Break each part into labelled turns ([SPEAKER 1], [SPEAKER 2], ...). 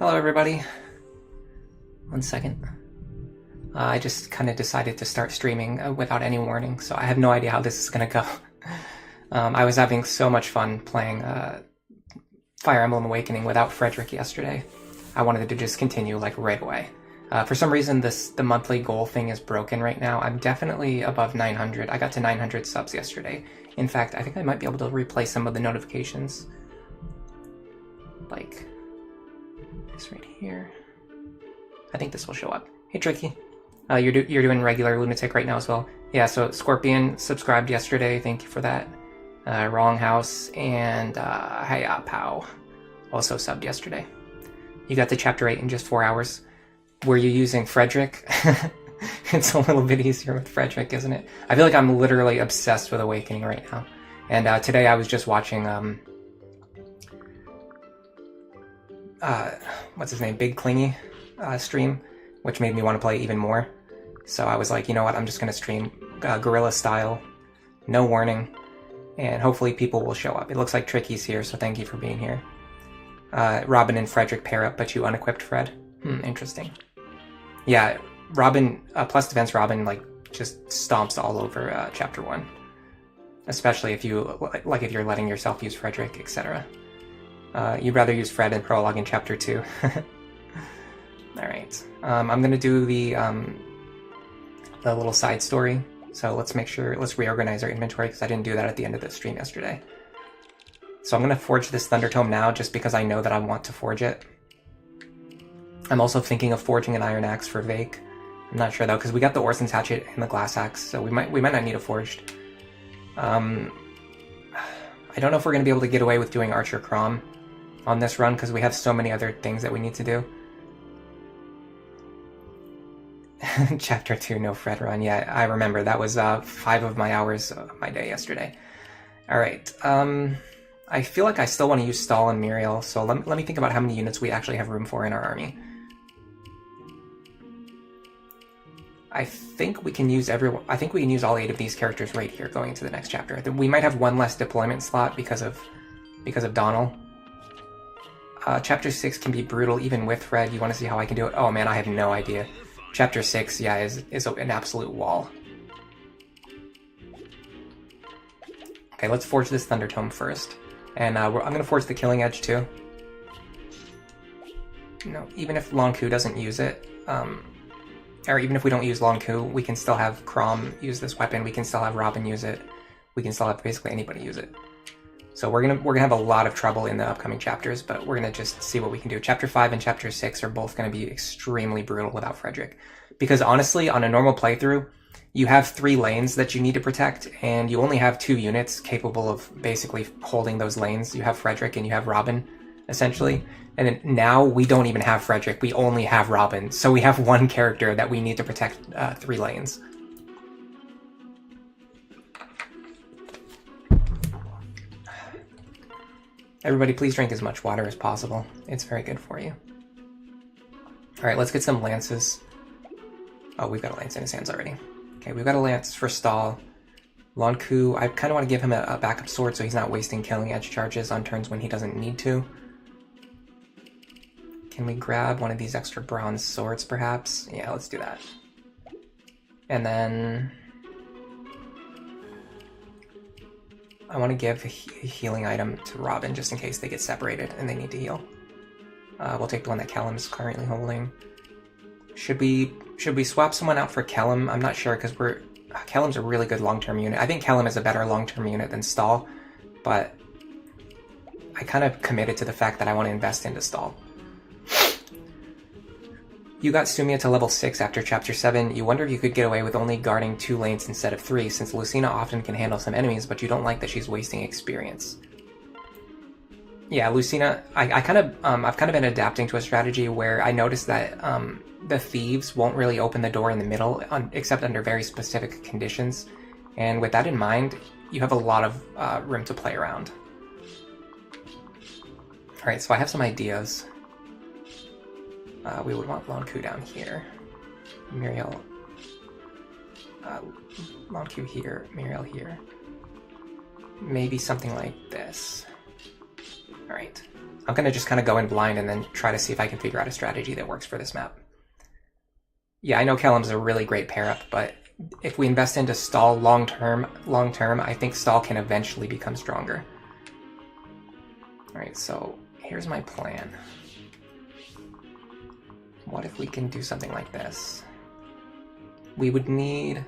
[SPEAKER 1] Hello everybody. One second. I just kind of decided to start streaming without any warning, so I have no idea how this is going to go. I was having so much fun playing Fire Emblem Awakening without Frederick yesterday. I wanted to just continue like right away. For some reason the monthly goal thing is broken right now. I'm definitely above 900. I got to 900 subs yesterday. In fact, I think I might be able to replay some of the notifications. Like this right here. I think this will show up. Hey Tricky. You're doing regular Lunatic right now as well. Yeah, so Scorpion subscribed yesterday. Thank you for that. Wrong House and Hiya Pow also subbed yesterday. You got to Chapter 8 in just 4 hours. Were you using Frederick? It's a little bit easier with Frederick, isn't it? I feel like I'm literally obsessed with Awakening right now. And today I was just watching, what's his name? Big Clingy stream, which made me want to play even more. So I was like, you know what, I'm just going to stream guerrilla style, no warning, and hopefully people will show up. It looks like Tricky's here, so thank you for being here. Robin and Frederick pair up, but you unequipped Fred. Interesting. Yeah, Robin, plus defense Robin, like, just stomps all over Chapter 1. Especially if you, like, if you're letting yourself use Frederick, etc. You'd rather use Fred in Prologue in Chapter 2. Alright, I'm gonna do the little side story. So let's reorganize our inventory, because I didn't do that at the end of the stream yesterday. So I'm gonna forge this Thunder Tome now, just because I know that I want to forge it. I'm also thinking of forging an Iron Axe for Vake. I'm not sure though, because we got the Orson's Hatchet and the Glass Axe, so we might not need a forged. I don't know if we're gonna be able to get away with doing Archer Crom on this run, because we have so many other things that we need to do. Chapter 2, no Fred run. Yeah, I remember. That was 5 of my hours of my day yesterday. Alright, I feel like I still want to use Stahl and Muriel, so let me think about how many units we actually have room for in our army. I think we can use all 8 of these characters right here going into the next chapter. We might have one less deployment slot because of Donnell. Chapter 6 can be brutal even with Fred. You want to see how I can do it? Oh man, I have no idea. Chapter 6, yeah, is an absolute wall. Okay, let's forge this Thunder Tome first. And I'm going to forge the Killing Edge too. No, even if Long Ku doesn't use it, or even if we don't use Long Ku, we can still have Crom use this weapon, we can still have Robin use it, we can still have basically anybody use it. So we're gonna have a lot of trouble in the upcoming chapters, but we're gonna just see what we can do. Chapter 5 and Chapter 6 are both gonna be extremely brutal without Frederick. Because honestly, on a normal playthrough, you have 3 lanes that you need to protect, and you only have 2 units capable of basically holding those lanes. You have Frederick and you have Robin, essentially. And then now we don't even have Frederick, we only have Robin. So we have 1 character that we need to protect 3 lanes. Everybody, please drink as much water as possible. It's very good for you. Alright, let's get some lances. Oh, we've got a lance in his hands already. Okay, we've got a lance for Stahl. Long Ku, I kind of want to give him a backup sword so he's not wasting Killing Edge charges on turns when he doesn't need to. Can we grab one of these extra bronze swords, perhaps? Yeah, let's do that. And then I want to give a healing item to Robin just in case they get separated and they need to heal. We'll take the one that Callum is currently holding. Should we swap someone out for Callum? I'm not sure, because Callum's a really good long-term unit. I think Callum is a better long-term unit than Stahl, but I kind of committed to the fact that I want to invest into Stahl. You got Sumia to level 6 after Chapter 7. You wonder if you could get away with only guarding 2 lanes instead of 3, since Lucina often can handle some enemies, but you don't like that she's wasting experience. Yeah, Lucina, I've kind of been adapting to a strategy where I noticed that the thieves won't really open the door in the middle, except under very specific conditions. And with that in mind, you have a lot of room to play around. Alright, so I have some ideas. We would want Long Ku down here. Muriel. Long Ku here, Muriel here. Maybe something like this. Alright. I'm going to just kind of go in blind and then try to see if I can figure out a strategy that works for this map. Yeah, I know Kellum's a really great pair-up, but if we invest into stall long-term, I think stall can eventually become stronger. Alright, so here's my plan. What if we can do something like this? We would need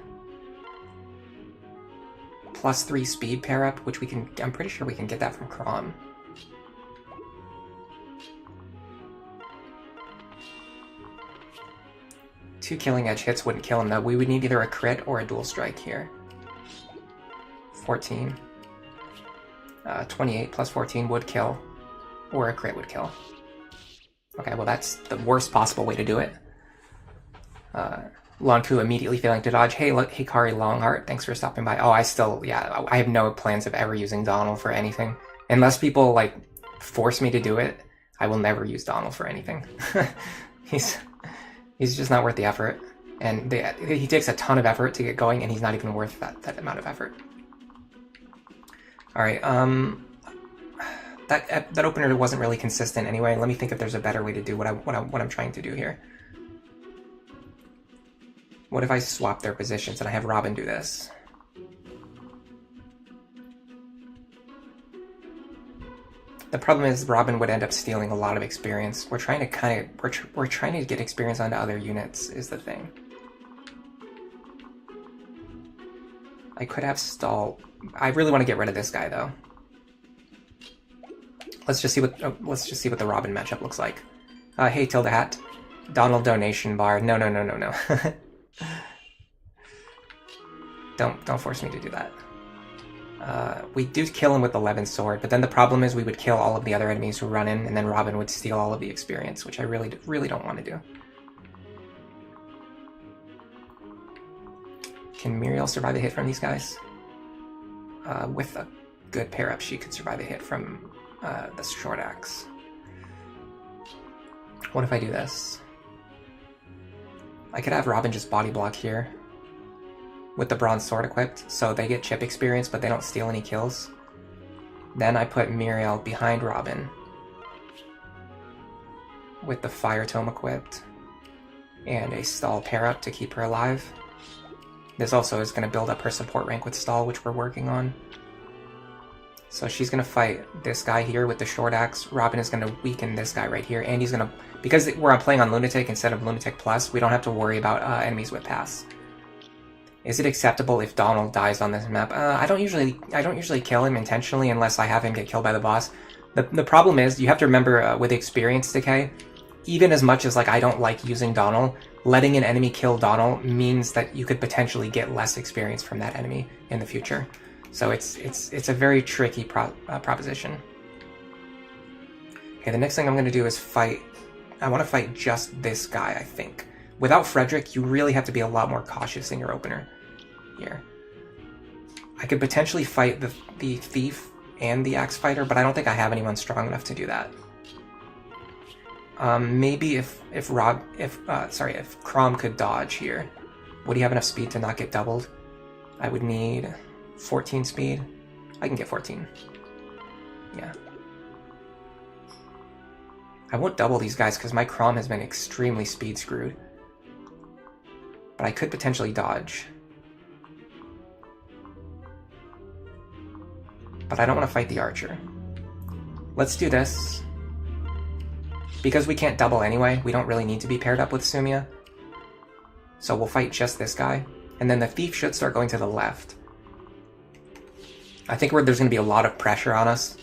[SPEAKER 1] +3 speed pair-up, which we can, I'm pretty sure we can get that from Crom. Two killing edge hits wouldn't kill him though. We would need either a crit or a dual strike here. 14. 28 plus 14 would kill, or a crit would kill. Okay, well that's the worst possible way to do it. Lonku immediately failing to dodge. Hey, look, Hikari Longheart, thanks for stopping by. Oh, I have no plans of ever using Donald for anything. Unless people, like, force me to do it, I will never use Donald for anything. He's just not worth the effort. And he takes a ton of effort to get going, and he's not even worth that amount of effort. Alright, that opener wasn't really consistent anyway. Let me think if there's a better way to do what I'm trying to do here. What if I swap their positions and I have Robin do this? The problem is Robin would end up stealing a lot of experience. We're trying to we're trying to get experience onto other units is the thing. I could have stall. I really want to get rid of this guy though. Let's just see what the Robin matchup looks like. Hey Tilda Hat, Donald donation bar. No. Don't force me to do that. We do kill him with the Levin sword, but then the problem is we would kill all of the other enemies who run in, and then Robin would steal all of the experience, which I really don't want to do. Can Muriel survive a hit from these guys? With a good pair-up, she could survive a hit from the short axe. What if I do this? I could have Robin just body block here with the bronze sword equipped, so they get chip experience, but they don't steal any kills. Then I put Muriel behind Robin with the fire tome equipped and a stall pair-up to keep her alive. This also is going to build up her support rank with stall, which we're working on. So she's going to fight this guy here with the short axe. Robin is going to weaken this guy right here, and he's going to, because we're playing on Lunatic instead of Lunatic Plus, we don't have to worry about enemies with pass. Is it acceptable if Donald dies on this map? I don't usually kill him intentionally unless I have him get killed by the boss. The problem is, you have to remember with experience decay, even as much as like I don't like using Donald, letting an enemy kill Donald means that you could potentially get less experience from that enemy in the future. So it's a very tricky proposition. Okay, the next thing I'm going to do is fight. I want to fight just this guy, I think. Without Frederick, you really have to be a lot more cautious in your opener here. I could potentially fight the Thief and the Axe Fighter, but I don't think I have anyone strong enough to do that. Maybe if Crom could dodge here. Would he have enough speed to not get doubled? I would need 14 speed. I can get 14. Yeah. I won't double these guys because my Crom has been extremely speed screwed. But I could potentially dodge. But I don't want to fight the archer. Let's do this. Because we can't double anyway, we don't really need to be paired up with Sumia. So we'll fight just this guy. And then the thief should start going to the left. I think there's going to be a lot of pressure on us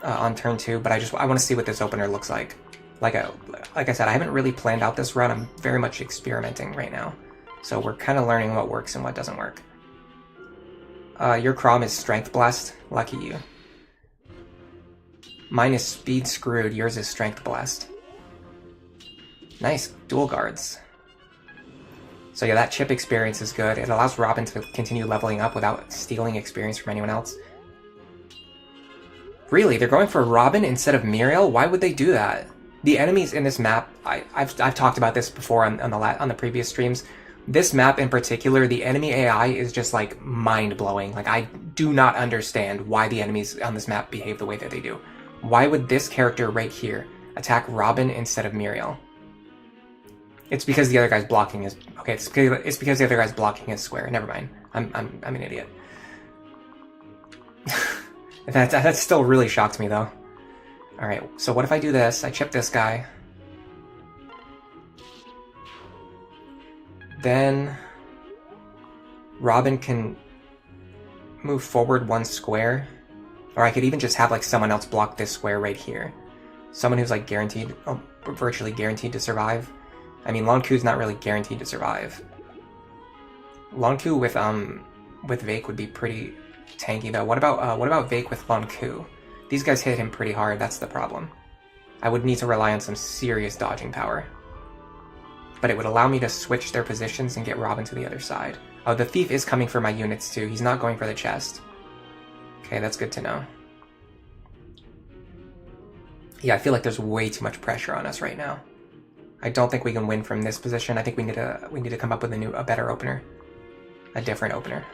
[SPEAKER 1] on turn 2, but I want to see what this opener looks like. Like I said, I haven't really planned out this run. I'm very much experimenting right now. So we're kind of learning what works and what doesn't work. Your Crom is Strength Blessed. Lucky you. Mine is Speed Screwed. Yours is Strength Blessed. Nice. Dual guards. So yeah, that chip experience is good. It allows Robin to continue leveling up without stealing experience from anyone else. Really? They're going for Robin instead of Muriel? Why would they do that? The enemies in this map, I've talked about this before on the previous streams. This map in particular, the enemy AI is just like mind-blowing. Like I do not understand why the enemies on this map behave the way that they do. Why would this character right here attack Robin instead of Muriel? It's because the other guy's blocking his... Okay, it's because the other guy's blocking his square. Never mind. I'm an idiot. That still really shocked me, though. Alright, so what if I do this? I chip this guy. Then Robin can move forward 1 square. Or I could even just have like someone else block this square right here. Someone who's like guaranteed, virtually guaranteed to survive. I mean, Long Q's not really guaranteed to survive. Long Q with Vake would be pretty tanky though. What about Vake with Long Q? These guys hit him pretty hard, that's the problem. I would need to rely on some serious dodging power. But it would allow me to switch their positions and get Robin to the other side. Oh, the Thief is coming for my units too. He's not going for the chest. Okay, that's good to know. Yeah, I feel like there's way too much pressure on us right now. I don't think we can win from this position. I think we need to come up with a better opener. A different opener.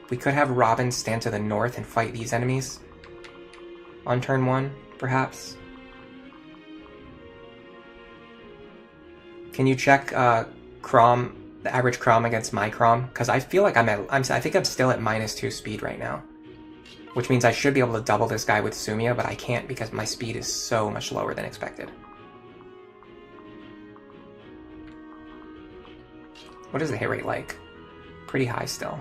[SPEAKER 1] We could have Robin stand to the north and fight these enemies. On turn 1, perhaps. Can you check Crom, the average Crom against my Crom? Because I feel like I think I'm still at -2 speed right now. Which means I should be able to double this guy with Sumia, but I can't because my speed is so much lower than expected. What is the hit rate like? Pretty high still.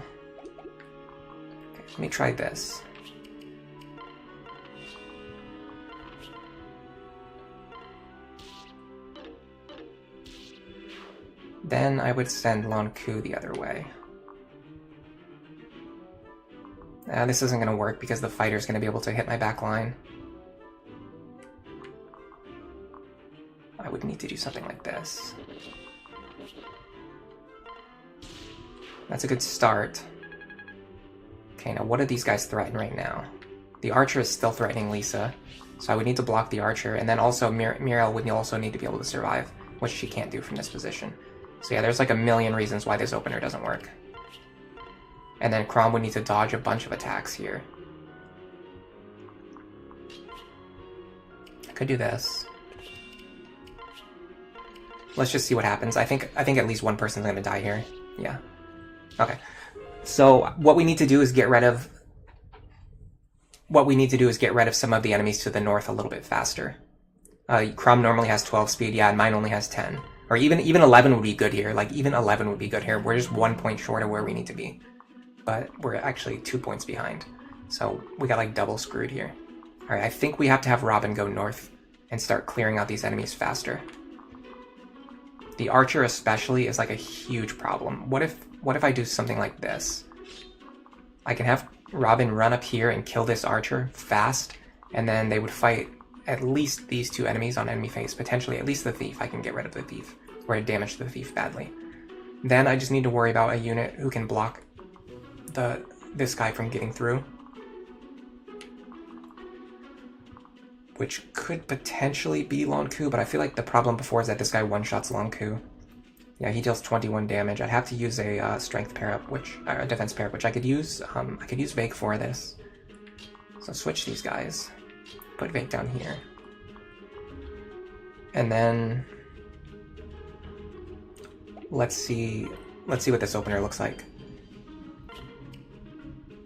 [SPEAKER 1] Okay, let me try this. Then I would send Lon Ku the other way. This isn't going to work because the fighter's going to be able to hit my back line. I would need to do something like this. That's a good start. Okay, now what do these guys threaten right now? The archer is still threatening Lisa, so I would need to block the archer, and then also Muriel would also need to be able to survive, which she can't do from this position. So yeah, there's like a million reasons why this opener doesn't work. And then Crom would need to dodge a bunch of attacks here. I could do this. Let's just see what happens. I think at least one person's gonna die here. Yeah. Okay. So what we need to do is get rid of some of the enemies to the north a little bit faster. Crom normally has 12 speed, yeah, and mine only has 10. Or even 11 would be good here. Like, even 11 would be good here. We're just 1 point short of where we need to be. But we're actually 2 points behind. So we got, like, double screwed here. Alright, I think we have to have Robin go north and start clearing out these enemies faster. The archer especially is, like, a huge problem. What if I do something like this? I can have Robin run up here and kill this archer fast, and then they would fight at least these 2 enemies on enemy face, potentially at least the thief. I can get rid of the thief, or damage the thief badly. Then I just need to worry about a unit who can block this guy from getting through, which could potentially be Lon Ku, but I feel like the problem before is that this guy one-shots Lon Ku. Yeah, he deals 21 damage. I'd have to use a strength pair up, a defense pair up, which I could use. I could use Vake for this. So switch these guys. Put Vake down here. And then let's see what this opener looks like.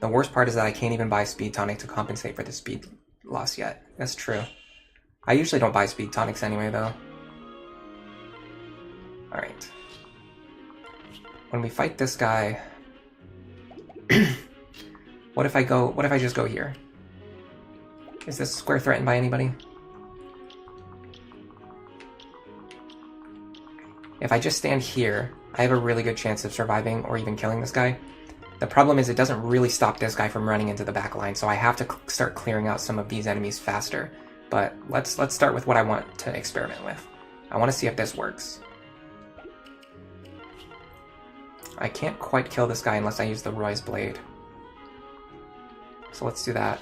[SPEAKER 1] The worst part is that I can't even buy Speed Tonic to compensate for the speed loss yet. That's true. I usually don't buy Speed Tonics anyway, though. Alright. When we fight this guy... What if I just go here? Is this square threatened by anybody? If I just stand here, I have a really good chance of surviving or even killing this guy. The problem is it doesn't really stop this guy from running into the back line, so I have to start clearing out some of these enemies faster. But let's start with what I want to experiment with. I want to see if this works. I can't quite kill this guy unless I use the Roy's Blade. So let's do that.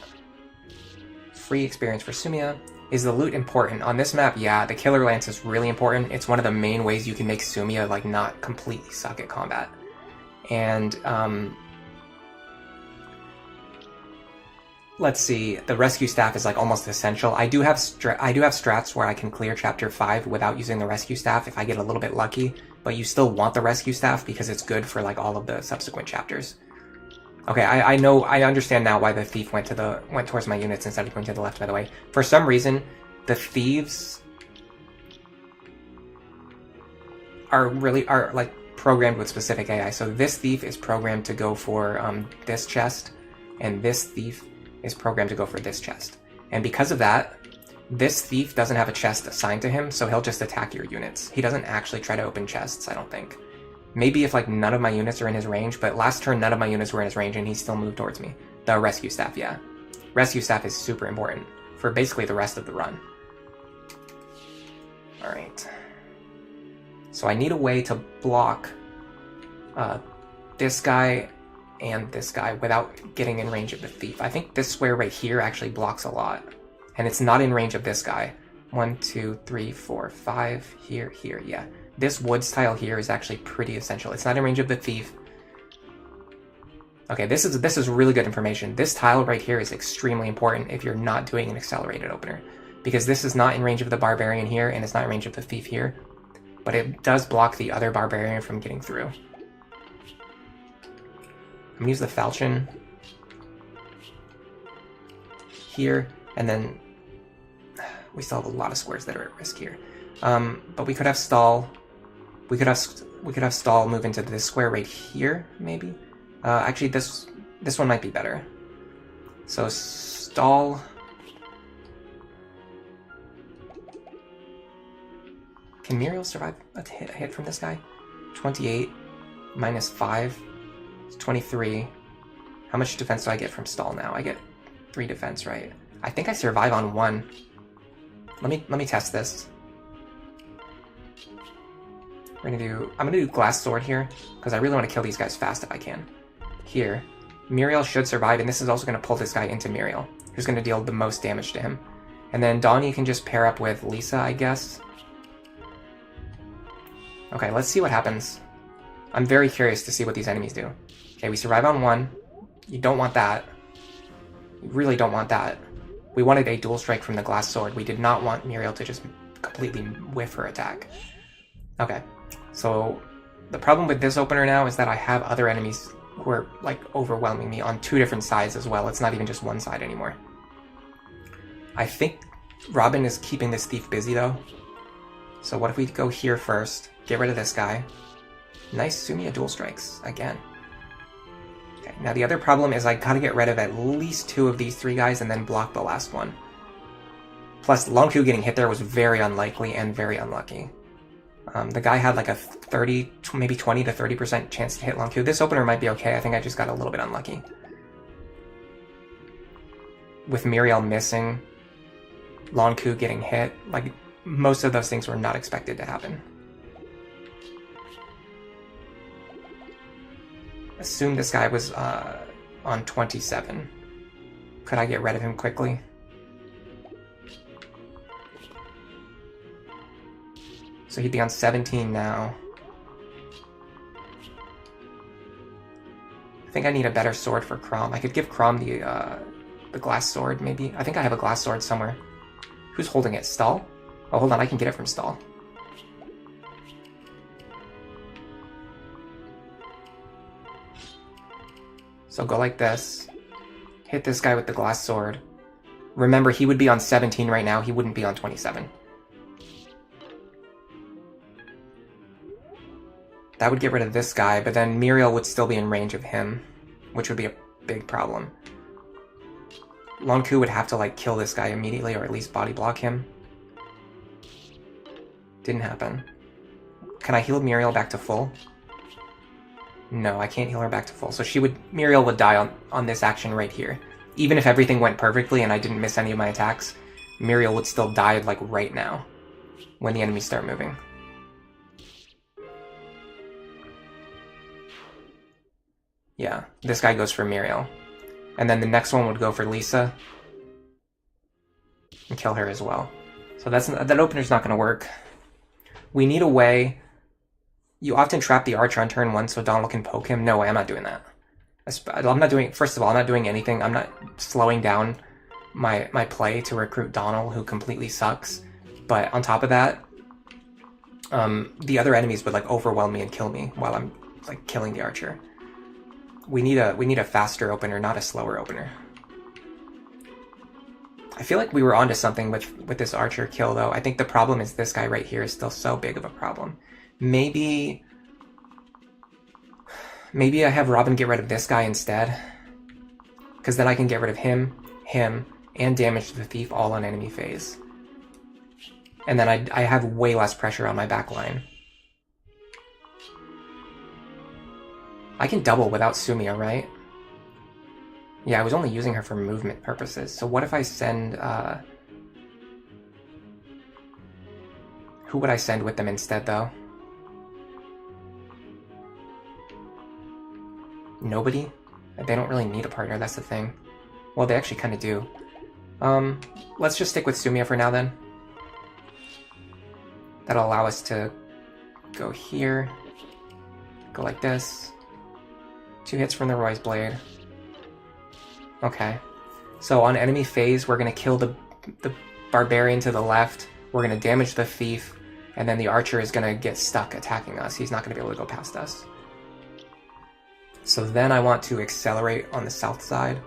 [SPEAKER 1] Free experience for Sumia. Is the loot important? On this map, yeah, the Killer Lance is really important. It's one of the main ways you can make Sumia, like, not completely suck at combat. And, let's see, the rescue staff is like almost essential. I do have strats where I can clear chapter 5 without using the rescue staff if I get a little bit lucky, but you still want the rescue staff because it's good for like all of the subsequent chapters. Okay, I understand now why the thief went towards my units instead of going to the left, by the way. For some reason, the thieves are like programmed with specific AI. So this thief is programmed to go for this chest, and this thief is programmed to go for this chest. And because of that, this thief doesn't have a chest assigned to him, so he'll just attack your units. He doesn't actually try to open chests, I don't think. Maybe if like none of my units are in his range, but last turn none of my units were in his range and he still moved towards me. The rescue staff, yeah. Rescue staff is super important for basically the rest of the run. Alright. So I need a way to block this guy and this guy without getting in range of the thief. I think this square right here actually blocks a lot. And it's not in range of this guy. 1, 2, 3, 4, 5, here, yeah. This woods tile here is actually pretty essential. It's not in range of the thief. Okay, this is really good information. This tile right here is extremely important if you're not doing an accelerated opener. Because this is not in range of the barbarian here, and it's not in range of the thief here. But it does block the other barbarian from getting through. I'm gonna use the falchion here, and then we still have a lot of squares that are at risk here. But we could have stall. We could have stall move into this square right here, maybe. Actually, this one might be better. So stall. Can Muriel survive a hit from this guy? 28 minus 5 is 23. How much defense do I get from stall now? I get 3 defense, right? I think I survive on 1. Let me test this. I'm gonna do glass sword here because I really want to kill these guys fast if I can. Here, Muriel should survive, and this is also gonna pull this guy into Muriel, who's gonna deal the most damage to him. And then Donnie can just pair up with Lisa, I guess. Okay, let's see what happens. I'm very curious to see what these enemies do. Okay, we survive on 1. You don't want that. You really don't want that. We wanted a dual strike from the glass sword. We did not want Muriel to just completely whiff her attack. Okay, so the problem with this opener now is that I have other enemies who are like overwhelming me on 2 different sides as well. It's not even just one side anymore. I think Robin is keeping this thief busy though. So what if we go here first, get rid of this guy. Nice Sumia dual strikes again. Okay, now the other problem is I gotta get rid of at least 2 of these 3 guys and then block the last one. Plus, Longku getting hit there was very unlikely and very unlucky. The guy had like a 30, maybe 20 to 30% chance to hit Longku. This opener might be okay. I think I just got a little bit unlucky. With Muriel missing, Longku getting hit, like most of those things were not expected to happen. Assume this guy was on 27. Could I get rid of him quickly? So he'd be on 17 now. I think I need a better sword for Crom. I could give Crom the glass sword, maybe. I think I have a glass sword somewhere. Who's holding it? Stall? Oh, hold on, I can get it from Stall. So go like this. Hit this guy with the glass sword. Remember, he would be on 17 right now. He wouldn't be on 27. That would get rid of this guy, but then Muriel would still be in range of him, which would be a big problem. Longku would have to like kill this guy immediately, or at least body block him. Didn't happen. Can I heal Muriel back to full? No, I can't heal her back to full. So Muriel would die on this action right here. Even if everything went perfectly and I didn't miss any of my attacks, Muriel would still die like right now when the enemies start moving. Yeah, this guy goes for Muriel. And then the next one would go for Lisa. And kill her as well. So that opener's not going to work. We need a way. You often trap the archer on turn 1 so Donald can poke him. No way, I'm not doing that. I'm not doing, first of all, I'm not doing anything. I'm not slowing down my play to recruit Donald, who completely sucks. But on top of that, the other enemies would like overwhelm me and kill me while I'm like killing the archer. We need a faster opener, not a slower opener. I feel like we were onto something with this archer kill though. I think the problem is this guy right here is still so big of a problem. Maybe I have Robin get rid of this guy instead, because then I can get rid of him, and damage the thief all on enemy phase. And then I have way less pressure on my back line. I can double without Sumia, right? Yeah, I was only using her for movement purposes. So what if I send... who would I send with them instead, though? Nobody? They don't really need a partner, that's the thing. Well, they actually kind of do. Let's just stick with Sumia for now, then. That'll allow us to go here. Go like this. 2 hits from the Roy's Blade. Okay. So on enemy phase, we're going to kill the barbarian to the left. We're going to damage the thief. And then the archer is going to get stuck attacking us. He's not going to be able to go past us. So then I want to accelerate on the south side.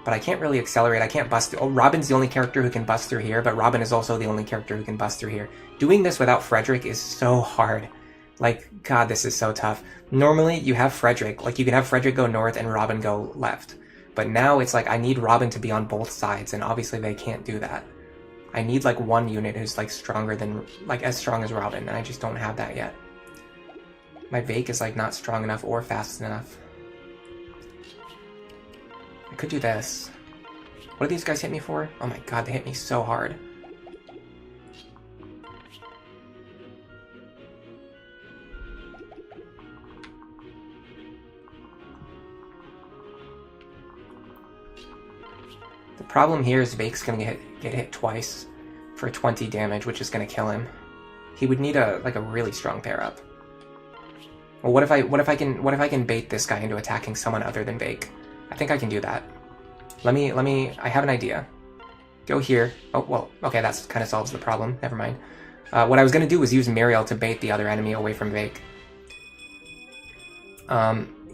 [SPEAKER 1] But I can't really accelerate. I can't bust through. Oh, Robin's the only character who can bust through here, but Robin is also the only character who can bust through here. Doing this without Frederick is so hard. Like, God, this is so tough. Normally, you have Frederick. Like, you can have Frederick go north and Robin go left. But now it's like, I need Robin to be on both sides, and obviously they can't do that. I need, like, one unit who's, like, stronger than, like, as strong as Robin, and I just don't have that yet. My Vake is, like, not strong enough or fast enough. I could do this. What do these guys hit me for? Oh my God, they hit me so hard. The problem here is Vake's gonna get hit twice for 20 damage, which is gonna kill him. He would need a really strong pair up. Well, what if I can bait this guy into attacking someone other than Vake? I think I can do that. I have an idea. Go here. Oh, well, okay, that kind of solves the problem. Never mind. What I was going to do was use Muriel to bait the other enemy away from Vake.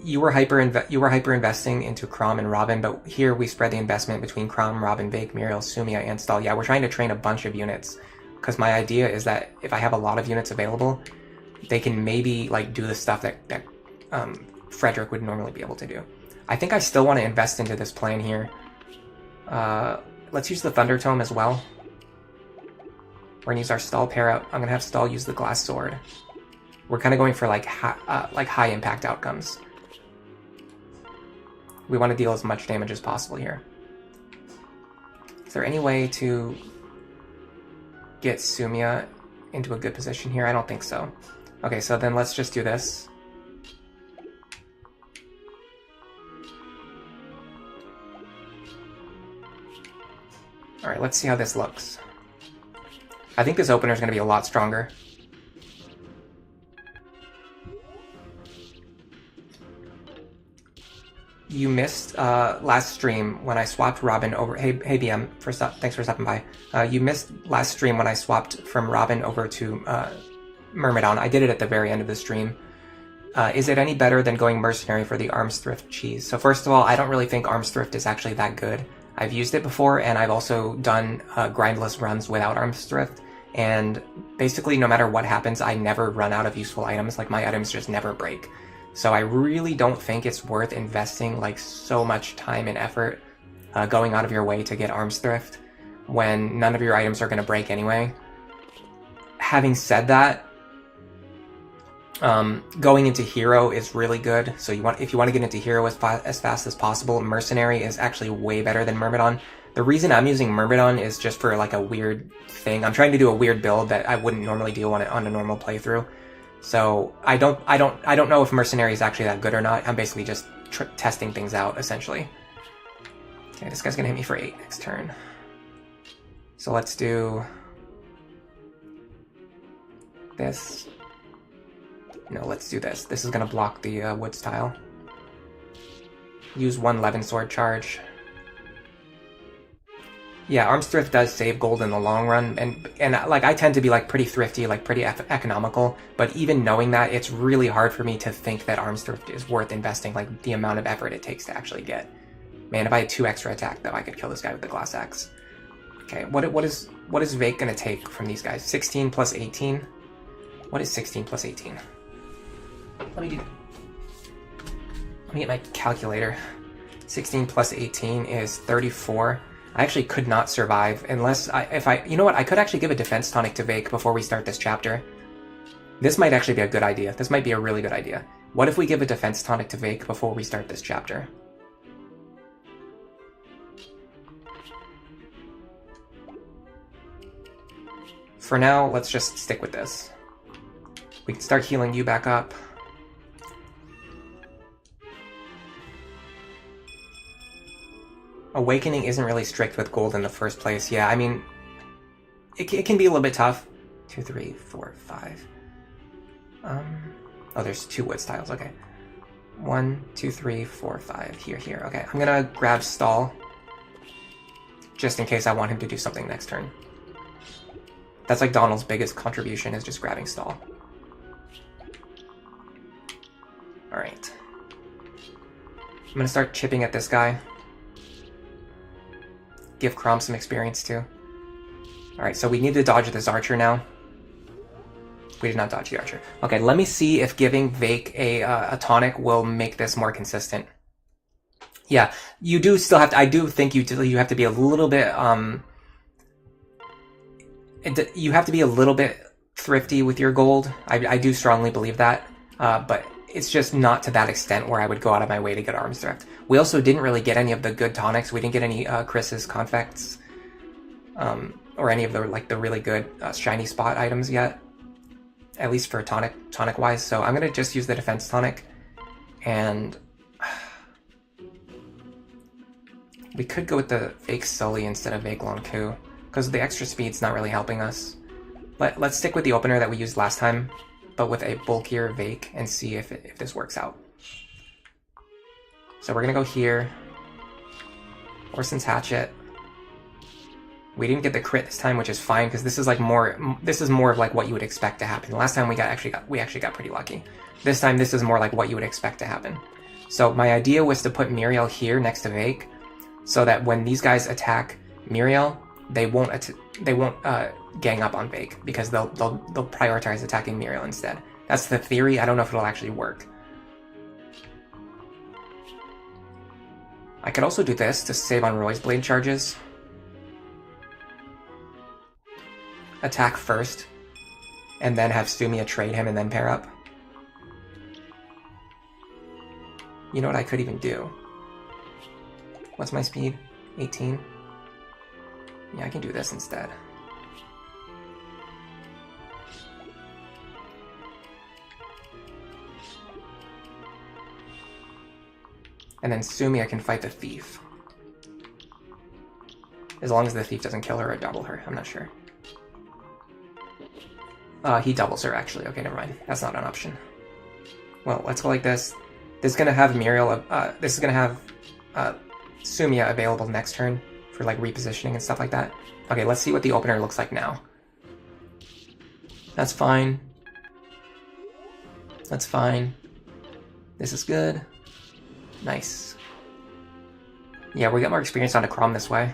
[SPEAKER 1] You were hyper investing into Chrom and Robin, but here we spread the investment between Chrom, Robin, Vake, Muriel, Sumia, and Stall. Yeah, we're trying to train a bunch of units, because my idea is that if I have a lot of units available, they can maybe like do the stuff that Frederick would normally be able to do. I think I still want to invest into this plan here. Let's use the Thunder Tome as well. We're gonna use our Stall pair out. I'm gonna have Stall use the Glass Sword. We're kind of going for like high impact outcomes. We want to deal as much damage as possible here. Is there any way to get Sumia into a good position here? I don't think so. Okay, so then let's just do this. Alright, let's see how this looks. I think this opener is going to be a lot stronger. You missed last stream when I swapped Robin over... Hey BM, thanks for stopping by. You missed last stream when I swapped from Robin over to Myrmidon. I did it at the very end of the stream. Is it any better than going Mercenary for the Arms Thrift cheese? So first of all, I don't really think Arms Thrift is actually that good. I've used it before, and I've also done grindless runs without Arms Thrift, and basically no matter what happens, I never run out of useful items. Like, my items just never break. So I really don't think it's worth investing like so much time and effort going out of your way to get Arms Thrift when none of your items are going to break anyway. Having said that, going into Hero is really good. So if you want to get into Hero as fast as possible, Mercenary is actually way better than Myrmidon. The reason I'm using Myrmidon is just for like a weird thing. I'm trying to do a weird build that I wouldn't normally do on a normal playthrough. So I don't know if Mercenary is actually that good or not. I'm basically just testing things out essentially. Okay, this guy's gonna hit me for 8 next turn. So let's do this. No, let's do this. This is gonna block the Woods tile. Use 1 Levin Sword charge. Yeah, Arms Thrift does save gold in the long run, and like I tend to be like pretty thrifty, like pretty economical, but even knowing that, it's really hard for me to think that Arms Thrift is worth investing like the amount of effort it takes to actually get. Man, if I had 2 extra attack though, I could kill this guy with the Glass Axe. Okay, what is Vake gonna take from these guys? 16 plus 18? What is 16 plus 18? Let me get my calculator. 16 plus 18 is 34. I actually could not survive unless you know what, I could actually give a defense tonic to Vake before we start this chapter. This might actually be a good idea. This might be a really good idea. What if we give a defense tonic to Vake before we start this chapter? For now, let's just stick with this. We can start healing you back up. Awakening isn't really strict with gold in the first place. Yeah, I mean, it can be a little bit tough. 2, 3, 4, 5. Oh, there's 2 wood tiles. Okay. 1, 2, 3, 4, 5. Here. Okay, I'm gonna grab Stall. Just in case I want him to do something next turn. That's like Donald's biggest contribution, is just grabbing Stall. Alright. I'm gonna start chipping at this guy. Give Crom some experience too. Alright, so we need to dodge this archer now. We did not dodge the archer. Okay, let me see if giving Vake a tonic will make this more consistent. Yeah, you do still have to, I do think you have to be a little bit, you have to be a little bit thrifty with your gold. I do strongly believe that, but it's just not to that extent where I would go out of my way to get Arms Thrift. We also didn't really get any of the good tonics. We didn't get any Chris's confects, or any of the really good shiny spot items yet, at least for tonic wise. So I'm gonna just use the defense tonic, and we could go with the Vake Sully instead of Vake Lonku, because the extra speed's not really helping us. Let's stick with the opener that we used last time, but with a bulkier Vake, and see if this works out. So we're gonna go here. Orson's Hatchet. We didn't get the crit this time, which is fine, because this is like more of like what you would expect to happen. Last time we actually got pretty lucky. This time this is more like what you would expect to happen. So my idea was to put Muriel here next to Vake, so that when these guys attack Muriel, they won't gang up on Vake, because they'll prioritize attacking Muriel instead. That's the theory. I don't know if it'll actually work. I could also do this to save on Roy's blade charges. Attack first, and then have Sumia trade him and then pair up. You know what I could even do? What's my speed? 18? Yeah, I can do this instead. And then Sumia can fight the thief. As long as the thief doesn't kill her or double her, I'm not sure. He doubles her, actually. Okay, never mind. That's not an option. Well, let's go like this. This is gonna have Muriel, this is gonna have Sumia available next turn for like repositioning and stuff like that. Okay, let's see what the opener looks like now. That's fine. That's fine. This is good. Nice. Yeah, we got more experience on a Crom this way.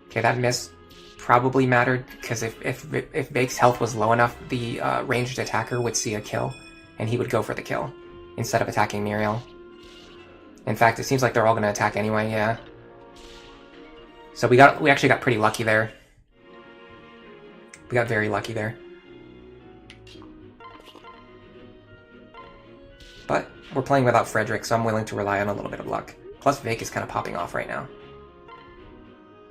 [SPEAKER 1] Okay, that miss probably mattered, because if Vake's health was low enough, the ranged attacker would see a kill, and he would go for the kill, instead of attacking Muriel. In fact, it seems like they're all going to attack anyway, yeah. So we actually got pretty lucky there. We got very lucky there. But we're playing without Frederick, so I'm willing to rely on a little bit of luck. Plus, Vake is kind of popping off right now.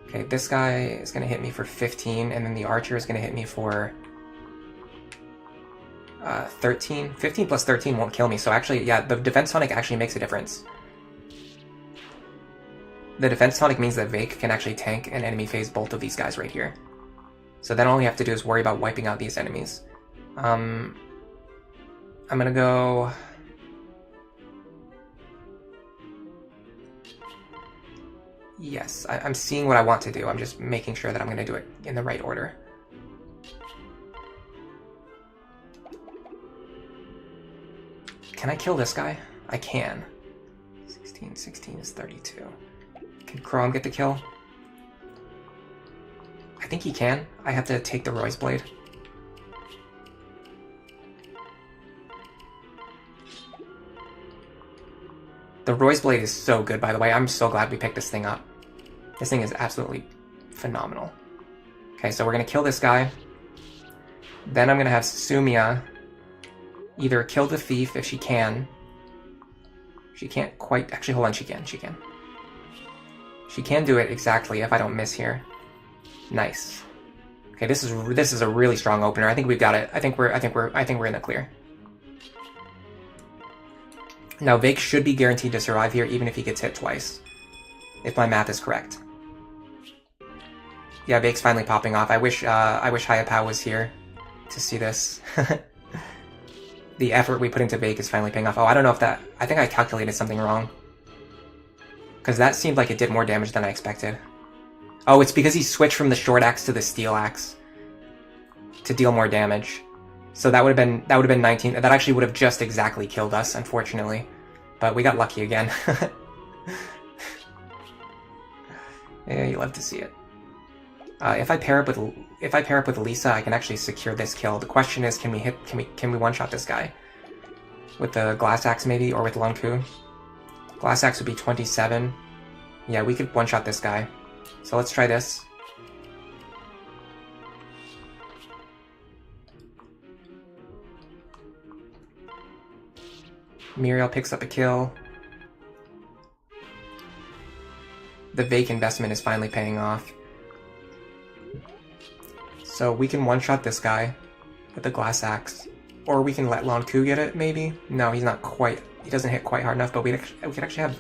[SPEAKER 1] Okay, this guy is going to hit me for 15, and then the archer is going to hit me for 13. 15 plus 13 won't kill me, so actually, yeah, the defense tonic actually makes a difference. The defense tonic means that Vake can actually tank and enemy phase both of these guys right here. So then all we have to do is worry about wiping out these enemies. I'm going to go... Yes, I'm seeing what I want to do. I'm just making sure that I'm going to do it in the right order. Can I kill this guy? I can. 16 is 32. Can Chrome get the kill? I think he can. I have to take the Roy's Blade. The Roy's Blade is so good, by the way. I'm so glad we picked this thing up. This thing is absolutely phenomenal. Okay, so we're going to kill this guy. Then I'm going to have Sumiya either kill the thief if she can. She can't quite... Actually, hold on. She can. She can. She can do it exactly if I don't miss here. Nice. Okay, this is a really strong opener. I think we've got it. I think we're in the clear. Now, Vake should be guaranteed to survive here, even if he gets hit twice. If my math is correct. Yeah, Vake's finally popping off. I wish Hayapao was here to see this. The effort we put into Vake is finally paying off. Oh, I don't know if that... I think I calculated something wrong. Because that seemed like it did more damage than I expected. Oh, it's because he switched from the short axe to the steel axe to deal more damage. So that would have been 19. That actually would have just exactly killed us, unfortunately. But we got lucky again. Yeah, you love to see it. If I pair up with Lisa, I can actually secure this kill. The question is, can we one-shot this guy with the glass axe maybe, or with Lanku? Glass axe would be 27. Yeah, we could one-shot this guy. So let's try this. Muriel picks up a kill. The Vake investment is finally paying off. So we can one-shot this guy with the glass axe. Or we can let Lanku get it, maybe? No, he's not quite... He doesn't hit quite hard enough, but we could actually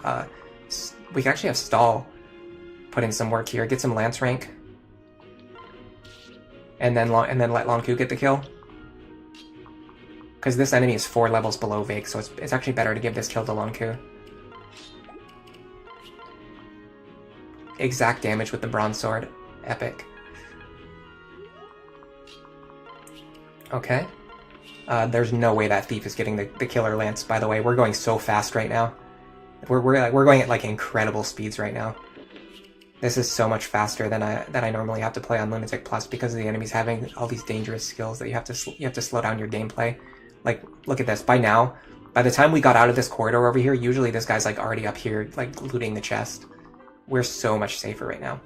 [SPEAKER 1] have Stall put in some work here. Get some Lance rank. And then let Lanku get the kill. Because this enemy is 4 levels below Vake, so it's actually better to give this kill to Lanku. Exact damage with the Bronze Sword. Epic. Okay. There's no way that Thief is getting the Killer Lance, by the way. We're going so fast right now. We're going at, like, incredible speeds right now. This is so much faster than I normally have to play on Lunatic Plus because of the enemies having all these dangerous skills that you have to slow down your gameplay. Like, look at this. By now, by the time we got out of this corridor over here, usually this guy's, like, already up here, like, looting the chest. We're so much safer right now.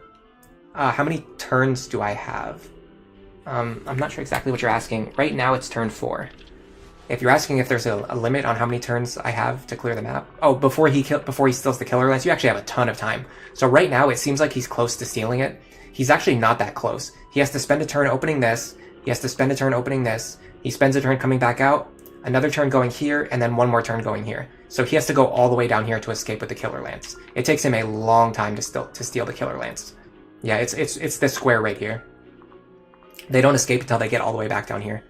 [SPEAKER 1] How many turns do I have? I'm not sure exactly what you're asking. Right now, it's turn 4. If you're asking if there's a limit on how many turns I have to clear the map... Oh, before he steals the Killer Lance, you actually have a ton of time. So right now, it seems like he's close to stealing it. He's actually not that close. He has to spend a turn opening this. He has to spend a turn opening this. He spends a turn coming back out, another turn going here, and then one more turn going here. So he has to go all the way down here to escape with the Killer Lance. It takes him a long time to steal the Killer Lance. Yeah, it's this square right here. They don't escape until they get all the way back down here.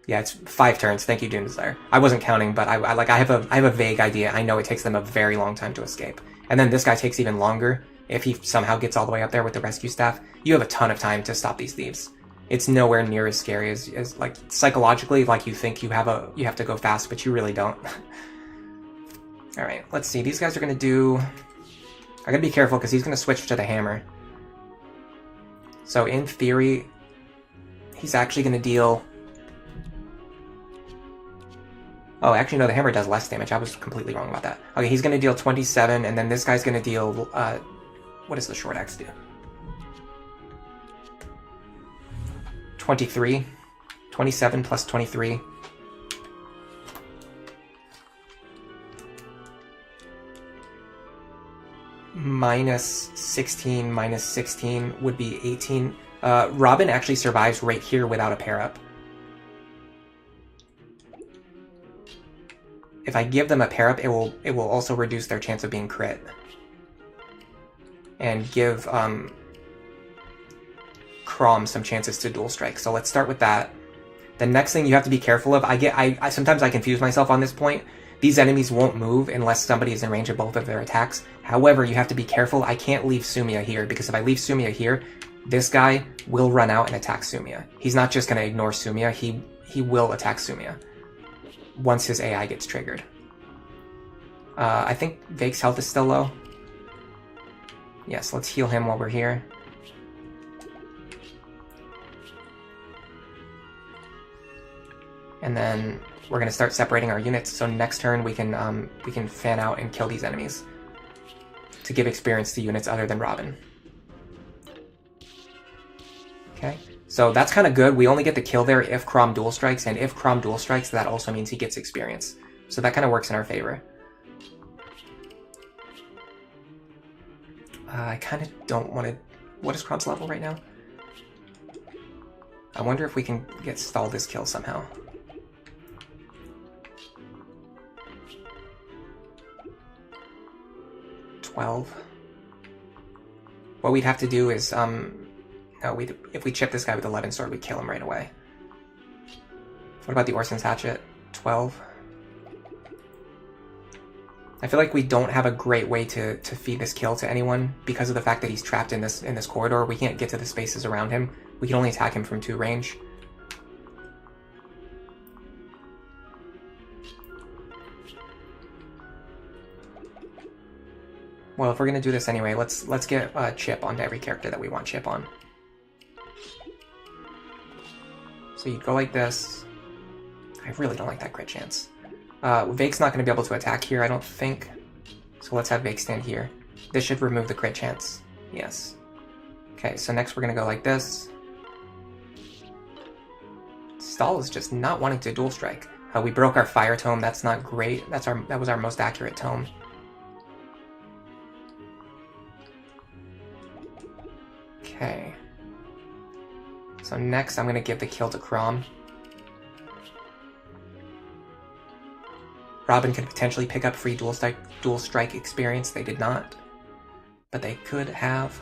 [SPEAKER 1] Yeah, it's 5 turns. Thank you, Doom Desire. I wasn't counting, but I have a vague idea. I know it takes them a very long time to escape. And then this guy takes even longer. If he somehow gets all the way up there with the rescue staff, you have a ton of time to stop these thieves. It's nowhere near as scary as like psychologically, like you think you have to go fast, but you really don't. All right, let's see. These guys are gonna do. I gotta be careful because he's gonna switch to the hammer. So in theory, he's actually gonna deal. Oh, actually no, the hammer does less damage. I was completely wrong about that. Okay, he's gonna deal 27, and then this guy's gonna deal. What does the short axe do? 23. 27 plus 23. Minus 16 minus 16 would be 18. Robin actually survives right here without a pair up. If I give them a pair up, it will also reduce their chance of being crit. And give Crom some chances to dual strike. So let's start with that. The next thing you have to be careful of, sometimes I confuse myself on this point, These enemies won't move unless somebody is in range of both of their attacks. However, you have to be careful. I can't leave Sumia here, because if I leave Sumia here, this guy will run out and attack Sumia. He's not just going to ignore Sumia, he will attack Sumia once his AI gets triggered. I think Vake's health is still low. Yes, let's heal him while we're here. And then we're going to start separating our units, so next turn we can fan out and kill these enemies to give experience to units other than Robin. Okay, so that's kind of good. We only get the kill there if Chrom dual strikes, and if Chrom dual strikes, that also means he gets experience. So that kind of works in our favor. I kind of don't want to... What is Chrom's level right now? I wonder if we can stall this kill somehow. 12. What we'd have to do is, if we chip this guy with 11 sword, we kill him right away. What about the Orson's Hatchet? 12. I feel like we don't have a great way to feed this kill to anyone because of the fact that he's trapped in this corridor. We can't get to the spaces around him. We can only attack him from 2 range. Well, if we're gonna do this anyway, let's get chip onto every character that we want chip on. So you go like this. I really don't like that crit chance. Vake's not gonna be able to attack here, I don't think. So let's have Vake stand here. This should remove the crit chance. Yes. Okay, so next we're gonna go like this. Stall is just not wanting to dual strike. We broke our fire tome. That's not great. That was our most accurate tome. Okay. So next I'm going to give the kill to Chrom. Robin could potentially pick up free dual strike experience. They did not. But they could have.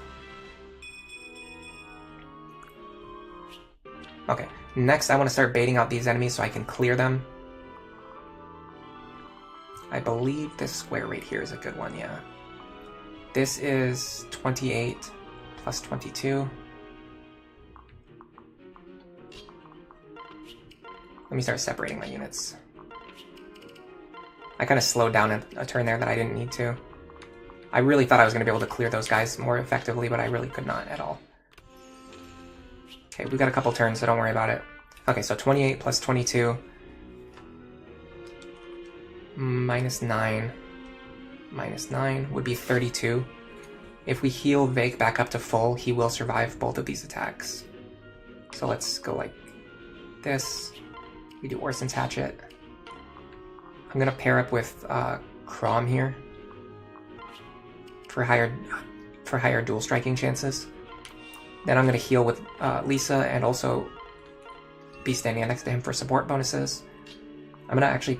[SPEAKER 1] Okay. Next I want to start baiting out these enemies so I can clear them. I believe this square right here is a good one, yeah. This is 28 plus 22. Let me start separating my units. I kind of slowed down a turn there that I didn't need to. I really thought I was going to be able to clear those guys more effectively, but I really could not at all. Okay, we got a couple turns, so don't worry about it. Okay, so 28 plus 22. Minus 9. Minus 9 would be 32. If we heal Vake back up to full, he will survive both of these attacks. So let's go like this. We do Orson's Hatchet. I'm going to pair up with Chrom here for higher dual striking chances. Then I'm going to heal with Lisa and also be standing next to him for support bonuses. I'm going to actually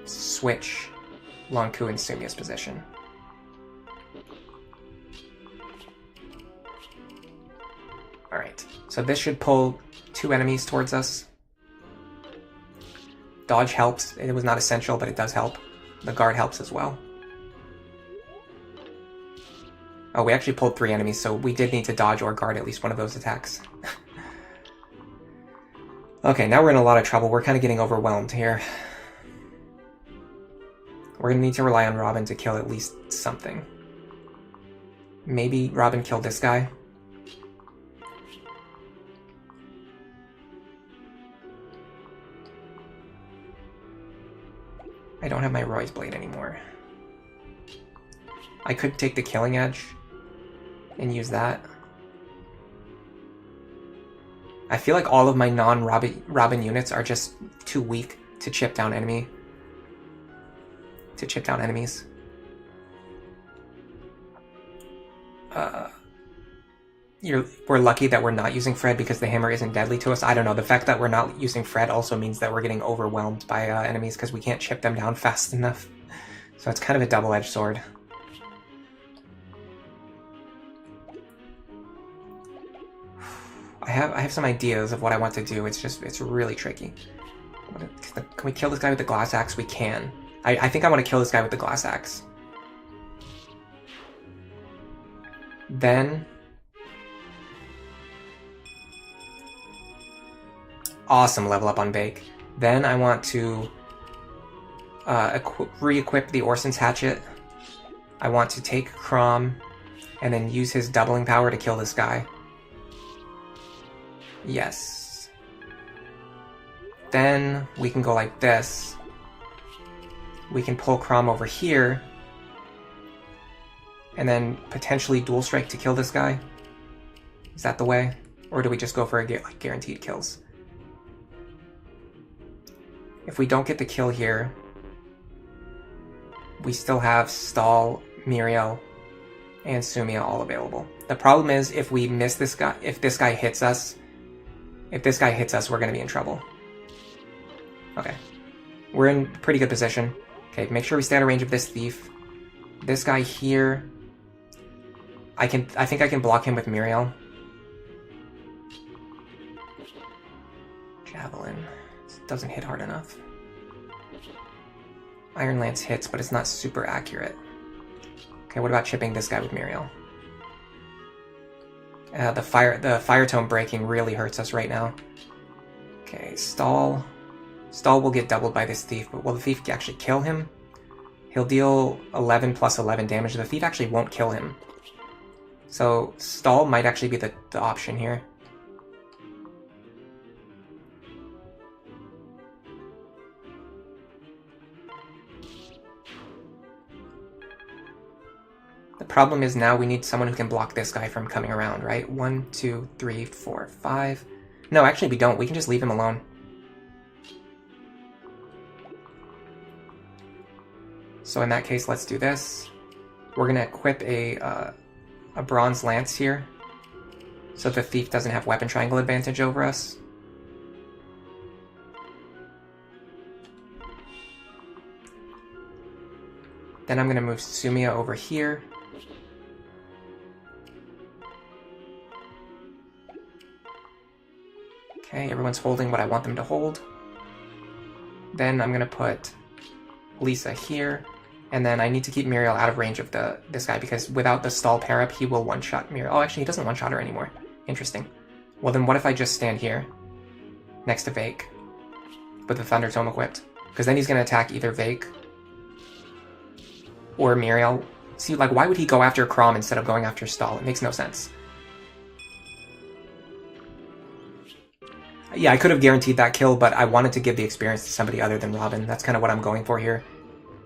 [SPEAKER 1] switch Lonku and Sumia's position. Alright, so this should pull 2 enemies towards us. Dodge helps. It was not essential, but it does help. The guard helps as well. Oh, we actually pulled 3 enemies, so we did need to dodge or guard at least one of those attacks. Okay, now we're in a lot of trouble. We're kind of getting overwhelmed here. We're going to need to rely on Robin to kill at least something. Maybe Robin killed this guy. I don't have my Roy's Blade anymore. I could take the Killing Edge and use that. I feel like all of my non-Robin units are just too weak to chip down enemies. We're lucky that we're not using Fred because the hammer isn't deadly to us. I don't know. The fact that we're not using Fred also means that we're getting overwhelmed by enemies because we can't chip them down fast enough. So it's kind of a double-edged sword. I have some ideas of what I want to do. It's really tricky. Can we kill this guy with the glass axe? We can. I think I want to kill this guy with the glass axe. Then... Awesome level up on Vake. Then I want to re-equip the Orson's Hatchet. I want to take Crom and then use his doubling power to kill this guy. Yes. Then we can go like this. We can pull Crom over here and then potentially dual strike to kill this guy. Is that the way? Or do we just go for like guaranteed kills? If we don't get the kill here, we still have Stall, Muriel, and Sumia all available. The problem is if we miss this guy, if this guy hits us, we're going to be in trouble. Okay. We're in pretty good position. Okay, make sure we stay out of range of this thief. This guy here, I think I can block him with Muriel. Javelin. Doesn't hit hard enough. Iron Lance hits, but it's not super accurate. Okay, what about chipping this guy with Muriel? The fire tome breaking really hurts us right now. Okay, Stall. Stall will get doubled by this thief, but will the thief actually kill him? He'll deal 11 plus 11 damage. The thief actually won't kill him. So Stall might actually be the option here. The problem is now we need someone who can block this guy from coming around, right? 1, 2, 3, 4, 5. No, actually we don't. We can just leave him alone. So in that case, let's do this. We're going to equip a bronze lance here, so the thief doesn't have weapon triangle advantage over us. Then I'm going to move Sumia over here. Okay, everyone's holding what I want them to hold. Then I'm going to put Lisa here. And then I need to keep Muriel out of range of this guy, because without the stall pair-up, he will one-shot Muriel. Oh, actually, he doesn't one-shot her anymore. Interesting. Well, then what if I just stand here, next to Vake, with the Thunder Tome equipped? Because then he's going to attack either Vake or Muriel. See, like, why would he go after Crom instead of going after Stall? It makes no sense. Yeah, I could have guaranteed that kill, but I wanted to give the experience to somebody other than Robin. That's kind of what I'm going for here.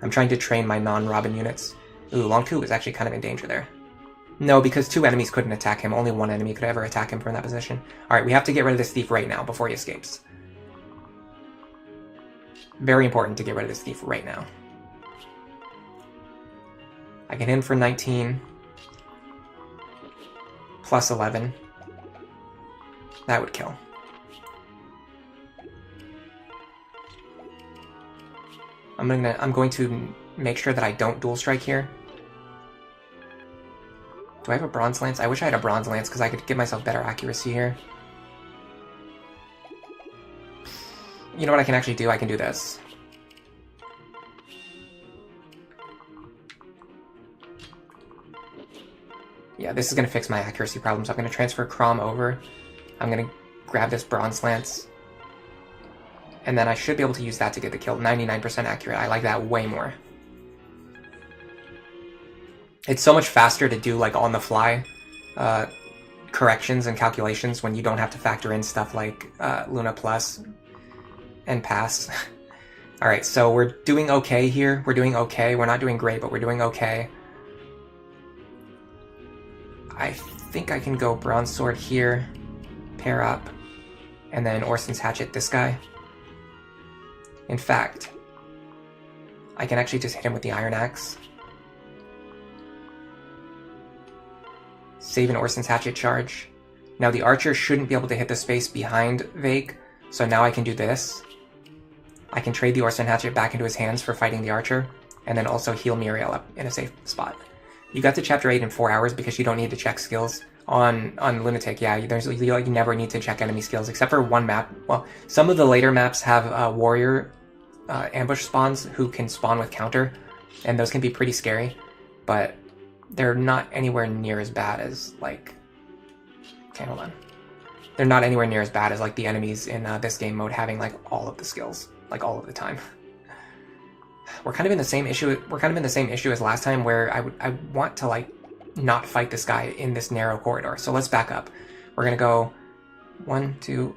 [SPEAKER 1] I'm trying to train my non-Robin units. Ooh, Longku is actually kind of in danger there. No, because 2 enemies couldn't attack him. Only 1 enemy could ever attack him from that position. Alright, we have to get rid of this thief right now before he escapes. Very important to get rid of this thief right now. I can hit him for 19. Plus 11. That would kill. I'm going to make sure that I don't dual strike here. Do I have a bronze lance? I wish I had a bronze lance because I could give myself better accuracy here. You know what I can actually do? I can do this. Yeah, this is going to fix my accuracy problems. I'm going to transfer Crom over. I'm going to grab this bronze lance. And then I should be able to use that to get the kill. 99% accurate. I like that way more. It's so much faster to do like on the fly corrections and calculations when you don't have to factor in stuff like Luna Plus and Pass. Alright, so we're doing okay here. We're doing okay. We're not doing great, but we're doing okay. I think I can go Bronze Sword here, pair up, and then Orson's Hatchet this guy. In fact, I can actually just hit him with the Iron Axe. Save an Orson's Hatchet charge. Now the archer shouldn't be able to hit the space behind Vake, so now I can do this. I can trade the Orson Hatchet back into his hands for fighting the archer, and then also heal Muriel up in a safe spot. You got to Chapter 8 in 4 hours because you don't need to check skills. On Lunatic, yeah, you never need to check enemy skills, except for one map. Well, some of the later maps have warrior ambush spawns who can spawn with counter, and those can be pretty scary, but they're not anywhere near as bad as, like... Okay, hold on. They're not anywhere near as bad as, like, the enemies in this game mode having, like, all of the skills, like, all of the time. We're kind of in the same issue. We're kind of in the same issue as last time, where I want to, like, not fight this guy in this narrow corridor. So let's back up. We're gonna go 1, 2.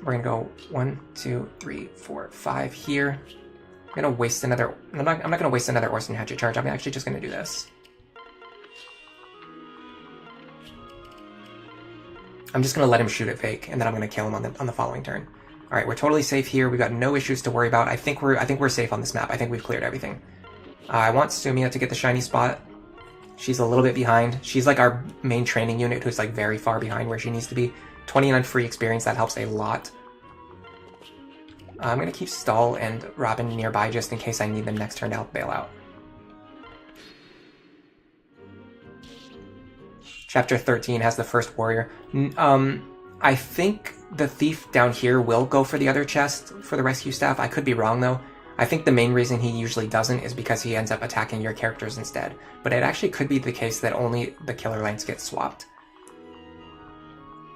[SPEAKER 1] We're gonna go 1, 2, 3, 4, 5 here. I'm gonna waste another. I'm not gonna waste another Orson Hatchet charge. I'm actually just gonna do this. I'm just gonna let him shoot at fake, and then I'm gonna kill him on the following turn. All right, we're totally safe here. We've got no issues to worry about. I think we're safe on this map. I think we've cleared everything. I want Sumia to get the shiny spot. She's a little bit behind. She's like our main training unit, who's like very far behind where she needs to be. 29 free experience, that helps a lot. I'm gonna keep Stall and Robin nearby just in case I need them next turn to help bail out. Chapter 13 has the first warrior. I think the thief down here will go for the other chest for the rescue staff. I could be wrong though. I think the main reason he usually doesn't is because he ends up attacking your characters instead. But it actually could be the case that only the killer lance gets swapped.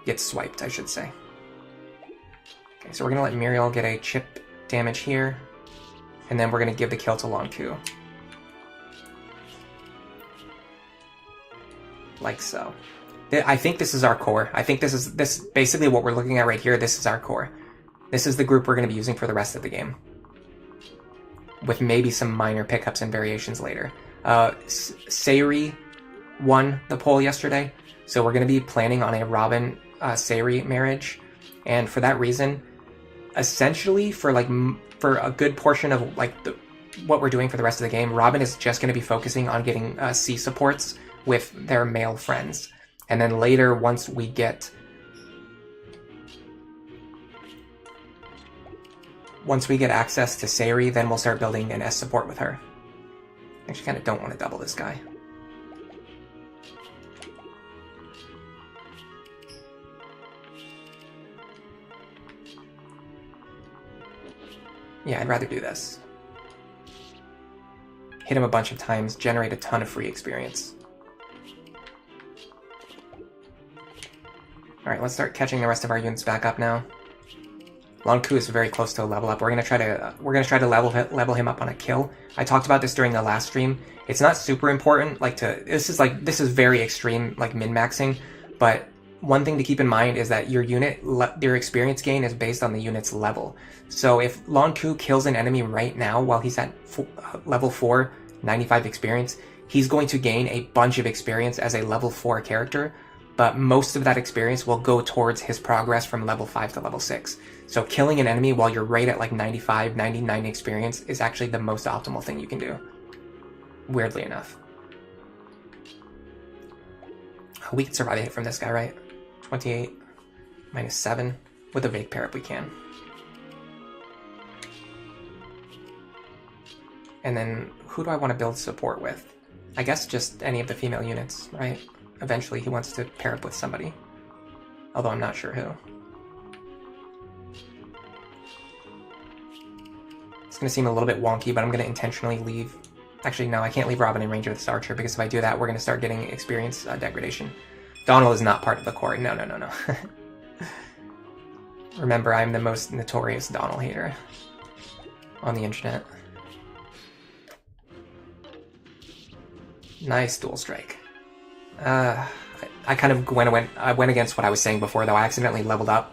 [SPEAKER 1] Gets swiped, I should say. Okay, so we're gonna let Muriel get a chip damage here. And then we're gonna give the kill to Lonku. Like so. I think this is our core. I think this basically what we're looking at right here. This is our core. This is the group we're going to be using for the rest of the game, with maybe some minor pickups and variations later. Sayuri won the poll yesterday, so we're going to be planning on a Robin Sayuri marriage, and for that reason, essentially for a good portion of like what we're doing for the rest of the game, Robin is just going to be focusing on getting C supports with their male friends. And then later, once we get access to Sayuri, then we'll start building an S support with her. I actually kind of don't want to double this guy. Yeah, I'd rather do this. Hit him a bunch of times, generate a ton of free experience. Alright, let's start catching the rest of our units back up now. Lonku is very close to a level up. We're gonna try to level him up on a kill. I talked about this during the last stream. It's not super important, this is very extreme, like min-maxing, but one thing to keep in mind is that your experience gain is based on the unit's level. So if Lonku kills an enemy right now while he's at level 4, 95 experience, he's going to gain a bunch of experience as a level 4 character, but most of that experience will go towards his progress from level 5 to level 6. So killing an enemy while you're right at like 95, 99 experience is actually the most optimal thing you can do. Weirdly enough. We can survive a hit from this guy, right? 28 minus 7. With a vague pair if we can. And then who do I want to build support with? I guess just any of the female units, right? Eventually he wants to pair up with somebody. Although I'm not sure who. It's going to seem a little bit wonky, but I'm going to intentionally leave... Actually, no, I can't leave Robin in range of this archer, because if I do that, we're going to start getting experience degradation. Donald is not part of the core. No, no, no, no. Remember, I'm the most notorious Donald hater on the internet. Nice dual strike. I kind of went against what I was saying before, though. I accidentally leveled up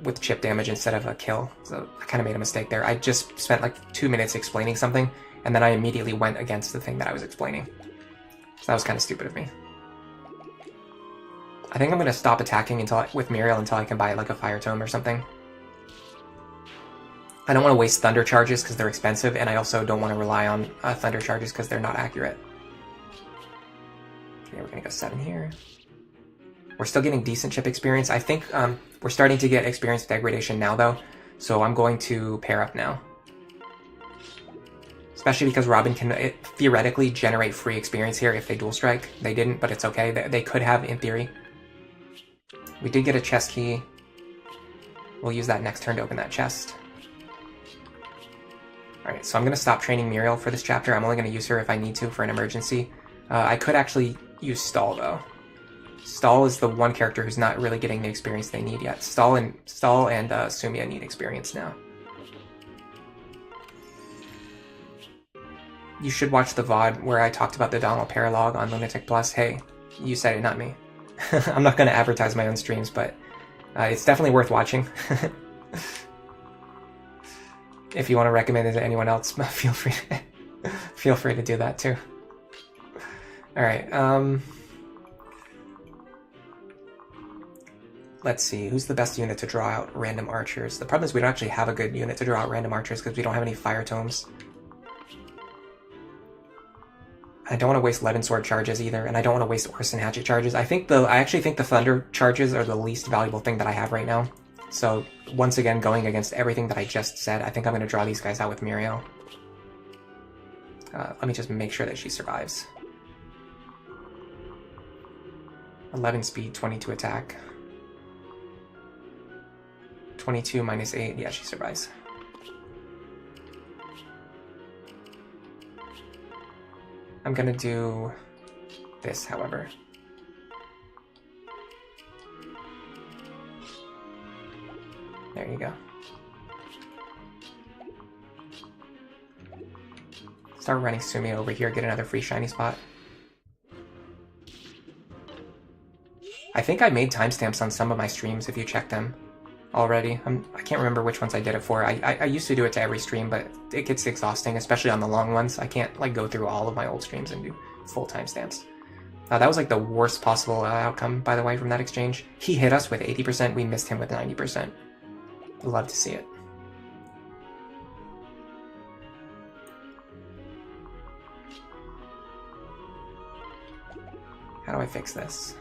[SPEAKER 1] with chip damage instead of a kill, so I kind of made a mistake there. I just spent like 2 minutes explaining something, and then I immediately went against the thing that I was explaining. So that was kind of stupid of me. I think I'm going to stop attacking with Muriel until I can buy like a fire tome or something. I don't want to waste thunder charges because they're expensive, and I also don't want to rely on thunder charges because they're not accurate. Okay, we're going to go 7 here. We're still getting decent chip experience. I think we're starting to get experience degradation now, though, so I'm going to pair up now. Especially because Robin can theoretically generate free experience here if they dual strike. They didn't, but it's okay. They could have, in theory. We did get a chest key. We'll use that next turn to open that chest. Alright, so I'm going to stop training Muriel for this chapter. I'm only going to use her if I need to for an emergency. I could actually use Stall, though. Stall is the one character who's not really getting the experience they need yet. Stall and Sumia need experience now. You should watch the VOD where I talked about the Donald Paralog on Lunatic Plus. Hey, you said it, not me. I'm not going to advertise my own streams, but it's definitely worth watching. If you want to recommend it to anyone else, feel free to do that too. All right. Let's see. Who's the best unit to draw out random archers? The problem is we don't actually have a good unit to draw out random archers because we don't have any fire tomes. I don't want to waste Levin Sword charges either, and I don't want to waste Orson Hatchet charges. I actually think the Thunder charges are the least valuable thing that I have right now. So, once again, going against everything that I just said, I think I'm going to draw these guys out with Muriel. Let me just make sure that she survives. 11 speed, 22 attack. 22 minus 8, yeah, she survives. I'm gonna do this, however. There you go. Start running Sumia over here, get another free shiny spot. I think I made timestamps on some of my streams if you check them already. I can't remember which ones I did it for. I used to do it to every stream, but it gets exhausting, especially on the long ones. I can't like go through all of my old streams and do full timestamps. That was like the worst possible outcome, by the way, from that exchange. He hit us with 80%, we missed him with 90%. Love to see it. How do I fix this?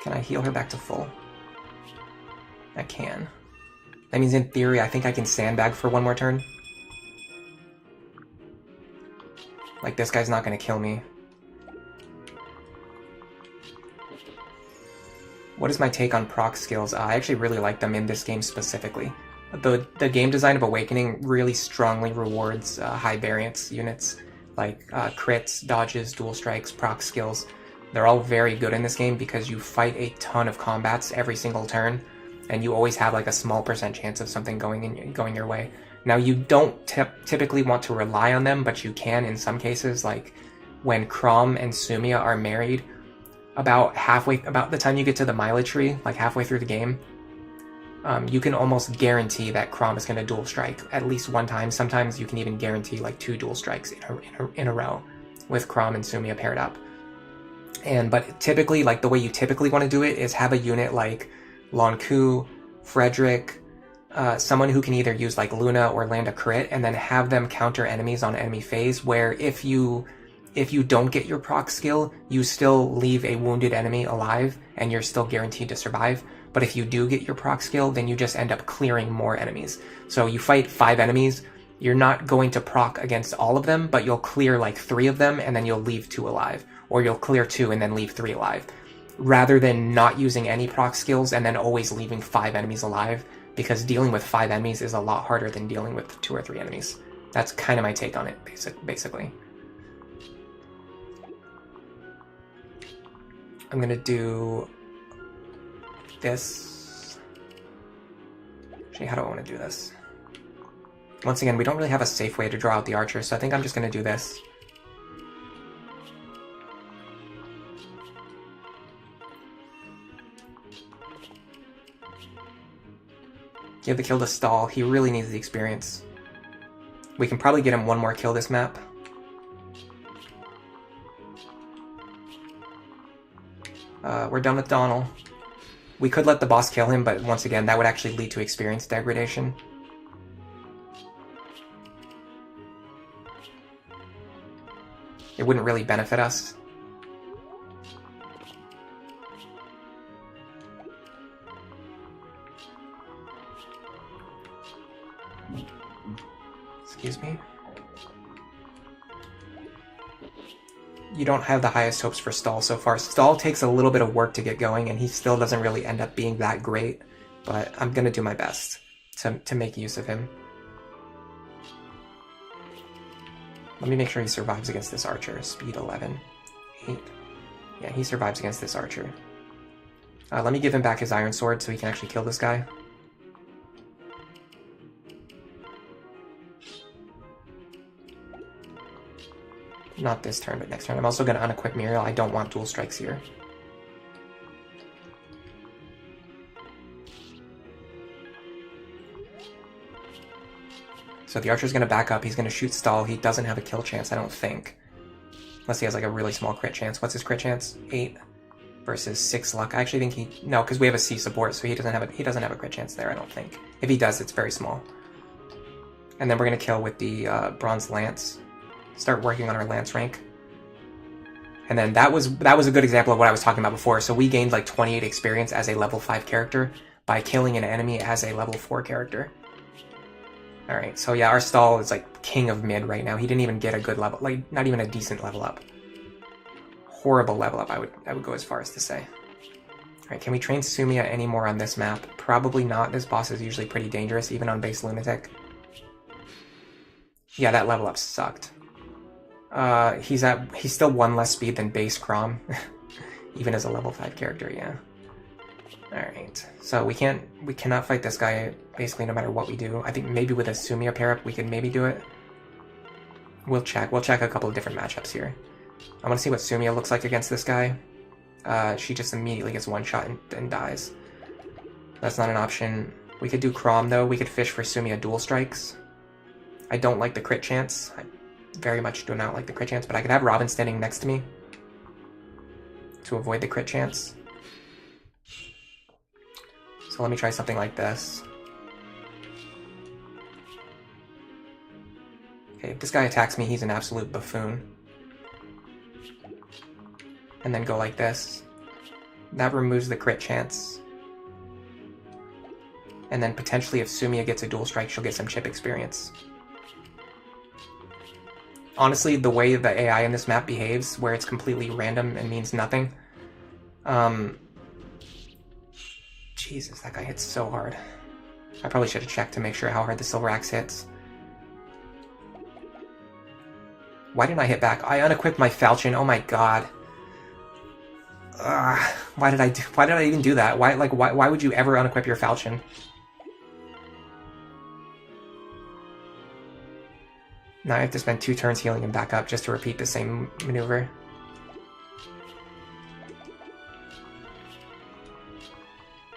[SPEAKER 1] Can I heal her back to full? I can. That means in theory, I think I can sandbag for one more turn. Like, this guy's not going to kill me. What is my take on proc skills? I actually really like them in this game specifically. The game design of Awakening really strongly rewards high variance units, like crits, dodges, dual strikes, proc skills. They're all very good in this game because you fight a ton of combats every single turn, and you always have like a small % chance of something going your way. Now, you don't typically want to rely on them, but you can in some cases, like when Crom and Sumia are married, about the time you get to the mileage tree, like halfway through the game, you can almost guarantee that Crom is going to dual strike at least one time. Sometimes you can even guarantee like 2 dual strikes in a row with Crom and Sumia paired up. But typically, like the way you typically want to do it is have a unit like Lonku, Frederick, someone who can either use like Luna or land a crit, and then have them counter enemies on enemy phase, where if you don't get your proc skill, you still leave a wounded enemy alive and you're still guaranteed to survive. But if you do get your proc skill, then you just end up clearing more enemies. So you fight 5 enemies, you're not going to proc against all of them, but you'll clear like 3 of them and then you'll leave 2 alive. Or you'll clear 2 and then leave 3 alive. Rather than not using any proc skills and then always leaving 5 enemies alive, because dealing with 5 enemies is a lot harder than dealing with 2 or 3 enemies. That's kind of my take on it, basically. I'm going to do this. Actually, how do I want to do this? Once again, we don't really have a safe way to draw out the archer, so I think I'm just going to do this. Give the kill to Stall. He really needs the experience. We can probably get him one more kill this map. We're done with Donald. We could let the boss kill him, but once again, that would actually lead to experience degradation. It wouldn't really benefit us. Excuse me. You don't have the highest hopes for Stall so far. Stall takes a little bit of work to get going, and he still doesn't really end up being that great, but I'm going to do my best to make use of him. Let me make sure he survives against this archer. Speed 11. 8. Yeah, he survives against this archer. Let me give him back his iron sword so he can actually kill this guy. Not this turn, but next turn. I'm also going to unequip Muriel. I don't want dual strikes here. So the archer's going to back up. He's going to shoot Stall. He doesn't have a kill chance, I don't think. Unless he has like a really small crit chance. What's his crit chance? 8 versus 6 luck. I actually think he... No, because we have a C support, so he doesn't have a crit chance there, I don't think. If he does, it's very small. And then we're going to kill with the Bronze Lance. Start working on our Lance rank. And then that was a good example of what I was talking about before. So we gained like 28 experience as a level 5 character by killing an enemy as a level 4 character. Alright, so yeah, our Stall is like king of mid right now. He didn't even get a good level, like not even a decent level up. Horrible level up, I would go as far as to say. Alright, can we train Sumia anymore on this map? Probably not. This boss is usually pretty dangerous, even on base Lunatic. Yeah, that level up sucked. He's still 1 less speed than base Crom, even as a level 5 character, yeah. Alright, so we cannot fight this guy basically no matter what we do. I think maybe with a Sumia pair-up we could maybe do it. We'll check a couple of different matchups here. I want to see what Sumia looks like against this guy. She just immediately gets one shot and dies. That's not an option. We could do Crom though, we could fish for Sumia dual strikes. I don't like the crit chance. I very much do not like the crit chance, but I could have Robin standing next to me to avoid the crit chance. So let me try something like this. Okay, if this guy attacks me, he's an absolute buffoon. And then go like this. That removes the crit chance. And then potentially if Sumia gets a dual strike, she'll get some chip experience. Honestly, the way the AI in this map behaves, where it's completely random and means nothing. Jesus, that guy hits so hard. I probably should have checked to make sure how hard the Silver Axe hits. Why didn't I hit back? I unequipped my falchion. Oh my god. Why did I even do that? Why would you ever unequip your falchion? Now I have to spend 2 turns healing him back up just to repeat the same maneuver.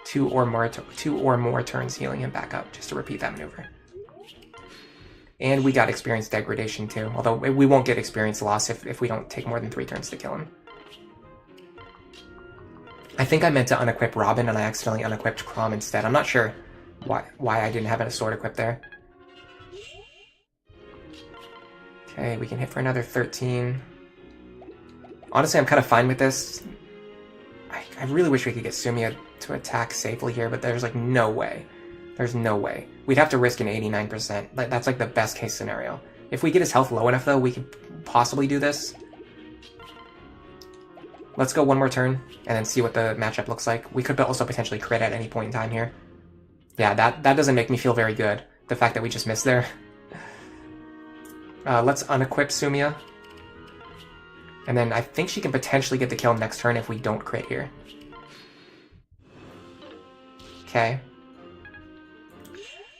[SPEAKER 1] Two or more turns healing him back up just to repeat that maneuver. And we got experience degradation too, although we won't get experience loss if we don't take more than 3 turns to kill him. I think I meant to unequip Robin and I accidentally unequipped Crom instead. I'm not sure why I didn't have a sword equipped there. Okay, we can hit for another 13. Honestly, I'm kind of fine with this. I really wish we could get Sumia to attack safely here, but there's like no way. There's no way. We'd have to risk an 89%. That's like the best case scenario. If we get his health low enough though, we could possibly do this. Let's go 1 more turn and then see what the matchup looks like. We could also potentially crit at any point in time here. Yeah, that doesn't make me feel very good. The fact that we just missed there. Let's unequip Sumia. And then I think she can potentially get the kill next turn if we don't crit here. Okay.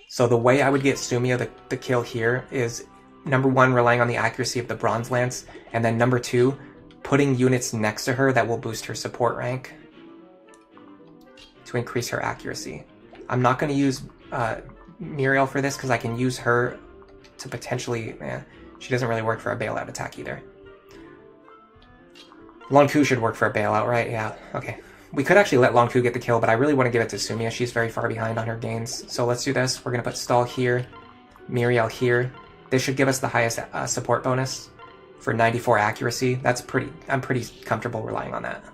[SPEAKER 1] So the way I would get Sumia the kill here is, number 1, relying on the accuracy of the Bronze Lance, and then number 2, putting units next to her that will boost her support rank to increase her accuracy. I'm not going to use Muriel for this because I can use her to potentially... she doesn't really work for a bailout attack either. Long Ku should work for a bailout, right? Yeah, okay. We could actually let Long Ku get the kill, but I really want to give it to Sumia. She's very far behind on her gains. So let's do this. We're going to put Stall here, Muriel here. This should give us the highest support bonus for 94 accuracy. I'm pretty comfortable relying on that.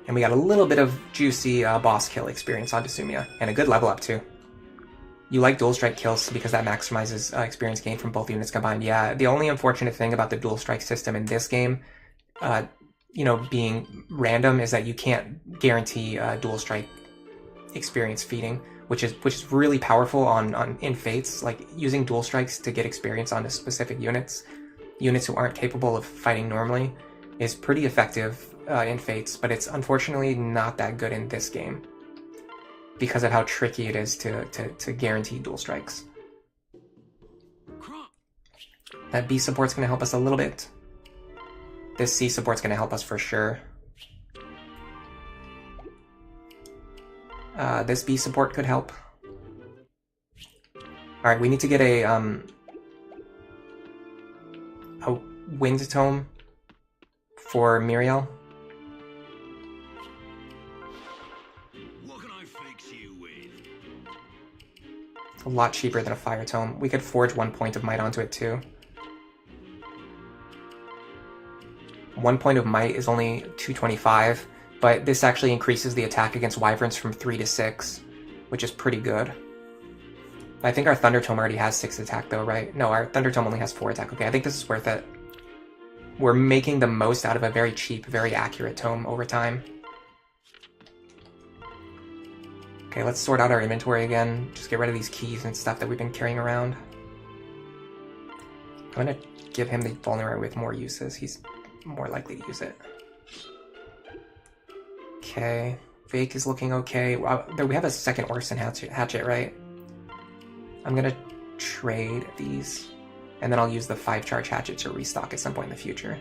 [SPEAKER 1] And we got a little bit of juicy boss kill experience onto Sumia, and a good level up too. You like dual strike kills because that maximizes experience gain from both units combined. Yeah, the only unfortunate thing about the dual strike system in this game, you know, being random, is that you can't guarantee dual strike experience feeding, which is really powerful in Fates. Like using dual strikes to get experience onto specific units who aren't capable of fighting normally, is pretty effective in Fates, but it's unfortunately not that good in this game because of how tricky it is to guarantee dual strikes. That B support's going to help us a little bit. This C support's going to help us for sure. This B support could help. Alright, we need to get a wind tome for Muriel.
[SPEAKER 2] What can I fix you with?
[SPEAKER 1] A lot cheaper than a fire tome. We could forge 1 point of might onto it too. 1 point of might is only 225, but this actually increases the attack against wyverns from 3 to 6, which is pretty good. I think our Thunder Tome already has 6 attack though, right? No, our Thunder Tome only has 4 attack. Okay, I think this is worth it. We're making the most out of a very cheap, very accurate tome over time. Okay, let's sort out our inventory again. Just get rid of these keys and stuff that we've been carrying around. I'm gonna give him the vulnerary with more uses. He's more likely to use it. Okay, Fake is looking okay. We have a second Orson hatchet, right? I'm gonna trade these, and then I'll use the 5-charge hatchet to restock at some point in the future.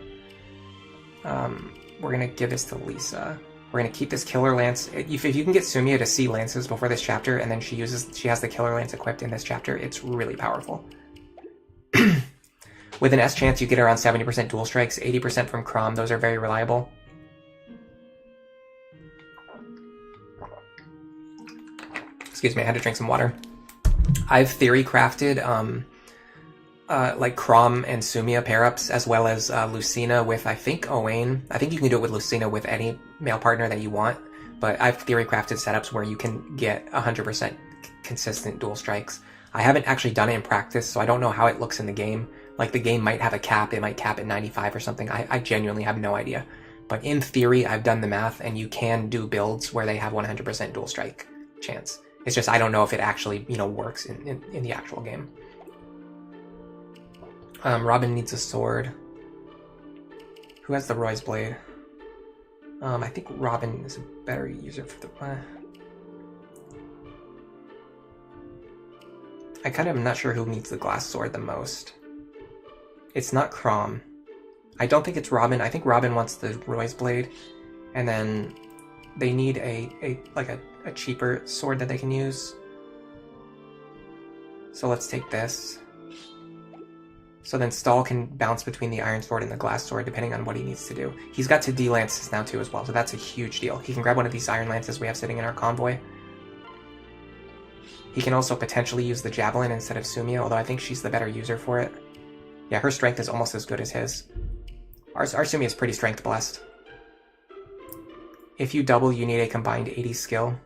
[SPEAKER 1] We're gonna give this to Lisa. We're gonna keep this Killer Lance. If you can get Sumia to see lances before this chapter, and then she has the Killer Lance equipped in this chapter, it's really powerful. With an S chance, you get around 70% dual strikes, 80% from Crom. Those are very reliable. Excuse me, I had to drink some water. I've theory crafted like Crom and Sumia pair-ups, as well as Lucina with, I think, Owain. I think you can do it with Lucina with any male partner that you want, but I've theory crafted setups where you can get 100% consistent dual strikes. I haven't actually done it in practice, so I don't know how it looks in the game. Like, the game might have a cap, it might cap at 95 or something. I genuinely have no idea. But in theory, I've done the math, and you can do builds where they have 100% dual strike chance. It's just I don't know if it actually, you know, works in the actual game. Robin needs a sword. Who has the Roy's Blade? I think Robin is a better user for the... I kind of am not sure who needs the glass sword the most. It's not Crom. I don't think it's Robin. I think Robin wants the Roy's Blade, and then they need a cheaper sword that they can use. So let's take this. So then Stahl can bounce between the Iron Sword and the Glass Sword depending on what he needs to do. He's got 2D Lances now too as well, so that's a huge deal. He can grab one of these Iron Lances we have sitting in our convoy. He can also potentially use the Javelin instead of Sumia, although I think she's the better user for it. Yeah, her strength is almost as good as his. Our Sumia is pretty strength blessed. If you double, you need a combined 80 skill.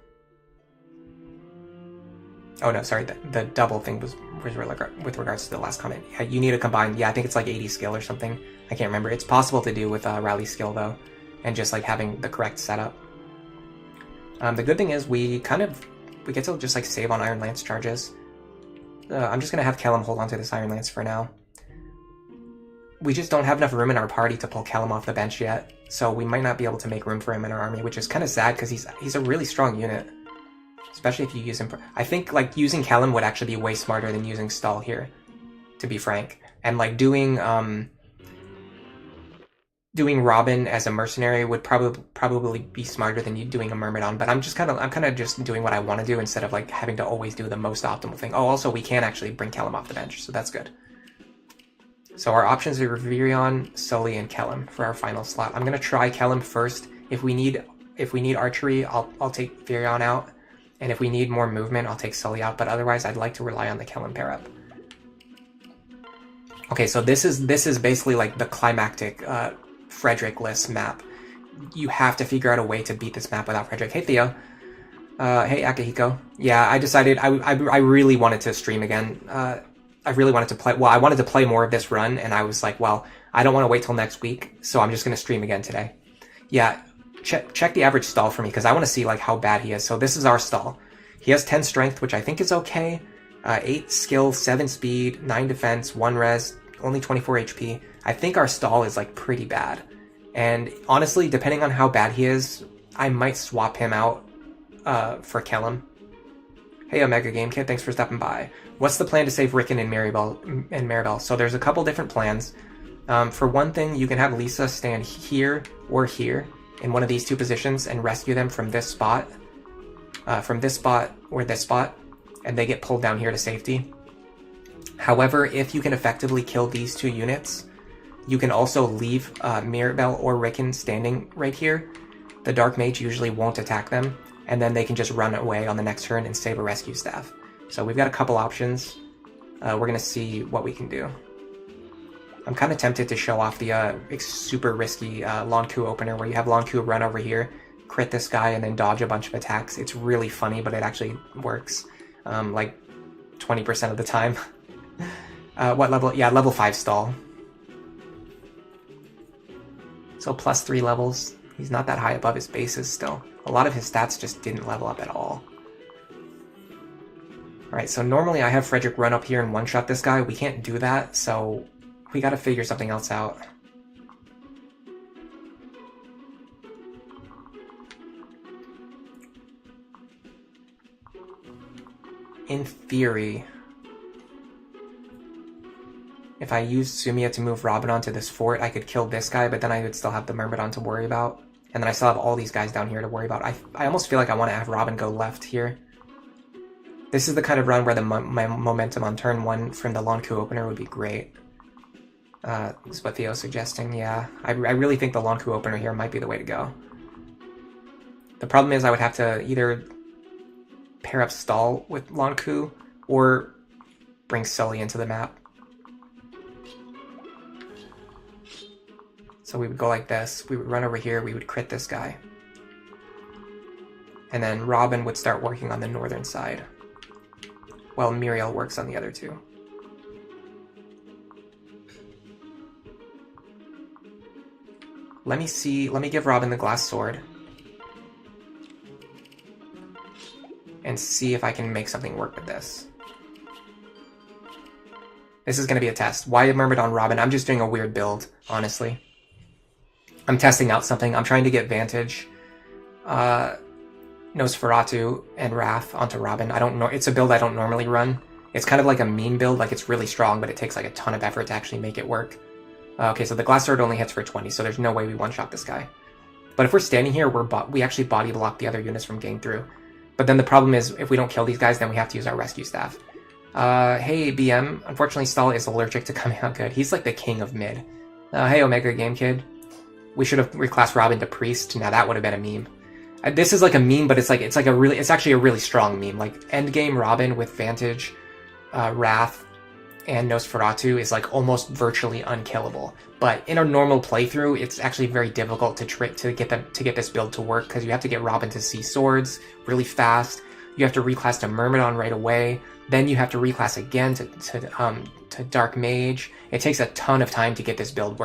[SPEAKER 1] Oh no, sorry, the double thing was with regards to the last comment. Yeah, you need a combined, yeah, I think it's like 80 skill or something. I can't remember. It's possible to do with rally skill though, and just like having the correct setup. The good thing is we get to just like save on Iron Lance charges. I'm just gonna have Kellum hold on to this Iron Lance for now. We just don't have enough room in our party to pull Kellum off the bench yet, so we might not be able to make room for him in our army, which is kind of sad because he's a really strong unit. Especially if you use him. I think like using Kellum would actually be way smarter than using Stahl here, to be frank. And like doing Robin as a mercenary would probably be smarter than you doing a Myrmidon. But I'm kind of just doing what I want to do instead of like having to always do the most optimal thing. Oh, also we can actually bring Kellum off the bench, so that's good. So our options are Virion, Sully, and Kellum for our final slot. I'm gonna try Kellum first. If we need archery, I'll take Virion out. And if we need more movement, I'll take Sully out, but otherwise I'd like to rely on the Kellum pair-up. Okay, so this is basically like the climactic Frederick list map. You have to figure out a way to beat this map without Frederick. Hey Theo. Hey, Akihiko. Yeah, I decided I really wanted to stream again. I really wanted to play. Well, I wanted to play more of this run, and I was like, well, I don't want to wait till next week, so I'm just going to stream again today. Yeah, check the average stall for me, because I want to see like how bad he is. So this is our stall. He has 10 strength, which I think is okay. 8 skill, 7 speed, 9 defense, 1 res, only 24 HP. I think our stall is like pretty bad. And honestly, depending on how bad he is, I might swap him out for Kellum. Hey, Omega Game Kid, thanks for stopping by. What's the plan to save Rickon and Maribel? So there's a couple different plans. For one thing, you can have Lisa stand here or here in one of these two positions and rescue them from this spot or this spot, and they get pulled down here to safety. However, if you can effectively kill these two units, you can also leave Maribel or Rickon standing right here. The Dark Mage usually won't attack them, and then they can just run away on the next turn and save a rescue staff. So we've got a couple options. We're going to see what we can do. I'm kind of tempted to show off the super risky Lonku opener, where you have Lonku run over here, crit this guy, and then dodge a bunch of attacks. It's really funny, but it actually works like 20% of the time. What level? Yeah, level 5 stall. So plus 3 levels. He's not that high above his bases still. A lot of his stats just didn't level up at all. Alright, so normally I have Frederick run up here and one-shot this guy. We can't do that, so we gotta figure something else out. In theory, if I use Sumiya to move Robin onto this fort, I could kill this guy, but then I would still have the Myrmidon to worry about. And then I still have all these guys down here to worry about. I almost feel like I want to have Robin go left here. This is the kind of run where the my momentum on turn 1 from the Lonku opener would be great. Is what Theo's suggesting, yeah. I really think the Lonku opener here might be the way to go. The problem is I would have to either pair up Stall with Lonku or bring Sully into the map. So we would go like this, we would run over here, we would crit this guy. And then Robin would start working on the northern side, while Muriel works on the other two. Let me give Robin the glass sword. And see if I can make something work with this. This is going to be a test. Why Myrmidon Robin? I'm just doing a weird build, honestly. I'm testing out something. I'm trying to get Vantage, Nosferatu, and Wrath onto Robin. I don't know. It's a build I don't normally run. It's kind of like a meme build. Like, it's really strong, but it takes like a ton of effort to actually make it work. Okay, so the glass sword only hits for 20, so there's no way we one-shot this guy. But if we're standing here, we actually body block the other units from getting through. But then the problem is, if we don't kill these guys, then we have to use our rescue staff. Hey, BM. Unfortunately, Stall is allergic to coming out good. He's like the king of mid. Hey, Omega Game Kid. We should have reclassed Robin to Priest. Now that would have been a meme. This is like a meme, but it's actually a really strong meme. Like, endgame Robin with Vantage, Wrath, and Nosferatu is like almost virtually unkillable. But in a normal playthrough, it's actually very difficult to get this build to work, because you have to get Robin to see swords really fast. You have to reclass to Myrmidon right away. Then you have to reclass again to Dark Mage. It takes a ton of time to get this build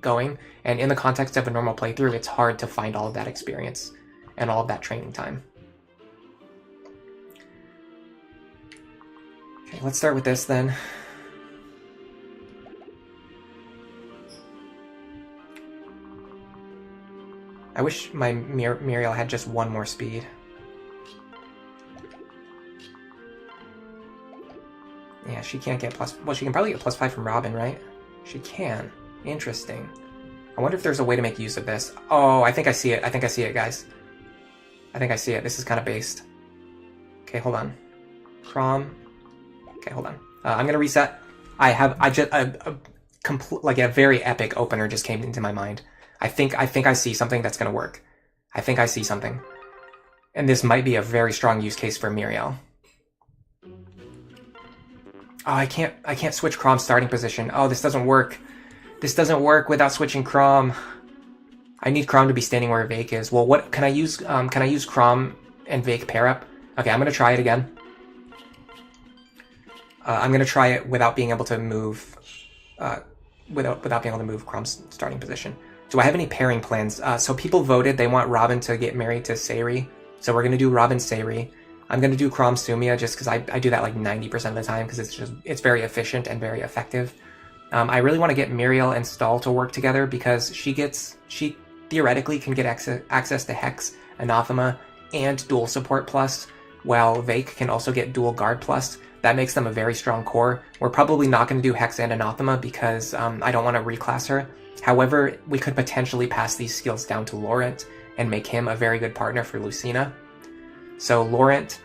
[SPEAKER 1] going. And in the context of a normal playthrough, it's hard to find all of that experience and all of that training time. Okay, let's start with this then. I wish my Muriel had just 1 more speed. Yeah, she can't get plus... Well, she can probably get +5 from Robin, right? She can. Interesting. I wonder if there's a way to make use of this. Oh, I think I see it. I think I see it, guys. I think I see it. This is kind of based. Okay, hold on. Crom. Okay, hold on. I'm gonna reset. Like a very epic opener just came into my mind. I think I see something that's gonna work. I think I see something. And this might be a very strong use case for Muriel. Oh, I can't switch Crom's starting position. Oh, this doesn't work. This doesn't work without switching Crom. I need Crom to be standing where Vake is. Well, what can I use? Can I use Crom and Vake pair up. Okay, I'm going to try it again. I'm going to try it without being able to move, without being able to move Chrom's starting position. Do I have any pairing plans? So people voted they want Robin to get married to Sayri. So we're going to do Robin Sayri. I'm going to do Chrom Sumia just because I do that like 90% of the time because it's very efficient and very effective. I really want to get Muriel and Stall to work together because she theoretically can get access to Hex, Anathema, and Dual Support Plus, while Vake can also get Dual Guard Plus. That makes them a very strong core. We're probably not going to do Hex and Anathema because I don't want to reclass her. However, we could potentially pass these skills down to Laurent and make him a very good partner for Lucina. So Laurent,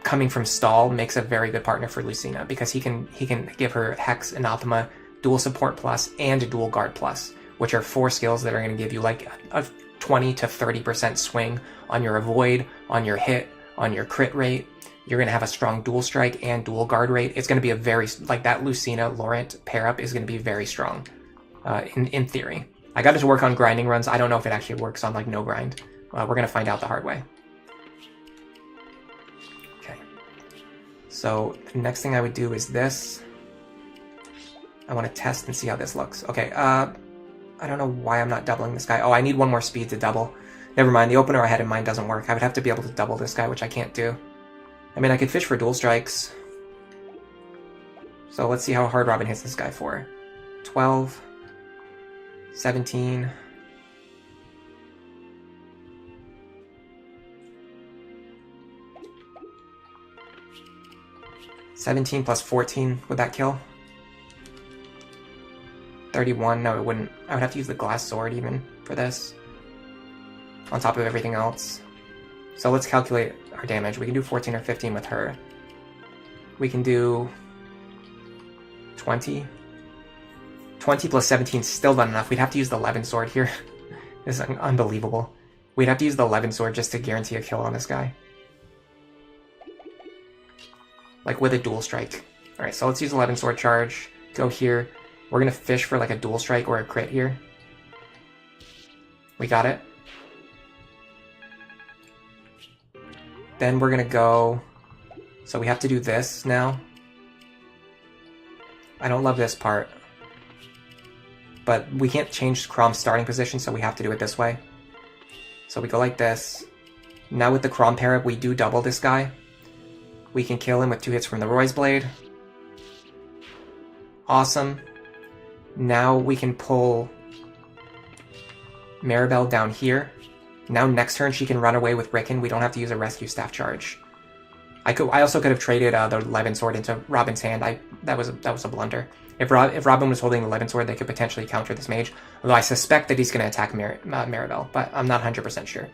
[SPEAKER 1] coming from Stall, makes a very good partner for Lucina because he can give her Hex, Anathema, Dual Support Plus, and Dual Guard Plus, which are 4 skills that are going to give you like a 20 to 30% swing on your avoid, on your hit, on your crit rate. You're going to have a strong dual strike and dual guard rate. It's going to be a very, like that Lucina Laurent pair up is going to be very strong in theory. I got it to work on grinding runs. I don't know if it actually works on like no grind. We're going to find out the hard way. Okay. So the next thing I would do is this. I want to test and see how this looks. Okay. I don't know why I'm not doubling this guy. Oh, I need 1 more speed to double. Never mind. The opener I had in mind doesn't work. I would have to be able to double this guy, which I can't do. I mean, I could fish for dual strikes. So let's see how hard Robin hits this guy for. 12, 17. $17 plus 14, would that kill? 31, no it wouldn't. I would have to use the glass sword even for this. On top of everything else. So let's calculate our damage. We can do 14 or 15 with her. We can do 20. 20 plus 17 is still not enough. We'd have to use the 11 sword here. This is unbelievable. We'd have to use the 11 sword just to guarantee a kill on this guy. Like with a dual strike. Alright, so let's use 11 sword charge. Go here. We're going to fish for like a dual strike or a crit here. We got it. Then we're going to go... So we have to do this now. I don't love this part. But we can't change Chrom's starting position, so we have to do it this way. So we go like this. Now with the Chrom pair up, we do double this guy. We can kill him with 2 hits from the Roy's Blade. Awesome. Now we can pull Maribel down here. Now next turn she can run away with Rickon. We don't have to use a rescue staff charge. I also could have traded the 11 sword into Robin's hand. That was a blunder. If Robin was holding the 11 sword, they could potentially counter this mage. Although I suspect that he's going to attack Maribel, but I'm not 100% sure.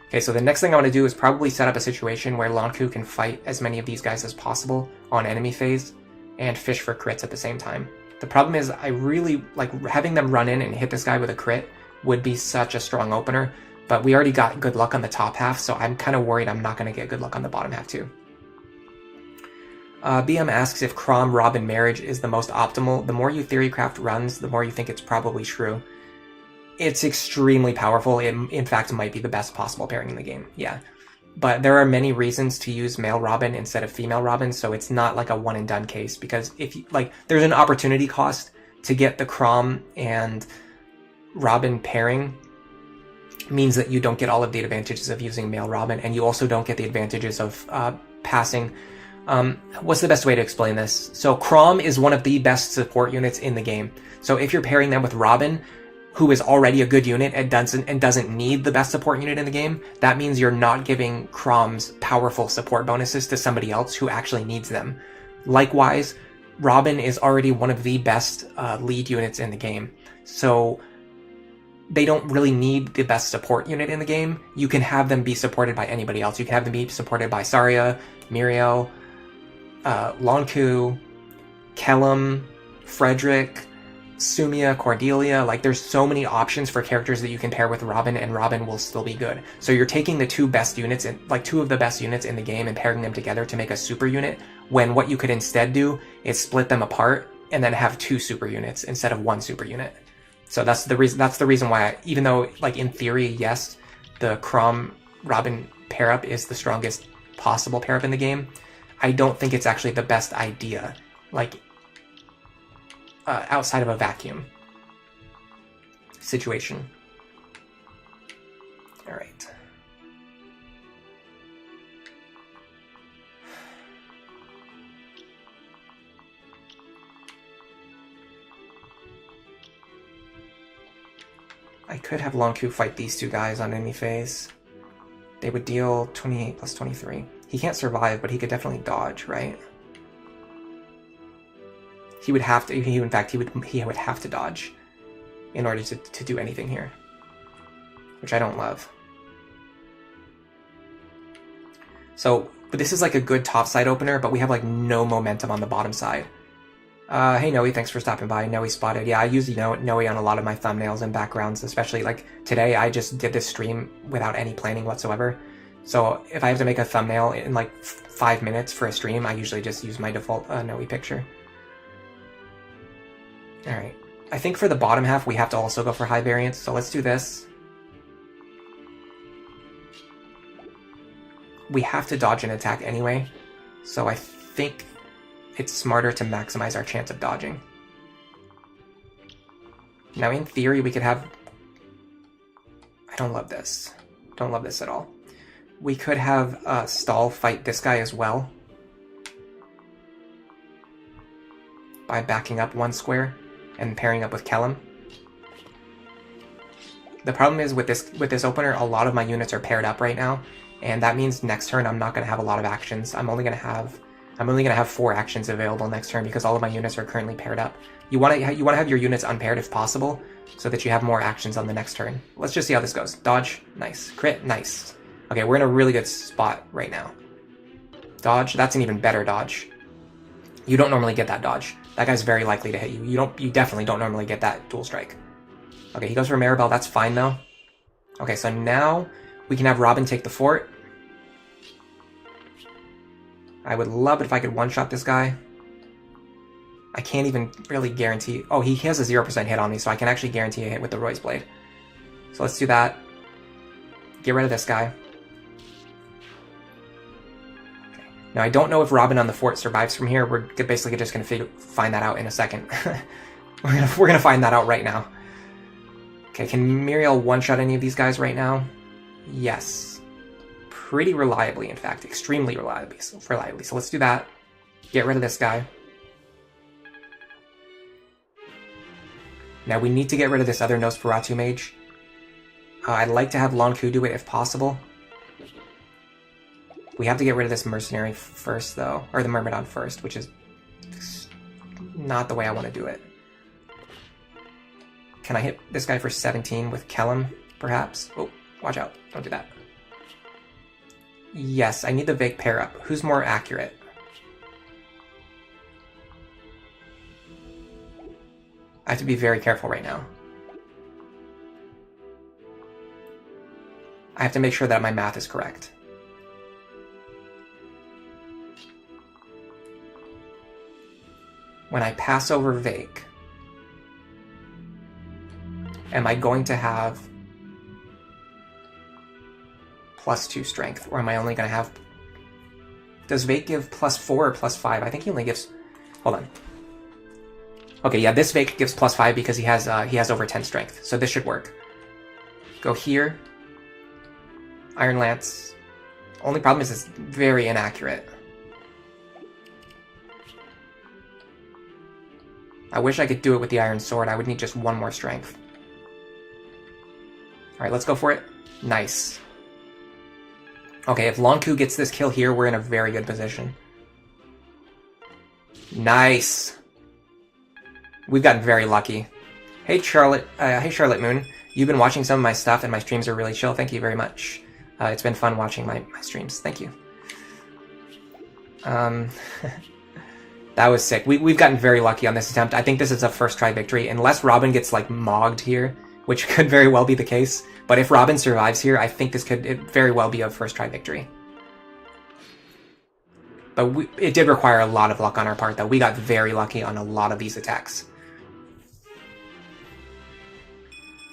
[SPEAKER 1] Okay, so the next thing I want to do is probably set up a situation where Lanku can fight as many of these guys as possible on enemy phase and fish for crits at the same time. The problem is I really like having them run in and hit this guy with a crit would be such a strong opener, but we already got good luck on the top half, so I'm kind of worried I'm not going to get good luck on the bottom half too. BM asks if Chrom Robin marriage is the most optimal. The more you theorycraft runs, the more you think it's probably true. It's extremely powerful. It, in fact, might be the best possible pairing in the game. Yeah. But there are many reasons to use male Robin instead of female Robin, so it's not like a one and done case, because if you, like, there's an opportunity cost to get the Chrom and Robin pairing means that you don't get all of the advantages of using male Robin, and you also don't get the advantages of passing. What's the best way to explain this? So Chrom is one of the best support units in the game. So if you're pairing them with Robin, who is already a good unit and doesn't need the best support unit in the game, that means you're not giving Chrom's powerful support bonuses to somebody else who actually needs them. Likewise, Robin is already one of the best lead units in the game. So they don't really need the best support unit in the game. You can have them be supported by anybody else. You can have them be supported by Saria, Muriel, Lanku, Kellum, Frederick, Sumia, Cordelia. Like, there's so many options for characters that you can pair with Robin, and Robin will still be good. So you're taking the two best units, like two of the best units in the game, and pairing them together to make a super unit, when what you could instead do is split them apart and then have 2 super units instead of 1 super unit. So that's the reason why, even though, like, in theory, yes, the Chrom Robin pair-up is the strongest possible pair-up in the game, I don't think it's actually the best idea, like, outside of a vacuum situation. All right. I could have Long Q fight these two guys on any phase. They would deal 28 plus 23. He can't survive, but he could definitely dodge, right? He would have to. In fact, he would have to dodge in order to do anything here, which I don't love. So, but this is like a good top side opener, but we have like no momentum on the bottom side. Hey Noe, thanks for stopping by. Noe spotted. Yeah, I use Noe on a lot of my thumbnails and backgrounds, especially like today. I just did this stream without any planning whatsoever. So if I have to make a thumbnail in like 5 minutes for a stream, I usually just use my default Noe picture. All right. I think for the bottom half, we have to also go for high variance. So let's do this. We have to dodge an attack anyway. So I think it's smarter to maximize our chance of dodging. Now, in theory, we could have... I don't love this. Don't love this at all. We could have Stall fight this guy as well. By backing up 1 square and pairing up with Kellum. The problem is with this opener, a lot of my units are paired up right now. And that means next turn I'm not going to have a lot of actions. I'm only going to have 4 actions available next turn because all of my units are currently paired up. You want to have your units unpaired if possible, so that you have more actions on the next turn. Let's just see how this goes. Dodge, nice. Crit, nice. Okay, we're in a really good spot right now. Dodge, that's an even better dodge. You don't normally get that dodge. That guy's very likely to hit you. You definitely don't normally get that dual strike. Okay, he goes for Maribel, that's fine though. Okay, so now we can have Robin take the fort. I would love it if I could one-shot this guy. I can't even really guarantee... Oh, he has a 0% hit on me, so I can actually guarantee a hit with the Roy's Blade. So let's do that. Get rid of this guy. Okay. Now, I don't know if Robin on the fort survives from here. We're basically just going to find that out in a second. we're gonna find that out right now. Okay, can Muriel one-shot any of these guys right now? Yes. Pretty reliably, in fact. Extremely reliably. So let's do that. Get rid of this guy. Now we need to get rid of this other Nosferatu mage. I'd like to have Lonku do it if possible. We have to get rid of this mercenary first, though. Or the Myrmidon first, which is not the way I want to do it. Can I hit this guy for 17 with Kellum, perhaps? Oh, watch out. Don't do that. Yes, I need the Vake pair up. Who's more accurate? I have to be very careful right now. I have to make sure that my math is correct. When I pass over Vake, am I going to have +2 strength, or am I only going to have... Does Vake give +4 or +5? I think he only gives... Hold on. Okay, yeah, this Vake gives +5 because he has over 10 strength, so this should work. Go here. Iron Lance. Only problem is it's very inaccurate. I wish I could do it with the Iron Sword. I would need just 1 more strength. Alright, let's go for it. Nice. Okay, if Lonku gets this kill here, we're in a very good position. Nice. We've gotten very lucky. Hey Charlotte Moon. You've been watching some of my stuff and my streams are really chill. Thank you very much. It's been fun watching my streams. Thank you. That was sick. We've gotten very lucky on this attempt. I think this is a first try victory. Unless Robin gets like mogged here, which could very well be the case. But if Robin survives here, I think this could very well be a first try victory. But it did require a lot of luck on our part, though. We got very lucky on a lot of these attacks.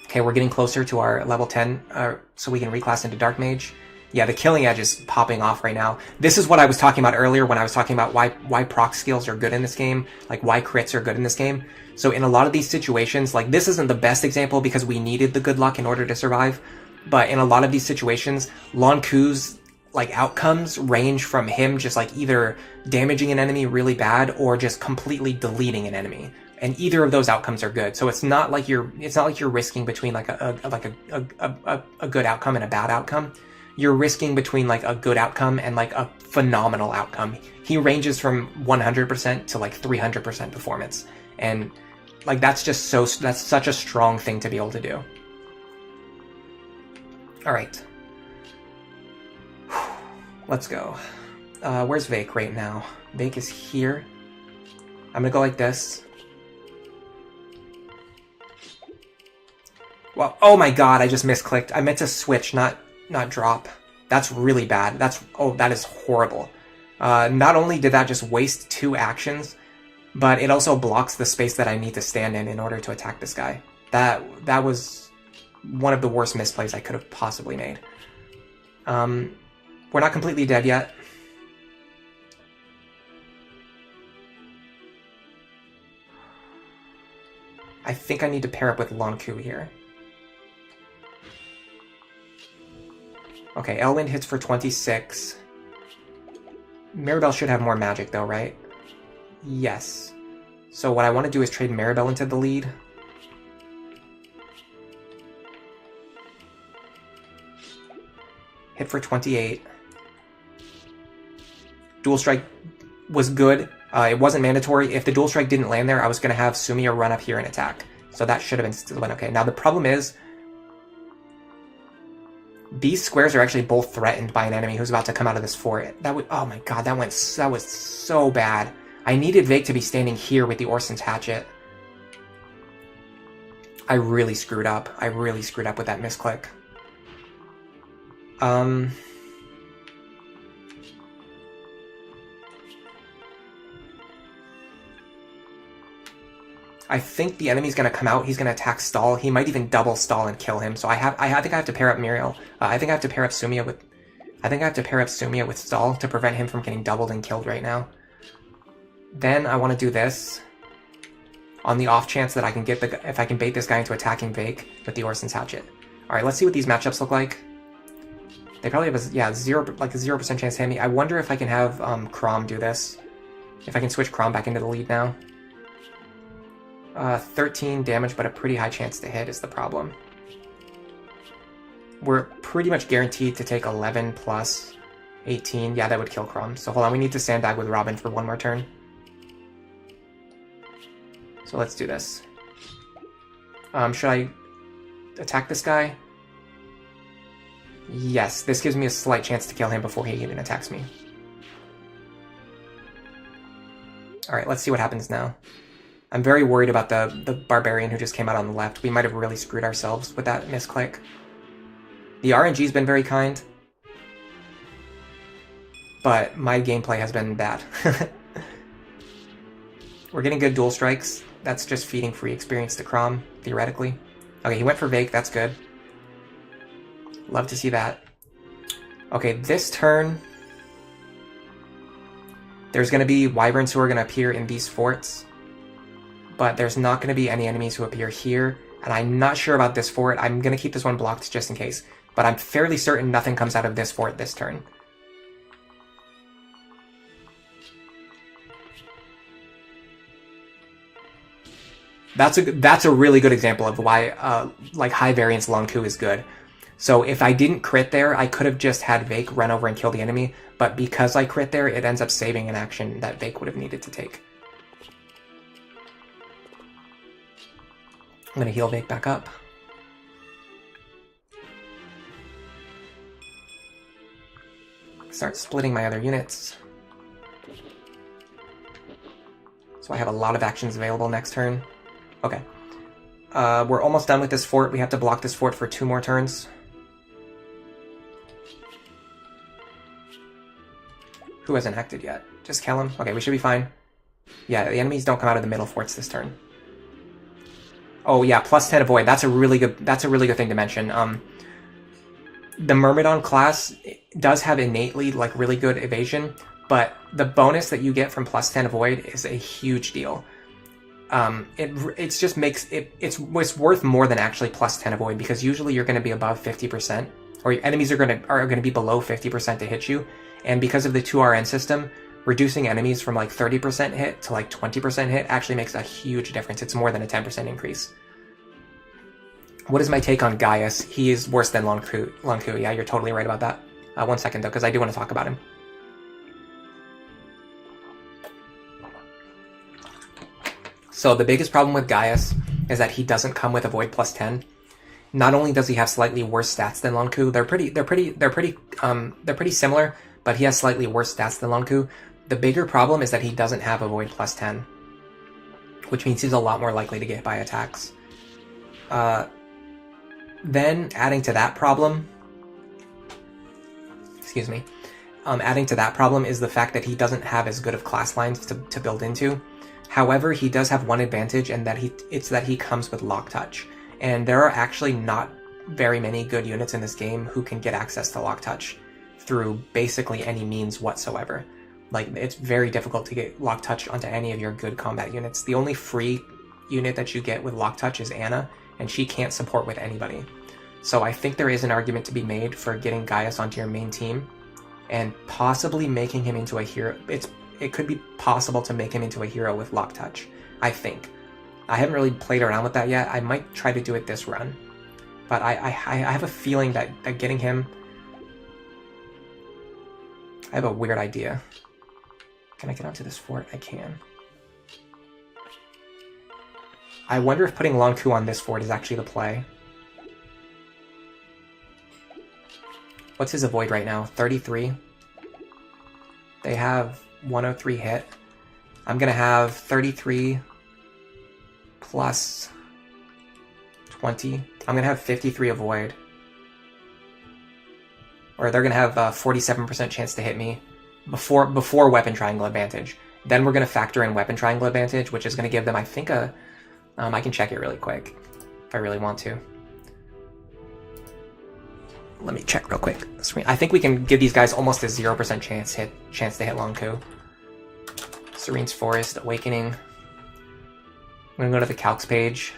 [SPEAKER 1] Okay, we're getting closer to our level 10, so we can reclass into Dark Mage. Yeah, the killing edge is popping off right now. This is what I was talking about earlier when I was talking about why proc skills are good in this game, like why crits are good in this game. So in a lot of these situations, like this isn't the best example because we needed the good luck in order to survive, but in a lot of these situations, Lonku's like outcomes range from him just like either damaging an enemy really bad or just completely deleting an enemy. And either of those outcomes are good. So it's not like you're risking between like a good outcome and a bad outcome. You're risking between like a good outcome and like a phenomenal outcome. He ranges from 100% to like 300% performance. And like that's such a strong thing to be able to do. All right. Let's go. Where's Vake right now? Vake is here. I'm gonna go like this. Well, oh my god, I just misclicked. I meant to switch, not drop. That's really bad. That is horrible. Not only did that just waste 2 actions, but it also blocks the space that I need to stand in order to attack this guy. That was one of the worst misplays I could have possibly made. We're not completely dead yet. I think I need to pair up with Lonku here. Okay, Elwind hits for 26. Mirabelle should have more magic though, right? Yes. So what I want to do is trade Mirabelle into the lead. Hit for 28. Dual Strike was good. It wasn't mandatory. If the Dual Strike didn't land there, I was going to have Sumiya run up here and attack. So that should have been still been okay. Now the problem is, these squares are actually both threatened by an enemy who's about to come out of this fort. Oh my god, that was so bad. I needed Vake to be standing here with the Orson's Hatchet. I really screwed up. I really screwed up with that misclick. I think the enemy's going to come out. He's going to attack Stall. He might even double Stall and kill him. So I think I have to pair up Muriel. I think I have to pair up Sumiya with. I think I have to pair up Sumiya with Stall to prevent him from getting doubled and killed right now. Then I want to do this on the off chance that I can get if I can bait this guy into attacking Vake with the Orson's Hatchet. All right, let's see what these matchups look like. They probably have a 0% chance to hit me. I wonder if I can have Chrom do this. If I can switch Chrom back into the lead now. 13 damage, but a pretty high chance to hit is the problem. We're pretty much guaranteed to take 11 plus 18. Yeah, that would kill Chrom. So hold on, we need to sandbag with Robin for one more turn. So let's do this. Should I attack this guy? Yes, this gives me a slight chance to kill him before he even attacks me. Alright, let's see what happens now. I'm very worried about the Barbarian who just came out on the left. We might have really screwed ourselves with that misclick. The RNG's been very kind, but my gameplay has been bad. We're getting good dual strikes. That's just feeding free experience to Chrom, theoretically. Okay, he went for Vake, that's good. Love to see that. Okay, this turn, there's going to be Wyverns who are going to appear in these forts, but there's not going to be any enemies who appear here, and I'm not sure about this fort. I'm going to keep this one blocked just in case, but I'm fairly certain nothing comes out of this fort this turn. That's a really good example of why like high variance Lonku is good. So if I didn't crit there, I could have just had Vake run over and kill the enemy, but because I crit there, it ends up saving an action that Vake would have needed to take. I'm going to heal Vake back up. Start splitting my other units. So I have a lot of actions available next turn. Okay. We're almost done with this fort. We have to block this fort for 2 more turns. Who hasn't acted yet? Just kill him. Okay, we should be fine. Yeah, the enemies don't come out of the middle forts this turn. Oh yeah, plus 10 avoid. That's a really good thing to mention. the Myrmidon class does have innately like really good evasion, but the bonus that you get from plus 10 avoid is a huge deal. It just makes it's worth more than actually plus 10 avoid, because usually you're going to be above 50%, or your enemies are going to be below 50% to hit you, and because of the 2RN system, reducing enemies from like 30% hit to like 20% hit actually makes a huge difference. It's more than a 10% increase. What is my take on Gaius? He is worse than Lonku. Yeah, you're totally right about that. 1 second though, because I do want to talk about him. So the biggest problem with Gaius is that he doesn't come with avoid plus 10. Not only does he have slightly worse stats than Lonku, they're pretty similar, but he has slightly worse stats than Lonku. The bigger problem is that he doesn't have avoid plus 10, which means he's a lot more likely to get hit by attacks. Then adding to that problem, adding to that problem is the fact that he doesn't have as good of class lines to build into. However, he does have one advantage, and it's that he comes with Lock Touch. And there are actually not very many good units in this game who can get access to Lock Touch through basically any means whatsoever. Like, it's very difficult to get Lock Touch onto any of your good combat units. The only free unit that you get with Lock Touch is Anna, and she can't support with anybody. So I think there is an argument to be made for getting Gaius onto your main team and possibly making him into a hero. It could be possible to make him into a hero with Lock Touch, I think. I haven't really played around with that yet. I might try to do it this run. But I have a feeling that getting him... I have a weird idea. Can I get onto this fort? I can. I wonder if putting Lonku on this fort is actually the play. What's his avoid right now? 33? They have 103 hit. I'm going to have 33 plus 20. I'm going to have 53 avoid. Or they're going to have a 47% chance to hit me before weapon triangle advantage. Then we're going to factor in weapon triangle advantage, which is going to give them, I think, I can check it really quick if I really want to. Let me check real quick. I think we can give these guys almost a 0% chance to hit Lonku. Serene's Forest, Awakening. I'm going to go to the calcs page.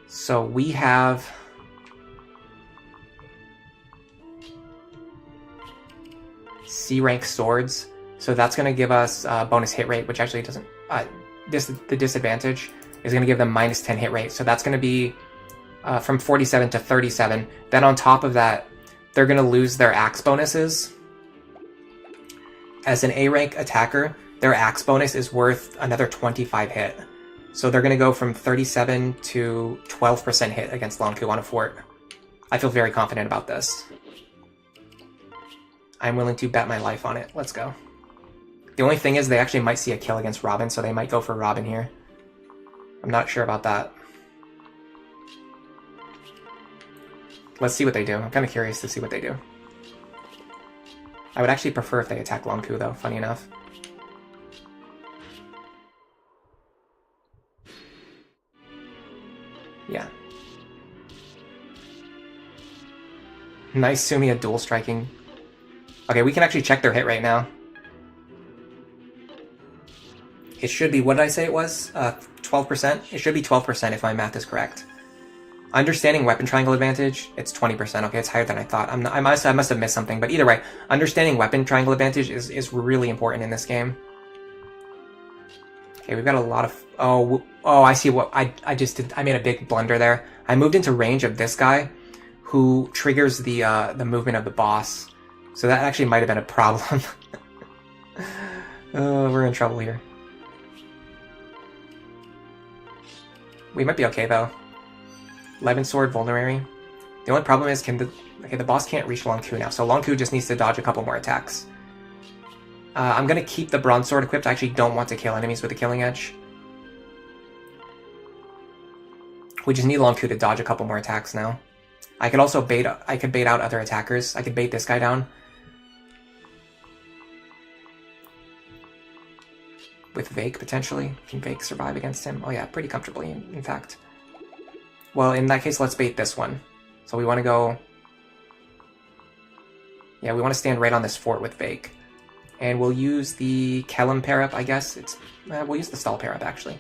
[SPEAKER 1] So we have... C rank swords. So that's going to give us bonus hit rate, which actually doesn't... the disadvantage is going to give them minus 10 hit rate. So that's going to be from 47 to 37. Then on top of that, they're going to lose their axe bonuses. As an A rank attacker, their axe bonus is worth another 25 hit. So they're going to go from 37 to 12% hit against Lonku on a fort. I feel very confident about this. I'm willing to bet my life on it. Let's go. The only thing is they actually might see a kill against Robin, so they might go for Robin here. I'm not sure about that. Let's see what they do. I'm kind of curious to see what they do. I would actually prefer if they attack Lonku, though, funny enough. Yeah. Nice Sumia dual striking. Okay, we can actually check their hit right now. It should be, what did I say it was? 12%? It should be 12% if my math is correct. Understanding weapon triangle advantage, it's 20%. Okay, it's higher than I thought. I must have missed something, but either way, understanding weapon triangle advantage is really important in this game. Okay, we've got a lot of... Oh, I see what I just did. I made a big blunder there. I moved into range of this guy, who triggers the movement of the boss. So that actually might have been a problem. Oh, we're in trouble here. We might be okay, though. 11 sword, vulnerary. The only problem is, the boss can't reach Lonku now, so Lonku just needs to dodge a couple more attacks. I'm going to keep the bronze sword equipped. I actually don't want to kill enemies with the killing edge. We just need Lonku to dodge a couple more attacks now. I could also bait out other attackers. I could bait this guy down. With Vake, potentially. Can Vake survive against him? Oh yeah, pretty comfortably, in fact. Well, in that case, let's bait this one. So we want to go... Yeah, we want to stand right on this fort with Vake. And we'll use the Kellum pair-up, I guess. We'll use the stall pair-up, actually.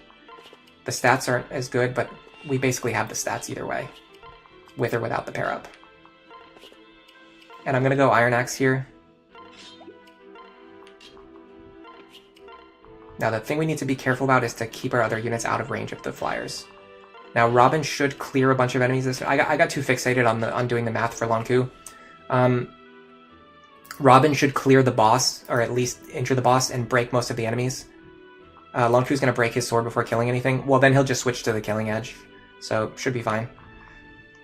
[SPEAKER 1] The stats aren't as good, but we basically have the stats either way. With or without the pair-up. And I'm going to go Iron Axe here. Now the thing we need to be careful about is to keep our other units out of range of the flyers. Now Robin should clear a bunch of enemies this way. I got too fixated on doing the math for Lonku. Robin should clear the boss, or at least injure the boss, and break most of the enemies. Lonku's going to break his sword before killing anything. Well, then he'll just switch to the killing edge, so should be fine.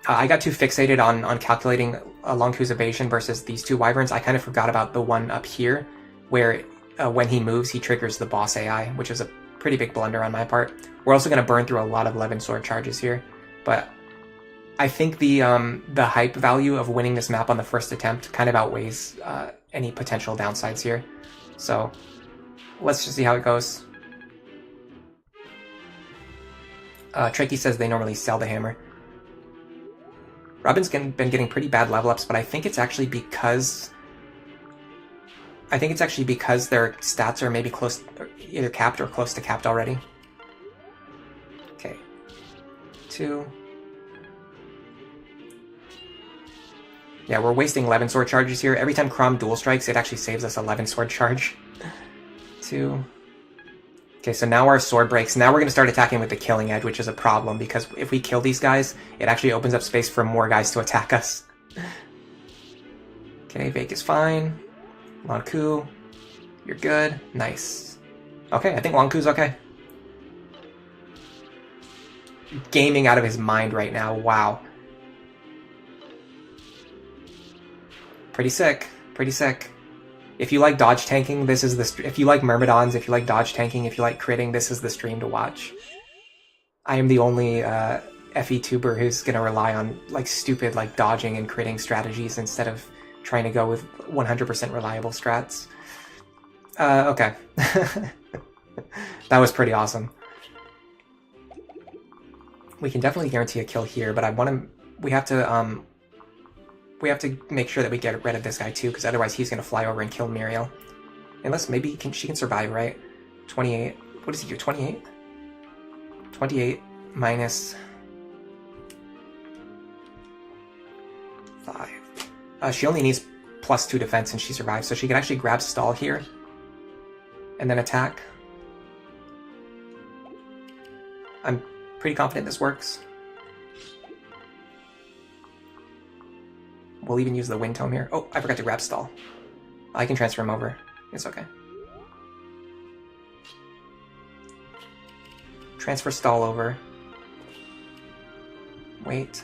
[SPEAKER 1] I got too fixated on calculating Lonku's evasion versus these two wyverns. I kind of forgot about the one up here, where when he moves, he triggers the boss AI, which is a pretty big blunder on my part. We're also going to burn through a lot of Levin sword charges here, but I think the hype value of winning this map on the first attempt kind of outweighs any potential downsides here. So let's just see how it goes. Tricky says they normally sell the hammer. Robin's been getting pretty bad level ups, but I think it's actually because their stats are maybe close, either capped or close to capped already. Okay, 2. Yeah, we're wasting 11 sword charges here. Every time Chrom dual strikes, it actually saves us 11 sword charge. 2. Okay, so now our sword breaks. Now we're going to start attacking with the killing edge, which is a problem, because if we kill these guys, it actually opens up space for more guys to attack us. Okay, Vake is fine. Lonku, you're good. Nice. Okay, I think Lonku's okay. Gaming out of his mind right now. Wow. Pretty sick. Pretty sick. If you like dodge tanking, this is the... If you like Myrmidons, if you like dodge tanking, if you like critting, this is the stream to watch. I am the only FE tuber who's going to rely on like stupid like dodging and critting strategies instead of trying to go with 100% reliable strats. Okay. That was pretty awesome. We can definitely guarantee a kill here, but we have to make sure that we get rid of this guy too, because otherwise he's going to fly over and kill Muriel. Unless maybe she can survive, right? 28. What does he do? 28? 28 minus 5. She only needs +2 defense and she survives, so she can actually grab stall here and then attack. I'm pretty confident this works. We'll even use the wind tome here. Oh, I forgot to grab stall. I can transfer him over. It's okay. Transfer stall over. Wait.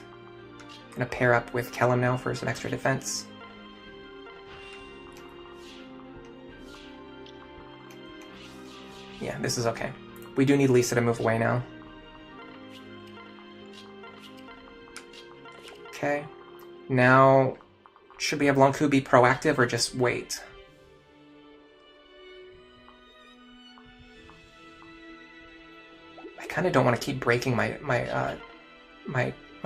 [SPEAKER 1] Gonna pair up with Kellum now for some extra defense. Yeah, this is okay. We do need Lisa to move away now. Okay. Now, should we have Lonku be proactive or just wait? I kind of don't want to keep breaking my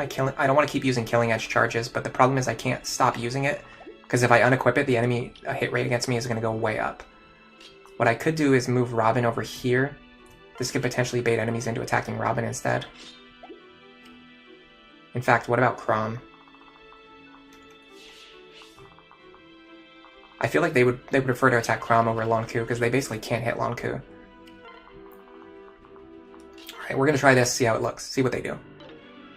[SPEAKER 1] killing. I don't want to keep using killing edge charges, but the problem is I can't stop using it because if I unequip it, the enemy hit rate against me is going to go way up. What I could do is move Robin over here. This could potentially bait enemies into attacking Robin instead. In fact, what about Chrom? I feel like they would prefer to attack Chrom over Lonku because they basically can't hit Lonku. Alright, we're going to try this, see how it looks, see what they do.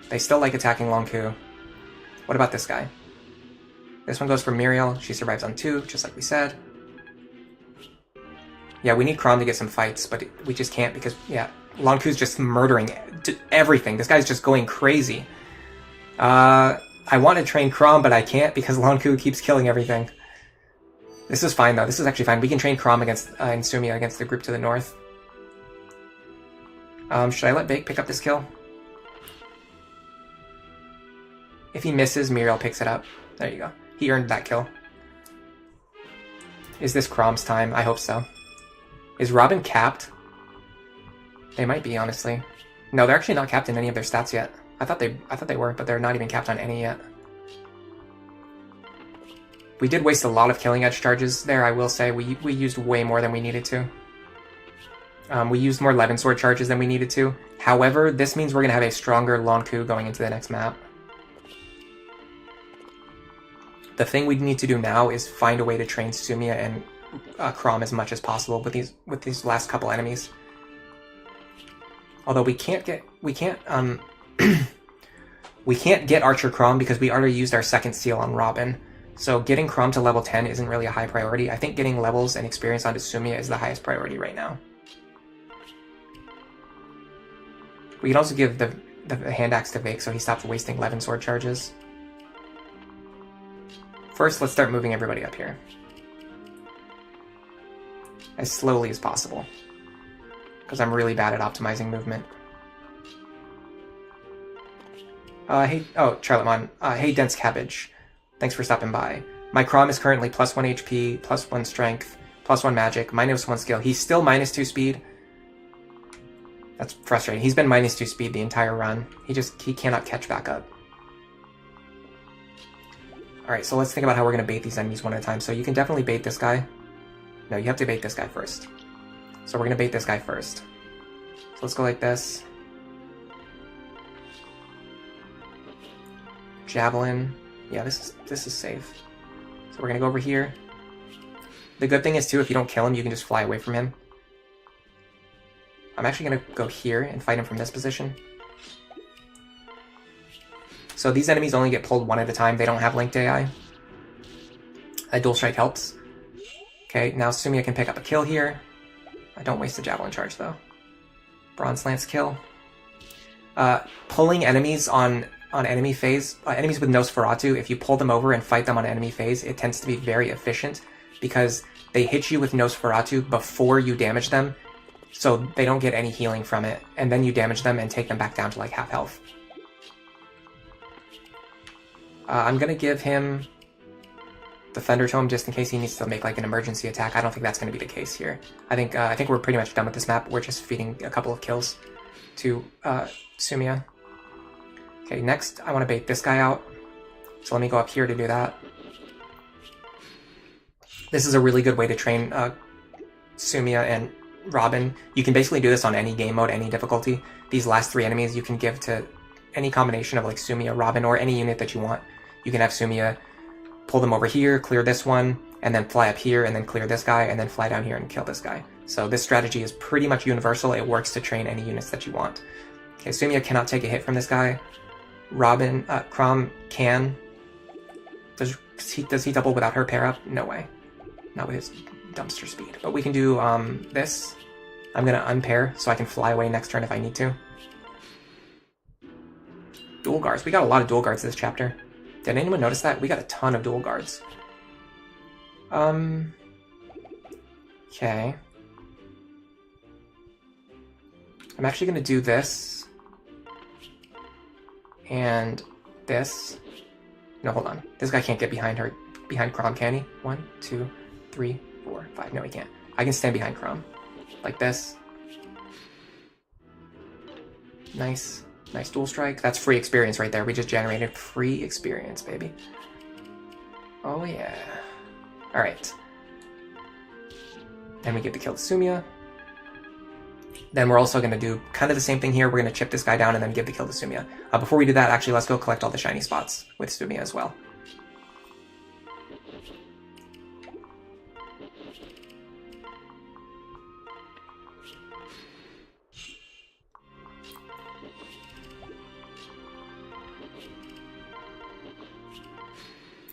[SPEAKER 1] They still like attacking Lonku. What about this guy? This one goes for Muriel. She survives on 2, just like we said. Yeah, we need Chrom to get some fights, but we just can't because, yeah, Lonku's just murdering everything. This guy's just going crazy. I want to train Chrom, but I can't because Lonku keeps killing everything. This is fine, though. This is actually fine. We can train Chrom against Insumia against the group to the north. Should I let Vake pick up this kill? If he misses, Muriel picks it up. There you go. He earned that kill. Is this Chrom's time? I hope so. Is Robin capped? They might be, honestly. No, they're actually not capped in any of their stats yet. I thought they were, but they're not even capped on any yet. We did waste a lot of killing edge charges there, I will say. We used way more than we needed to. We used more Levin Sword charges than we needed to. However, this means we're going to have a stronger Lonku going into the next map. The thing we need to do now is find a way to train Sumiya and Chrom as much as possible with these last couple enemies. Although we can't get Archer Chrom because we already used our second seal on Robin. So getting Chrom to level 10 isn't really a high priority. I think getting levels and experience onto Sumiya is the highest priority right now. We can also give the hand axe to Vake so he stops wasting Levin Sword charges. First, let's start moving everybody up here. As slowly as possible. Because I'm really bad at optimizing movement. Hey, oh, Charlotte, hey, Dense Cabbage. Thanks for stopping by. My Chrom is currently +1 HP, +1 strength, +1 magic, -1 skill. He's still -2 speed. That's frustrating. He's been -2 speed the entire run. He cannot catch back up. Alright, so let's think about how we're going to bait these enemies one at a time. So you can definitely bait this guy. No, you have to bait this guy first. So we're going to bait this guy first. So let's go like this. Javelin. Yeah, this is safe. So we're going to go over here. The good thing is, too, if you don't kill him, you can just fly away from him. I'm actually going to go here and fight him from this position. So these enemies only get pulled one at a time. They don't have linked AI. A dual strike helps. Okay, now Sumiya can pick up a kill here. I don't waste the javelin charge, though. Bronze Lance kill. Pulling enemies on enemy phase, enemies with Nosferatu, if you pull them over and fight them on enemy phase, it tends to be very efficient because they hit you with Nosferatu before you damage them, so they don't get any healing from it, and then you damage them and take them back down to like half health. I'm gonna give him the Thunder Tome just in case he needs to make like an emergency attack. I don't think that's gonna be the case here. I think we're pretty much done with this map. We're just feeding a couple of kills to Sumiya. Okay, next I want to bait this guy out. So let me go up here to do that. This is a really good way to train Sumiya and Robin. You can basically do this on any game mode, any difficulty. These last three enemies you can give to any combination of like Sumiya, Robin, or any unit that you want. You can have Sumiya pull them over here, clear this one, and then fly up here, and then clear this guy, and then fly down here and kill this guy. So this strategy is pretty much universal. It works to train any units that you want. Okay, Sumiya cannot take a hit from this guy. Robin, Chrom can. Does he double without her pair up? No way. Not with his dumpster speed. But we can do this. I'm going to unpair so I can fly away next turn if I need to. Dual guards. We got a lot of dual guards this chapter. Did anyone notice that? We got a ton of dual guards. Okay. I'm actually going to do this. And this. No, hold on. This guy can't get behind Chrom, can he? 1, 2, 3, 4, 5. No, he can't. I can stand behind Chrom. Like this. Nice. Nice dual strike. That's free experience right there. We just generated free experience, baby. Oh, yeah. Alright. Then we get to kill the Sumiya. Then we're also going to do kind of the same thing here. We're going to chip this guy down and then give the kill to Sumiya. Before we do that, actually, let's go collect all the shiny spots with Sumiya as well.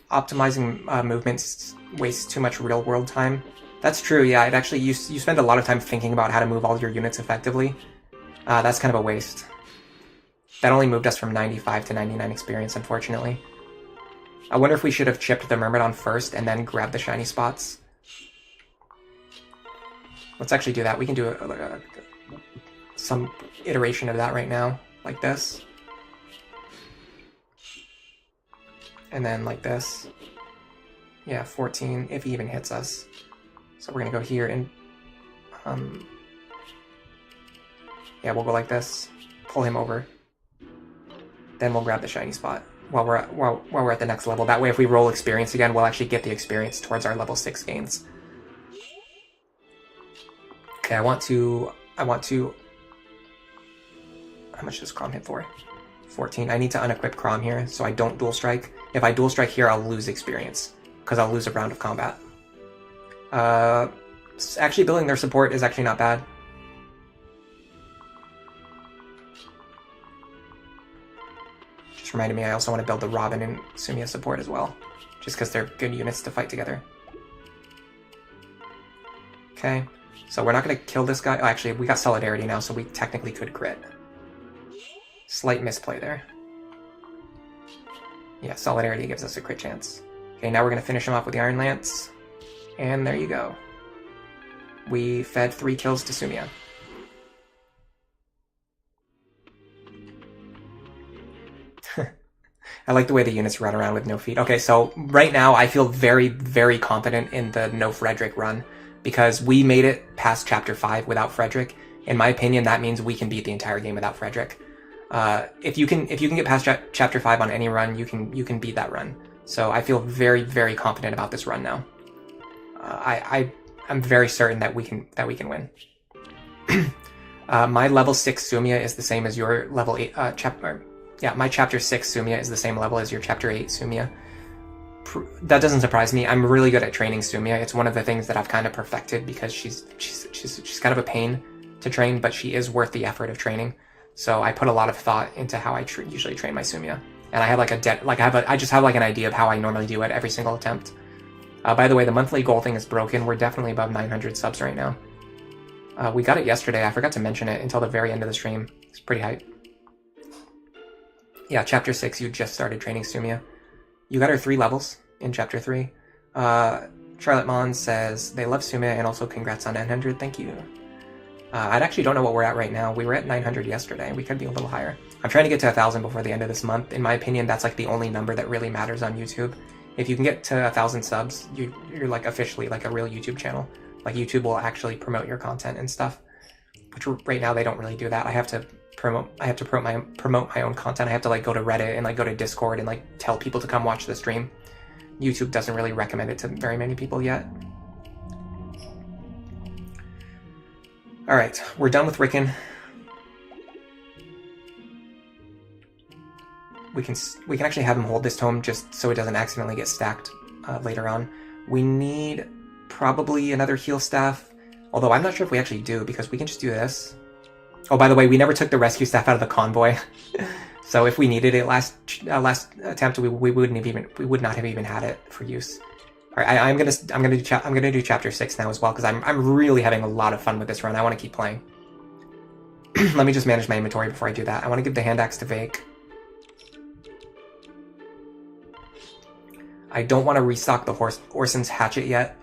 [SPEAKER 1] Optimizing movements wastes too much real-world time. That's true, yeah. It actually, you spend a lot of time thinking about how to move all your units effectively. That's kind of a waste. That only moved us from 95 to 99 experience, unfortunately. I wonder if we should have chipped the Myrmidon first and then grabbed the shiny spots. Let's actually do that. We can do some iteration of that right now, like this. And then like this. Yeah, 14, if he even hits us. So we're going to go here and... Yeah, we'll go like this. Pull him over. Then we'll grab the shiny spot while we're at the next level. That way, if we roll experience again, we'll actually get the experience towards our level 6 gains. Okay, I want to... How much does Crom hit for? 14. I need to unequip Crom here, so I don't dual strike. If I dual strike here, I'll lose experience, because I'll lose a round of combat. Actually, building their support is actually not bad. Just reminded me I also want to build the Robin and Sumiya support as well, just because they're good units to fight together. Okay, so we're not going to kill this guy. Oh, actually, we got Solidarity now, so we technically could crit. Slight misplay there. Yeah, Solidarity gives us a crit chance. Okay, now we're going to finish him off with the Iron Lance. And there you go. We fed 3 kills to Sumiya. I like the way the units run around with no feet. Okay, so right now I feel very, very confident in the no Frederick run, because we made it past Chapter 5 without Frederick. In my opinion, that means we can beat the entire game without Frederick. If you can get past Chapter 5 on any run, you can beat that run. So I feel very, very confident about this run now. I'm very certain that we can win. My level 6 Sumiya is the same as your level 8 my Chapter 6 Sumiya is the same level as your Chapter 8 Sumiya. That doesn't surprise me. I'm really good at training Sumiya. It's one of the things that I've kind of perfected, because she's kind of a pain to train, but she is worth the effort of training. So I put a lot of thought into how I usually train my Sumiya, and I have I just have like an idea of how I normally do it every single attempt. By the way, the monthly goal thing is broken. We're definitely above 900 subs right now. We got it yesterday. I forgot to mention it until the very end of the stream. It's pretty hype. Yeah, Chapter 6, you just started training Sumiya. You got her 3 levels in Chapter 3. Charlotte Mon says, they love Sumiya and also congrats on 900. Thank you. I actually don't know what we're at right now. We were at 900 yesterday. We could be a little higher. I'm trying to get to 1,000 before the end of this month. In my opinion, that's like the only number that really matters on YouTube. If you can get to 1,000 subs, you're like officially like a real YouTube channel. Like YouTube will actually promote your content and stuff, which right now they don't really do that. I have to promote my own content. I have to like go to Reddit and like go to Discord and like tell people to come watch the stream. YouTube doesn't really recommend it to very many people yet. All right, we're done with Rickon. We can actually have him hold this tome just so it doesn't accidentally get stacked later on. We need probably another heal staff, although I'm not sure if we actually do, because we can just do this. Oh, by the way, we never took the rescue staff out of the convoy, so if we needed it last attempt, we would not have even had it for use. All right, I'm gonna do Chapter 6 now as well, because I'm really having a lot of fun with this run. I want to keep playing. Let me just manage my inventory before I do that. I want to give the hand axe to Vake. I don't want to restock the Orson's hatchet yet.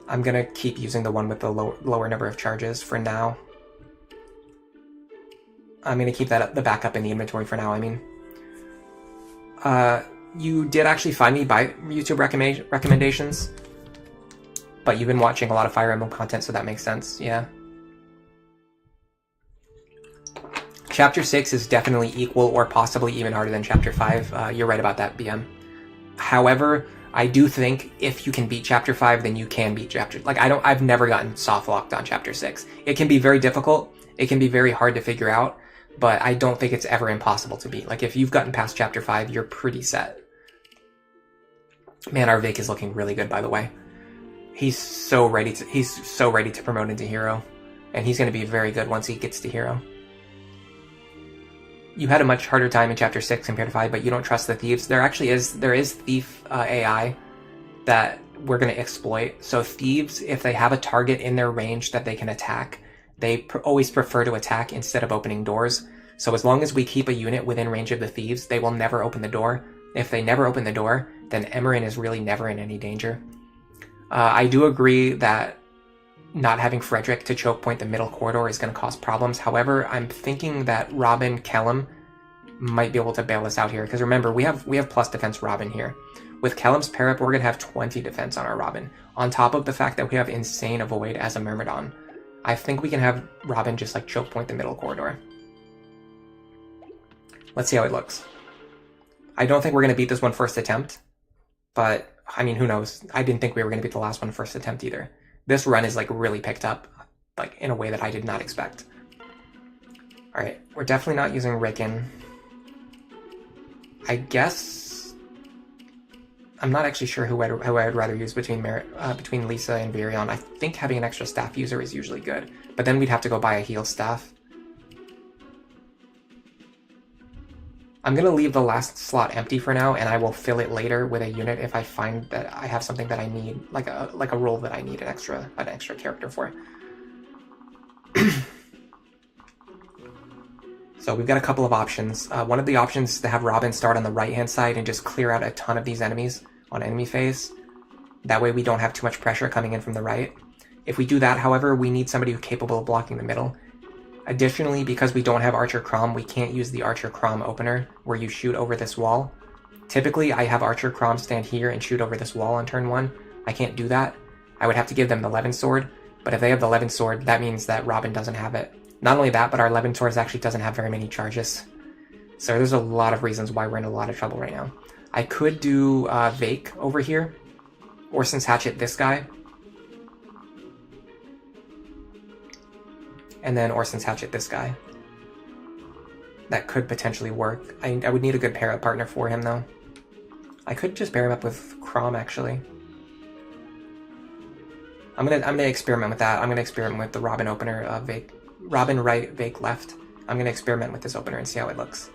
[SPEAKER 1] I'm gonna keep using the one with the lower number of charges for now. I'm gonna keep the backup in the inventory for now. I mean, you did actually find me by YouTube recommendations, but you've been watching a lot of Fire Emblem content, so that makes sense. Yeah. Chapter 6 is definitely equal or possibly even harder than Chapter 5. You're right about that, BM. However, I do think if you can beat Chapter 5, then you can beat Chapter... I've never gotten soft locked on Chapter 6. It can be very difficult. It can be very hard to figure out, but I don't think it's ever impossible to beat. Like, if you've gotten past Chapter 5, you're pretty set. Man, our Vic is looking really good, by the way. He's so ready to promote into hero, and he's going to be very good once he gets to hero. You had a much harder time in Chapter 6 compared to 5, but you don't trust the thieves. There is thief AI that we're going to exploit. So thieves, if they have a target in their range that they can attack, they always prefer to attack instead of opening doors. So as long as we keep a unit within range of the thieves, they will never open the door. If they never open the door, then Emerin is really never in any danger. I do agree that not having Frederick to choke point the middle corridor is going to cause problems. However, I'm thinking that Robin Kellum might be able to bail us out here, because remember, we have plus defense Robin here. With Kellum's parap, we're going to have 20 defense on our Robin, on top of the fact that we have insane avoid as a Myrmidon. I think we can have Robin just like choke point the middle corridor. Let's see how it looks. I don't think we're going to beat this one first attempt, but I mean, who knows? I didn't think we were going to beat the last one first attempt either. This run is like really picked up, like in a way that I did not expect. All right, we're definitely not using Rickon. I guess I'm not actually sure who I'd rather use between Lisa and Virion. I think having an extra staff user is usually good, but then we'd have to go buy a heal staff. I'm going to leave the last slot empty for now, and I will fill it later with a unit if I find that I have something that I need, like a role that I need an extra character for. So we've got a couple of options. One of the options is to have Robin start on the right-hand side and just clear out a ton of these enemies on enemy phase. That way we don't have too much pressure coming in from the right. If we do that, however, we need somebody who's capable of blocking the middle. Additionally, because we don't have Archer Crom, we can't use the Archer Crom opener where you shoot over this wall. Typically, I have Archer Crom stand here and shoot over this wall on turn 1. I can't do that. I would have to give them the Levin Sword, but if they have the Levin Sword, that means that Robin doesn't have it. Not only that, but our Levin Sword actually doesn't have very many charges. So there's a lot of reasons why we're in a lot of trouble right now. I could do Vake over here, Orson's Hatchet this guy, and then Orson's Hatchet this guy. That could potentially work. I would need a good pair-up partner for him, though. I could just pair him up with Crom, actually. I'm gonna experiment with that. I'm gonna experiment with the Robin opener of Vake. Robin right, Vake left. I'm gonna experiment with this opener and see how it looks.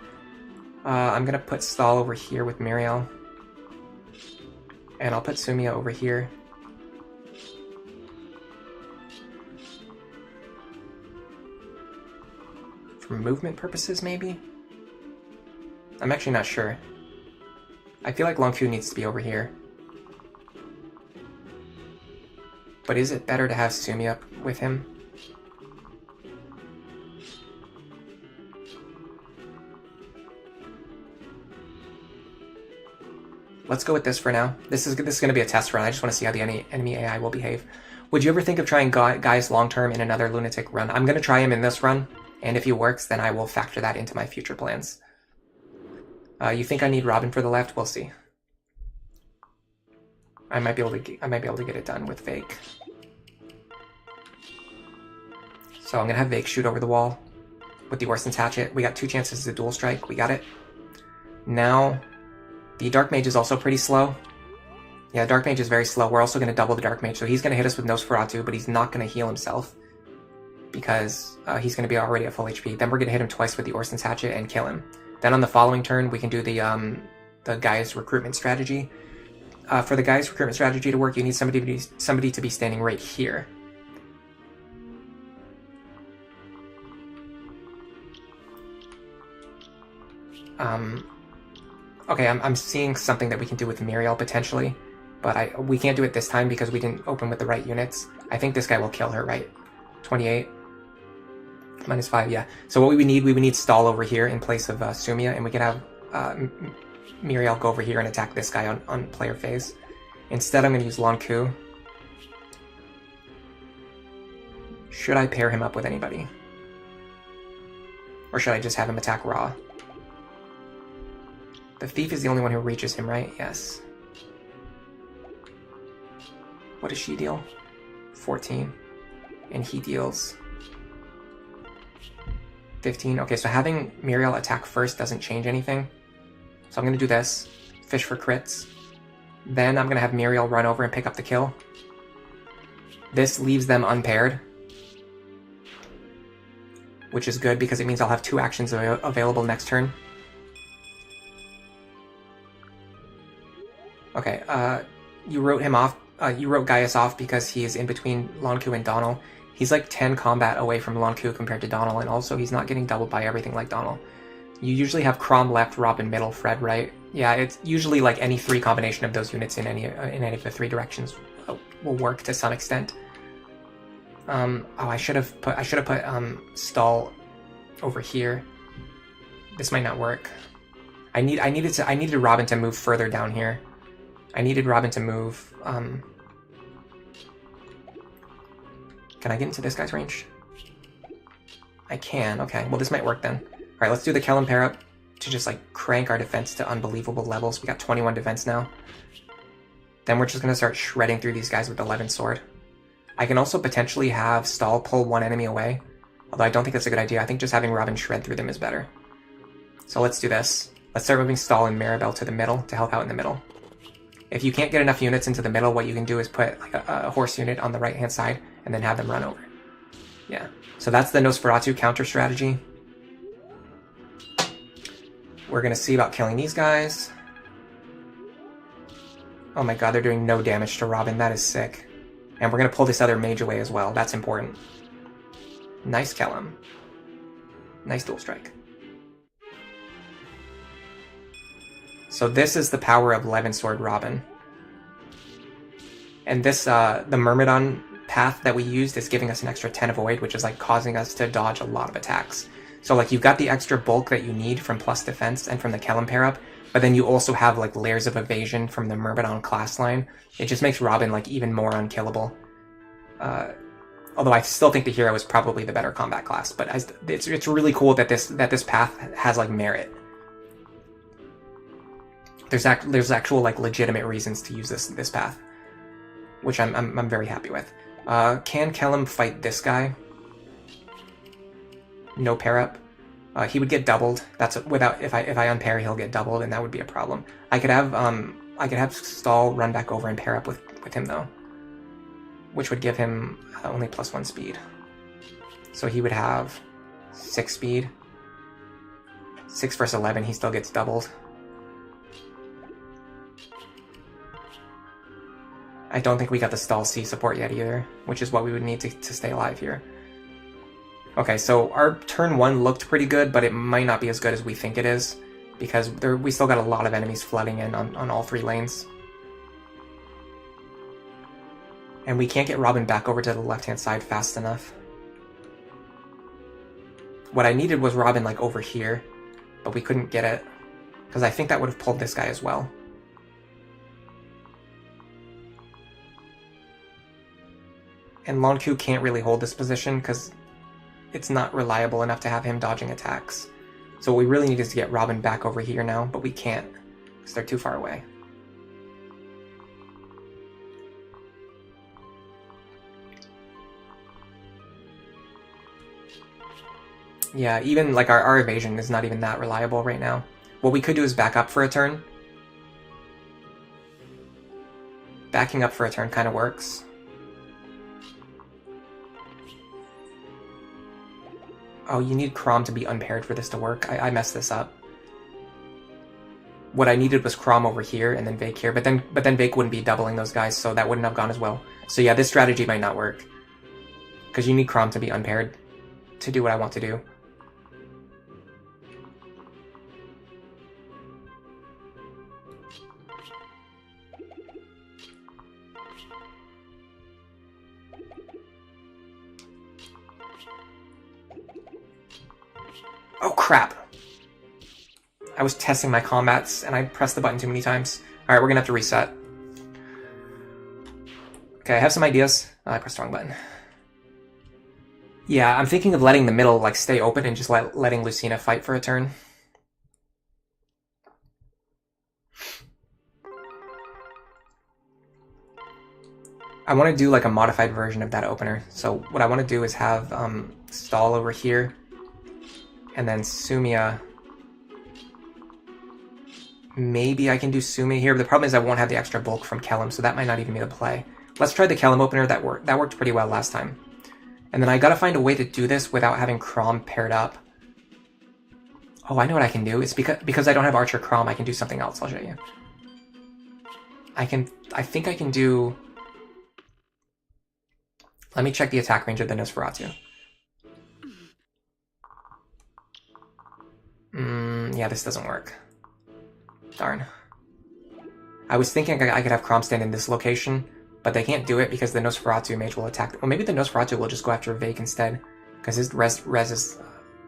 [SPEAKER 1] I'm gonna put Stall over here with Muriel. And I'll put Sumia over here. For movement purposes, maybe? I'm actually not sure. I feel like Long Q needs to be over here. But is it better to have Sumi up with him? Let's go with this for now. This is going to be a test run. I just want to see how the enemy AI will behave. Would you ever think of trying Guys long-term in another Lunatic run? I'm going to try him in this run. And if he works, then I will factor that into my future plans. You think I need Robin for the left? We'll see. I might be able to get it done with Vake. So I'm gonna have Vake shoot over the wall with the Orson's Hatchet. We got 2 chances to dual strike. We got it. Now, the Dark Mage is also pretty slow. Yeah, Dark Mage is very slow. We're also gonna double the Dark Mage, so he's gonna hit us with Nosferatu, but he's not gonna heal himself, because he's going to be already at full HP. Then we're going to hit him twice with the Orson's Hatchet and kill him. Then on the following turn, we can do the Guy's recruitment strategy. For the Guy's recruitment strategy to work, you need somebody to be standing right here. Okay, I'm seeing something that we can do with Muriel potentially, but we can't do it this time because we didn't open with the right units. I think this guy will kill her, right? 28. -5, yeah. So what we would need Stall over here in place of Sumia, and we can have Muriel go over here and attack this guy on player phase. Instead, I'm going to use Long Ku. Should I pair him up with anybody? Or should I just have him attack Ra? The Thief is the only one who reaches him, right? Yes. What does she deal? 14. And he deals 15. Okay, so having Muriel attack first doesn't change anything. So I'm going to do this. Fish for crits. Then I'm going to have Muriel run over and pick up the kill. This leaves them unpaired, which is good because it means I'll have 2 actions available next turn. Okay, you wrote him off. You wrote Gaius off because he is in between Lonku and Donal. He's like 10 combat away from Lonku compared to Donal, and also he's not getting doubled by everything like Donal. You usually have Crom left, Robin middle, Fred right. Yeah, it's usually like any 3 combination of those units in any of the 3 directions will work to some extent. Oh, I should have put Stall over here. This might not work. I needed Robin to move further down here. I needed Robin to move Can I get into this guy's range? I can. Okay, well this might work then. Alright, let's do the Kellum pair up to just like crank our defense to unbelievable levels. We got 21 defense now. Then we're just going to start shredding through these guys with the Levin Sword. I can also potentially have Stall pull one enemy away. Although I don't think that's a good idea. I think just having Robin shred through them is better. So let's do this. Let's start moving Stall and Maribel to the middle to help out in the middle. If you can't get enough units into the middle, what you can do is put like a horse unit on the right-hand side and then have them run over. Yeah. So that's the Nosferatu counter strategy. We're going to see about killing these guys. Oh my god, they're doing no damage to Robin. That is sick. And we're going to pull this other mage away as well. That's important. Nice Kellum. Nice dual strike. So this is the power of Levin Sword Robin. And this, the Myrmidon path that we used is giving us an extra 10 avoid, which is like causing us to dodge a lot of attacks. So like you've got the extra bulk that you need from plus defense and from the Kellum pair up, but then you also have like layers of evasion from the Myrmidon class line. It just makes Robin like even more unkillable. Although I still think the hero is probably the better combat class, but it's really cool that this path has like merit. There's actual like legitimate reasons to use this path, which I'm very happy with. Can Kellum fight this guy? No pair up. He would get doubled. That's without if I unpair, he'll get doubled, and that would be a problem. I could have Stall run back over and pair up with him though, which would give him only +1 speed. So he would have 6 speed. 6 versus 11, he still gets doubled. I don't think we got the Stall C support yet either, which is what we would need to stay alive here. Okay, so our turn 1 looked pretty good, but it might not be as good as we think it is, because we still got a lot of enemies flooding in on all 3 lanes. And we can't get Robin back over to the left-hand side fast enough. What I needed was Robin like over here, but we couldn't get it, because I think that would have pulled this guy as well. And Lonku can't really hold this position because it's not reliable enough to have him dodging attacks. So what we really need is to get Robin back over here now, but we can't because they're too far away. Yeah, even like our evasion is not even that reliable right now. What we could do is back up for a turn. Backing up for a turn kind of works. Oh, you need Crom to be unpaired for this to work. I messed this up. What I needed was Crom over here and then Vake here, but then Vake wouldn't be doubling those guys, so that wouldn't have gone as well. So yeah, this strategy might not work. Because you need Crom to be unpaired to do what I want to do. Oh crap! I was testing my combats and I pressed the button too many times. Alright, we're gonna have to reset. Okay, I have some ideas. I pressed the wrong button. Yeah, I'm thinking of letting the middle like stay open and just letting Lucina fight for a turn. I want to do like a modified version of that opener. So what I want to do is have Stall over here. And then Sumia. Maybe I can do Sumia here, but the problem is I won't have the extra bulk from Kellum, so that might not even be the play. Let's try the Kellum opener. That worked pretty well last time. And then I gotta find a way to do this without having Crom paired up. Oh, I know what I can do. It's because I don't have Archer Crom, I can do something else. I'll show you. I think I can do... Let me check the attack range of the Nosferatu. Yeah, this doesn't work. Darn. I was thinking I could have Crom stand in this location, but they can't do it because the Nosferatu mage will attack. Well, maybe the Nosferatu will just go after Vake instead, because his res is...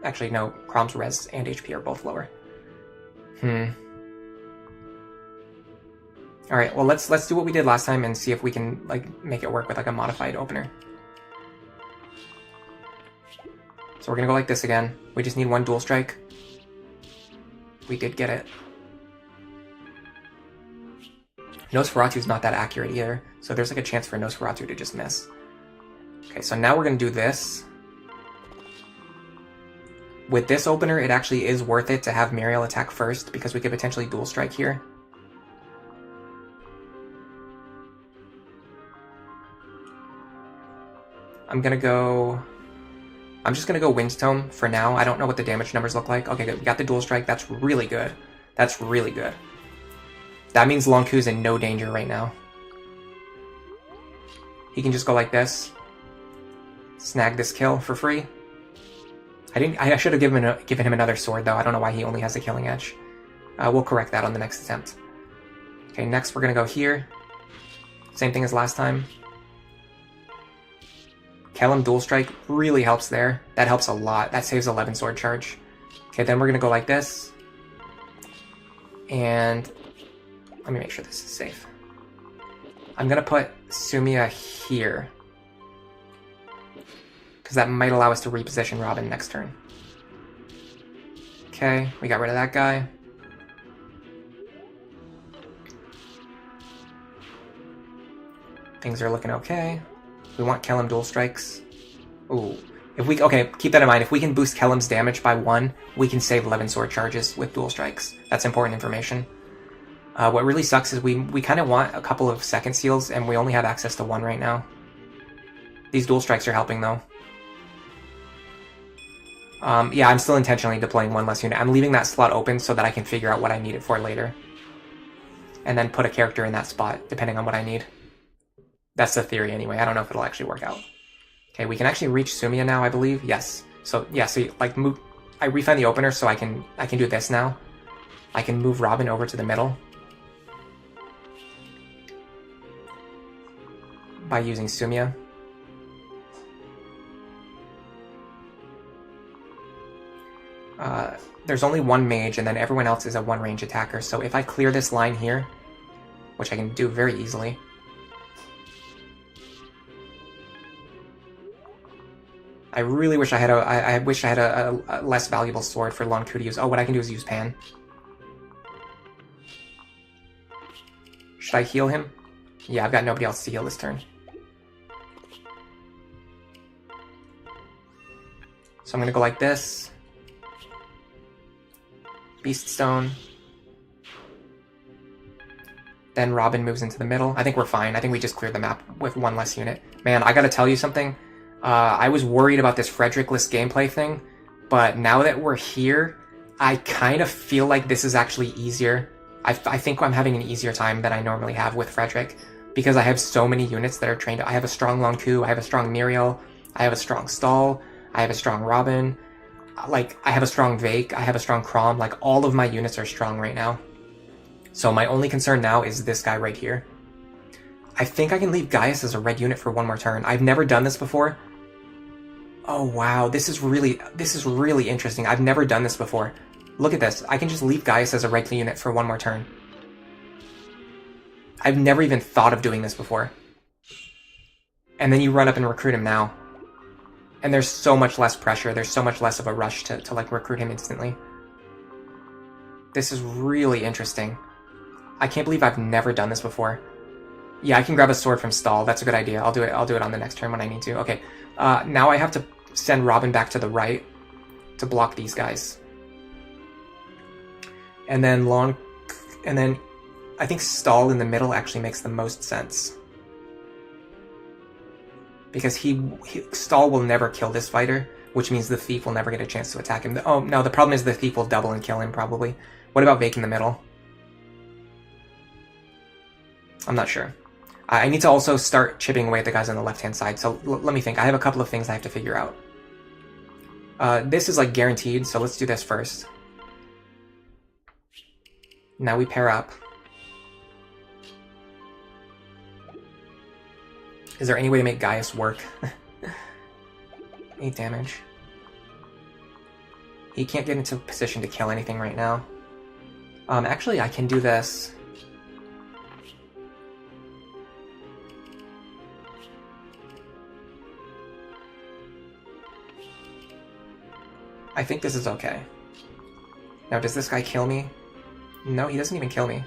[SPEAKER 1] Actually, no, Crom's res and HP are both lower. Alright, well, let's do what we did last time and see if we can, like, make it work with, like, a modified opener. So we're gonna go like this again. We just need one dual strike. We did get it. Nosferatu's not that accurate either, so there's like a chance for Nosferatu to just miss. Okay, so now we're gonna do this. With this opener, it actually is worth it to have Muriel attack first, because we could potentially dual strike here. I'm just gonna go Windstone for now. I don't know what the damage numbers look like. Okay, good. We got the dual strike. That's really good. That's really good. That means Lonku's in no danger right now. He can just go like this. Snag this kill for free. I should have given him another sword, though. I don't know why he only has a killing edge. We'll correct that on the next attempt. Okay, next we're gonna go here. Same thing as last time. Kellum dual strike really helps there. That helps a lot. That saves 11 sword charge. Okay, then we're gonna go like this. And let me make sure this is safe. I'm gonna put Sumia here, because that might allow us to reposition Robin next turn. Okay, we got rid of that guy. Things are looking okay. We want Kellum dual strikes. Ooh. Okay, keep that in mind. If we can boost Kellum's damage by 1, we can save 11 sword charges with dual strikes. That's important information. What really sucks is we kind of want a couple of second seals, and we only have access to 1 right now. These dual strikes are helping, though. Yeah, I'm still intentionally deploying 1 less unit. I'm leaving that slot open so that I can figure out what I need it for later. And then put a character in that spot, depending on what I need. That's the theory anyway. I don't know if it'll actually work out. Okay, we can actually reach Sumia now, I believe. Yes. So yeah, so like move. I refind the opener so I can do this now. I can move Robin over to the middle by using Sumia. There's only 1 mage, and then everyone else is a 1 range attacker. So if I clear this line here, which I can do very easily. I really wish I had a less valuable sword for Lonku to use. Oh, what I can do is use Pan. Should I heal him? Yeah, I've got nobody else to heal this turn. So I'm gonna go like this. Beast Stone. Then Robin moves into the middle. I think we're fine. I think we just cleared the map with 1 less unit. Man, I gotta tell you something. I was worried about this Frederick-less gameplay thing, but now that we're here, I kind of feel like this is actually easier. I think I'm having an easier time than I normally have with Frederick, because I have so many units that are trained. I have a strong Lonku, I have a strong Muriel, I have a strong Stall, I have a strong Robin, like, I have a strong Vake, I have a strong Crom, like, all of my units are strong right now. So my only concern now is this guy right here. I think I can leave Gaius as a red unit for 1 more turn. I've never done this before. Oh wow, this is really interesting. I've never done this before. Look at this. I can just leave Gaius as a red unit for 1 more turn. I've never even thought of doing this before. And then you run up and recruit him now. And there's so much less pressure. There's so much less of a rush to like recruit him instantly. This is really interesting. I can't believe I've never done this before. Yeah, I can grab a sword from Stall. That's a good idea. I'll do it on the next turn when I need to. Okay. Now I have to send Robin back to the right to block these guys. And then I think Stall in the middle actually makes the most sense. Because Stall will never kill this fighter, which means the Thief will never get a chance to attack him. Oh, no, the problem is the Thief will double and kill him, probably. What about Vake in the middle? I'm not sure. I need to also start chipping away at the guys on the left-hand side, so let me think. I have a couple of things I have to figure out. This is, like, guaranteed, so let's do this first. Now we pair up. Is there any way to make Gaius work? 8 damage. He can't get into a position to kill anything right now. Actually, I can do this. I think this is okay. Now, does this guy kill me? No, he doesn't even kill me.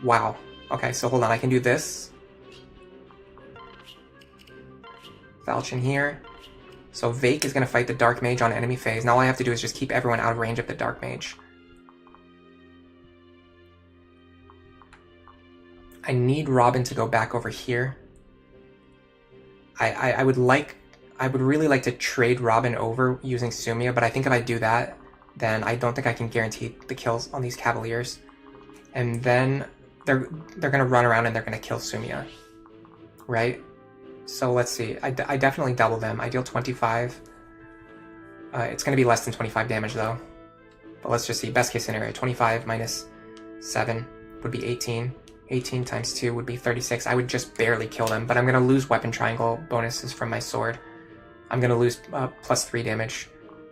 [SPEAKER 1] Wow. Okay, so hold on, I can do this. Falchion here. So Vake is going to fight the Dark Mage on enemy phase. Now all I have to do is just keep everyone out of range of the Dark Mage. I need Robin to go back over here. I would really like to trade Robin over using Sumia, but I think if I do that, then I don't think I can guarantee the kills on these Cavaliers. And then they're going to run around and they're going to kill Sumia. Right? So let's see. I definitely double them. I deal 25. It's going to be less than 25 damage though. But let's just see. Best case scenario. 25 minus 7 would be 18. 18 times 2 would be 36. I would just barely kill them. But I'm going to lose weapon triangle bonuses from my sword. I'm going to lose plus 3 damage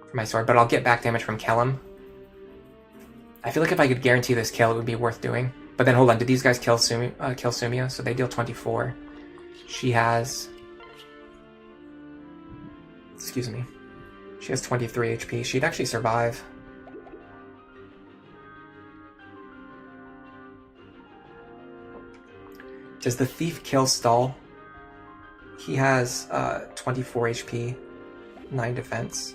[SPEAKER 1] from my sword. But I'll get back damage from Kellum. I feel like if I could guarantee this kill, it would be worth doing. But then hold on. Did these guys kill Sumia? So they deal 24. She has... Excuse me. She has 23 HP. She'd actually survive. Does the Thief kill Stall? He has 24 HP, 9 defense.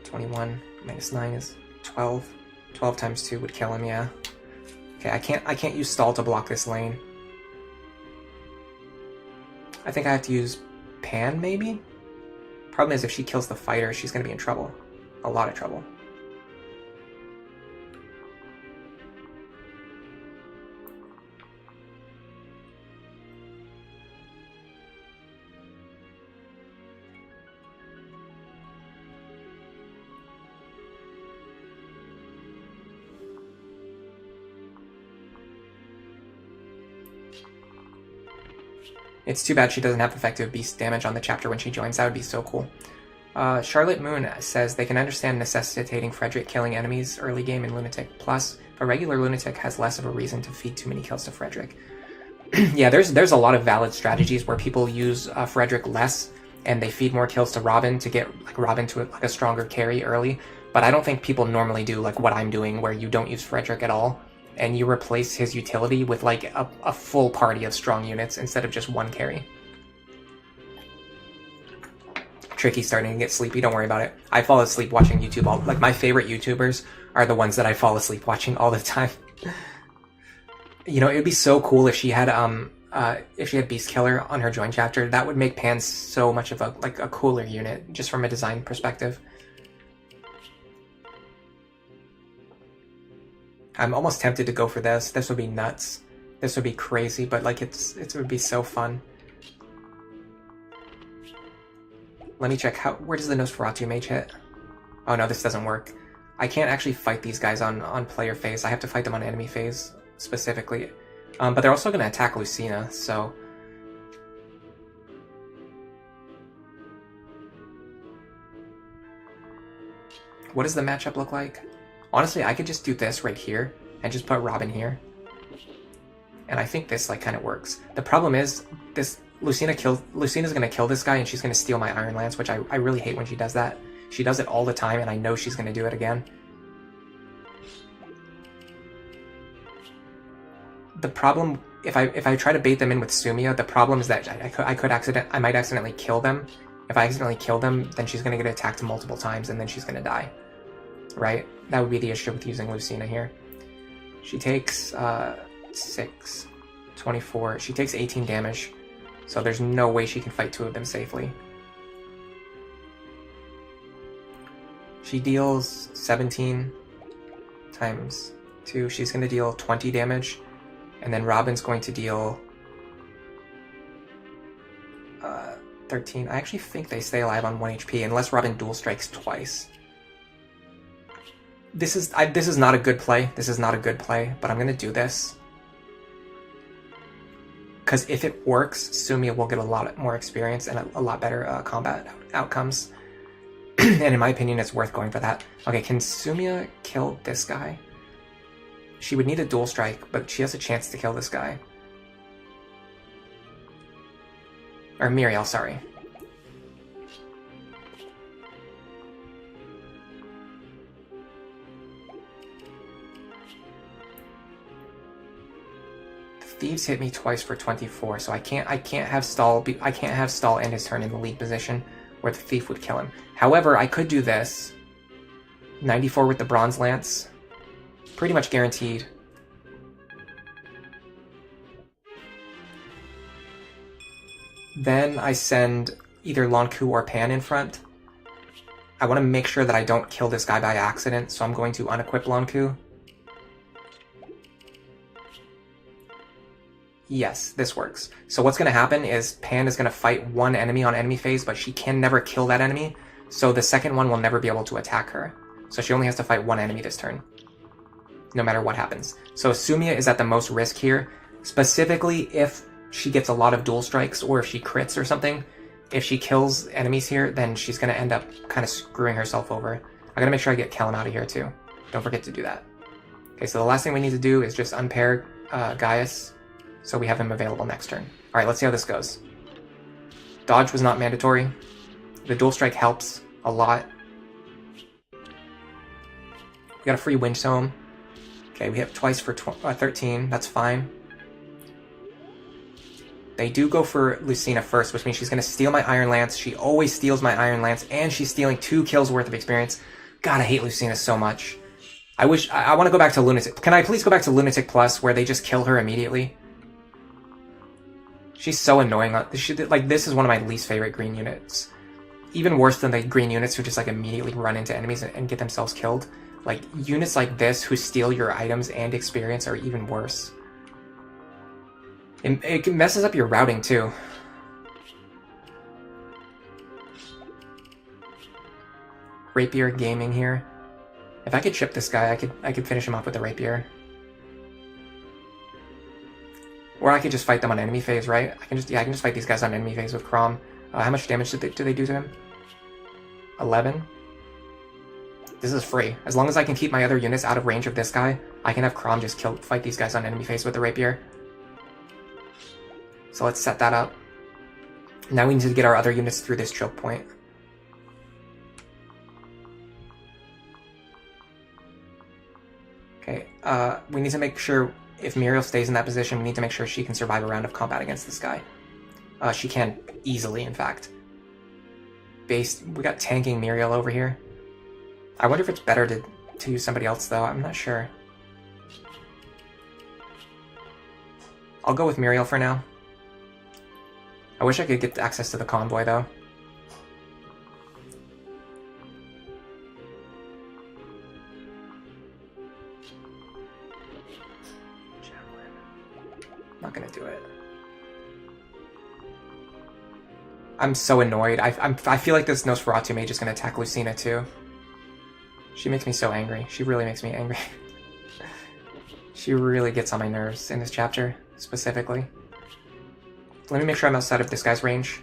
[SPEAKER 1] 21 minus 9 is 12. 12 times 2 would kill him, yeah. Okay, I can't use Stall to block this lane. I think I have to use Pan, maybe? Problem is, if she kills the fighter, she's going to be in trouble. A lot of trouble. It's too bad she doesn't have effective beast damage on the chapter when she joins. That would be so cool. Charlotte Moon says they can understand necessitating Frederick killing enemies early game in Lunatic. Plus, a regular Lunatic has less of a reason to feed too many kills to Frederick. Yeah, there's a lot of valid strategies where people use Frederick less and they feed more kills to Robin to get like Robin to a stronger carry early. But I don't think people normally do like what I'm doing, where you don't use Frederick at all and you replace his utility with like a full party of strong units instead of just one carry. Tricky's starting to get sleepy, don't worry about it. I fall asleep watching YouTube like my favorite YouTubers are the ones that I fall asleep watching all the time. You know, it would be so cool if she had Beast Killer on her join chapter. That would make Pan so much of a cooler unit, just from a design perspective. I'm almost tempted to go for this. This would be nuts. This would be crazy, but like it would be so fun. Let me check where does the Nosferatu mage hit? Oh no, this doesn't work. I can't actually fight these guys on player phase. I have to fight them on enemy phase specifically. But they're also going to attack Lucina, so... What does the matchup look like? Honestly, I could just do this right here and just put Robin here. And I think this like kind of works. The problem is this Lucina's going to kill this guy and she's going to steal my Iron Lance, which I really hate when she does that. She does it all the time and I know she's going to do it again. The problem, if I try to bait them in with Sumia, the problem is that I might accidentally kill them. If I accidentally kill them, then she's going to get attacked multiple times and then she's going to die. Right? That would be the issue with using Lucina here. She takes 6, 24. She takes 18 damage. So there's no way she can fight two of them safely. She deals 17 times 2. She's going to deal 20 damage. And then Robin's going to deal 13. I actually think they stay alive on 1 HP unless Robin dual strikes twice. This is not a good play. This is not a good play, but I'm going to do this. Because if it works, Sumia will get a lot more experience and a lot better combat outcomes. And in my opinion, it's worth going for that. Okay, can Sumia kill this guy? She would need a dual strike, but she has a chance to kill this guy. Or Muriel, sorry. Thieves hit me twice for 24, so I can't have Stall end his turn in the lead position where the Thief would kill him. However, I could do this. 94 with the Bronze Lance. Pretty much guaranteed. Then I send either Lonku or Pan in front. I want to make sure that I don't kill this guy by accident, so I'm going to unequip Lonku. Yes, this works. So what's going to happen is Pan is going to fight one enemy on enemy phase, but she can never kill that enemy, so the second one will never be able to attack her. So she only has to fight one enemy this turn, no matter what happens. So Sumia is at the most risk here, specifically if she gets a lot of dual strikes or if she crits or something. If she kills enemies here, then she's going to end up kind of screwing herself over. I'm going to make sure I get Kellum out of here too. Don't forget to do that. Okay, so the last thing we need to do is just unpair Gaius, so we have him available next turn. Alright, let's see how this goes. Dodge was not mandatory. The dual strike helps a lot. We got a free Wind Tome. Okay, we hit twice for 13. That's fine. They do go for Lucina first, which means she's going to steal my Iron Lance. She always steals my Iron Lance, and she's stealing 2 kills worth of experience. God, I hate Lucina so much. I want to go back to Lunatic. Can I please go back to Lunatic Plus, where they just kill her immediately? She's so annoying. This is one of my least favorite green units. Even worse than the green units who just like immediately run into enemies and get themselves killed. Like, units like this who steal your items and experience are even worse. It messes up your routing too. Rapier Gaming here. If I could chip this guy, I could finish him off with a rapier. Or I could just fight them on enemy phase, right? I can just fight these guys on enemy phase with Crom. How much damage do they do to him? 11. This is free. As long as I can keep my other units out of range of this guy, I can have Crom just fight these guys on enemy phase with the rapier. So let's set that up. Now we need to get our other units through this choke point. Okay, we need to make sure if Muriel stays in that position, we need to make sure she can survive a round of combat against this guy. She can easily, in fact. We got tanking Muriel over here. I wonder if it's better to use somebody else, though. I'm not sure. I'll go with Muriel for now. I wish I could get access to the convoy, though. Not gonna do it. I'm so annoyed. I feel like this Nosferatu mage is gonna attack Lucina too. She makes me so angry. She really makes me angry. She really gets on my nerves in this chapter, specifically. Let me make sure I'm outside of this guy's range.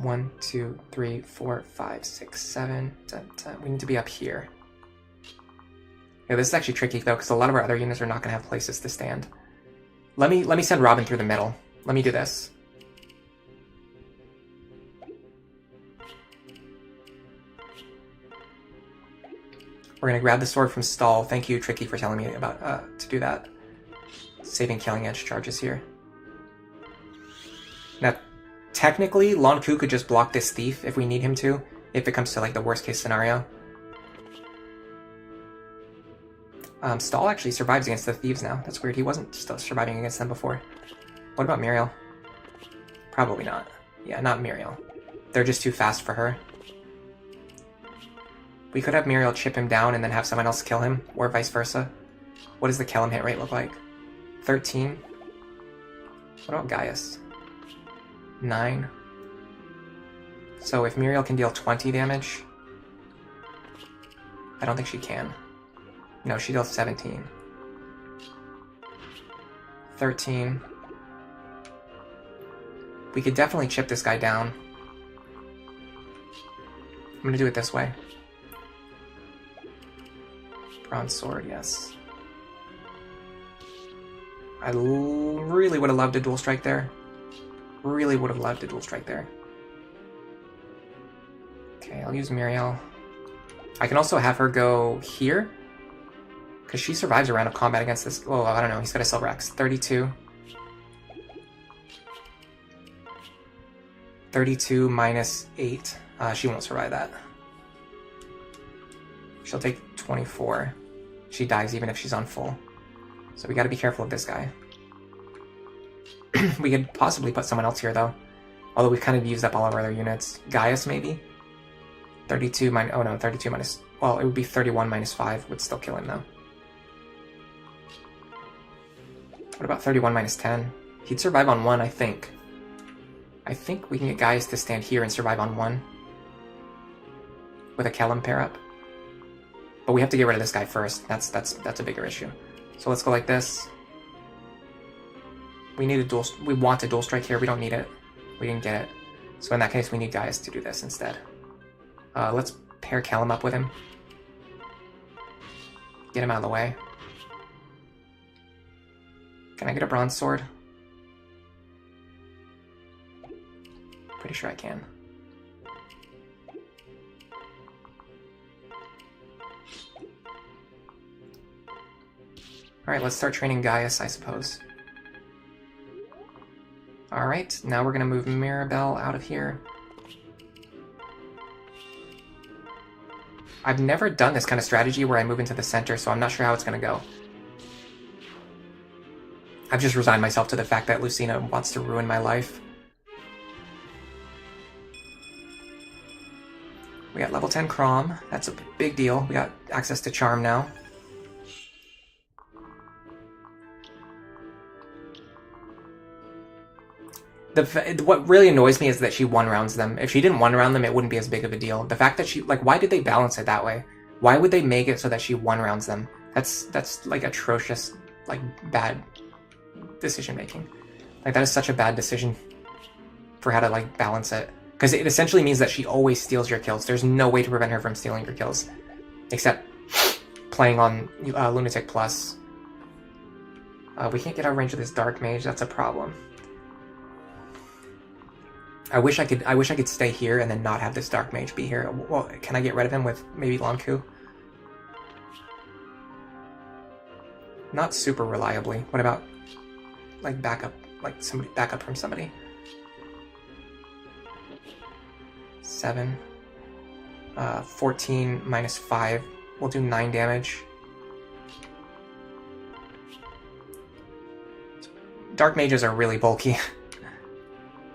[SPEAKER 1] 1, 2, 3, 4, 5, 6, 7, 10. We need to be up here. Yeah, this is actually tricky though, because a lot of our other units are not gonna have places to stand. Let me send Robin through the middle. Let me do this. We're gonna grab the sword from Stall. Thank you, Tricky, for telling me about to do that. Saving Killing Edge charges here. Now, technically, Lonku could just block this thief if we need him to, if it comes to like the worst case scenario. Stall actually survives against the thieves now. That's weird. He wasn't still surviving against them before. What about Muriel? Probably not. Yeah, not Muriel. They're just too fast for her. We could have Muriel chip him down and then have someone else kill him, or vice versa. What does the Kellum hit rate look like? 13. What about Gaius? 9. So if Muriel can deal 20 damage... I don't think she can. No, she deals 17. 13. We could definitely chip this guy down. I'm gonna do it this way. Bronze sword, yes. I really would have loved a dual strike there. Really would have loved a dual strike there. Okay, I'll use Muriel. I can also have her go here, because she survives a round of combat against this. Oh, I don't know. He's got a Silver Axe. 32. 32 minus 8. She won't survive that. She'll take 24. She dies even if she's on full. So we gotta be careful of this guy. We could possibly put someone else here, though. Although we've kind of used up all of our other units. Gaius, maybe? 32 minus... Oh, no, 32 minus... Well, it would be 31 minus 5. Would still kill him, though. What about 31 minus 10? He'd survive on 1, I think. I think we can get Gaius to stand here and survive on 1. With a Kellum pair up. But we have to get rid of this guy first. That's a bigger issue. So let's go like this. We need a dual... We want a dual strike here. We don't need it. We didn't get it. So in that case, we need Gaius to do this instead. Let's pair Kellum up with him. Get him out of the way. Can I get a bronze sword? Pretty sure I can. Alright, let's start training Gaius, I suppose. Alright, now we're gonna move Mirabelle out of here. I've never done this kind of strategy where I move into the center, so I'm not sure how it's gonna go. I've just resigned myself to the fact that Lucina wants to ruin my life. We got level 10 Crom. That's a big deal. We got access to Charm now. What really annoys me is that she one-rounds them. If she didn't one-round them, it wouldn't be as big of a deal. The fact that she... Like, why did they balance it that way? Why would they make it so that she one-rounds them? That's like, atrocious, like, bad decision-making. Like, that is such a bad decision for how to, like, balance it. Because it essentially means that she always steals your kills. There's no way to prevent her from stealing your kills. Except playing on Lunatic Plus. We can't get out of range of this Dark Mage. That's a problem. I wish I could stay here and then not have this Dark Mage be here. Well, can I get rid of him with maybe Lonku? Not super reliably. What about, like, backup? Like, somebody backup from somebody? 7. 14 minus 5. We'll do 9 damage. Dark Mages are really bulky.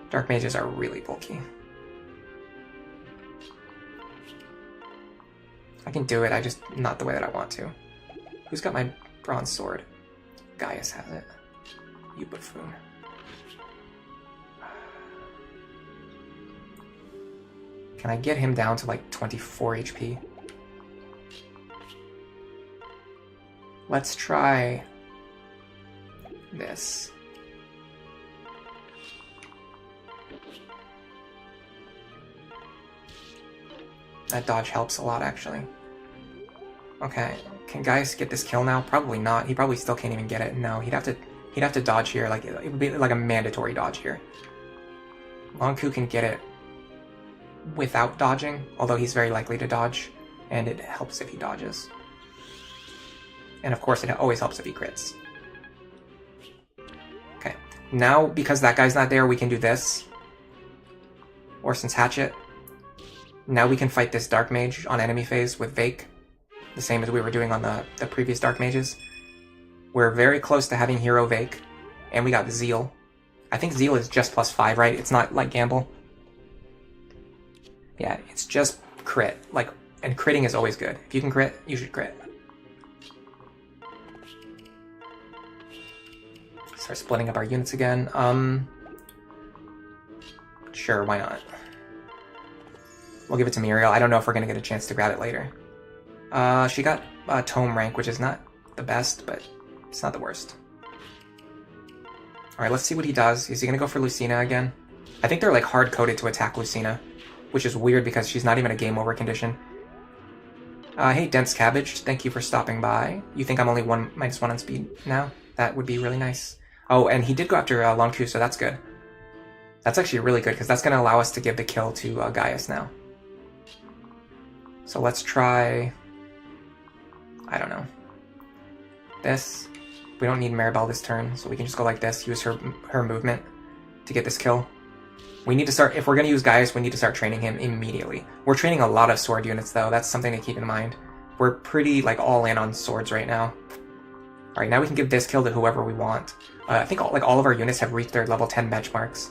[SPEAKER 1] Dark Mages are really bulky. I can do it, I just... not the way that I want to. Who's got my bronze sword? Gaius has it. You buffoon. Can I get him down to like 24 HP? Let's try this. That dodge helps a lot, actually. Okay, can Gaius get this kill now? Probably not. He probably still can't even get it. No, he'd have to dodge here. Like, it would be like a mandatory dodge here. Lonku can get it without dodging, although he's very likely to dodge, and it helps if he dodges. And of course, it always helps if he crits. Okay, now because that guy's not there, we can do this. Orson's Hatchet. Now we can fight this Dark Mage on enemy phase with Vake, the same as we were doing on the previous Dark Mages. We're very close to having Hero Vake, and we got Zeal. I think Zeal is just +5, right? It's not like Gamble. Yeah, it's just crit. Like, and critting is always good. If you can crit, you should crit. Start splitting up our units again. Sure, why not? We'll give it to Muriel. I don't know if we're going to get a chance to grab it later. She got Tome rank, which is not the best, but it's not the worst. Alright, let's see what he does. Is he going to go for Lucina again? I think they're like hard-coded to attack Lucina, which is weird because she's not even a game over condition. Hey, Dense Cabbage, thank you for stopping by. You think I'm only -1 on speed now? That would be really nice. Oh, and he did go after Lonku, so that's good. That's actually really good, because that's going to allow us to give the kill to Gaius now. So let's try... I don't know. This. We don't need Maribel this turn, so we can just go like this, use her movement to get this kill. We need to start, if we're going to use Gaius, we need to start training him immediately. We're training a lot of sword units, though. That's something to keep in mind. We're pretty, like, all in on swords right now. Alright, now we can give this kill to whoever we want. I think all of our units have reached their level 10 benchmarks.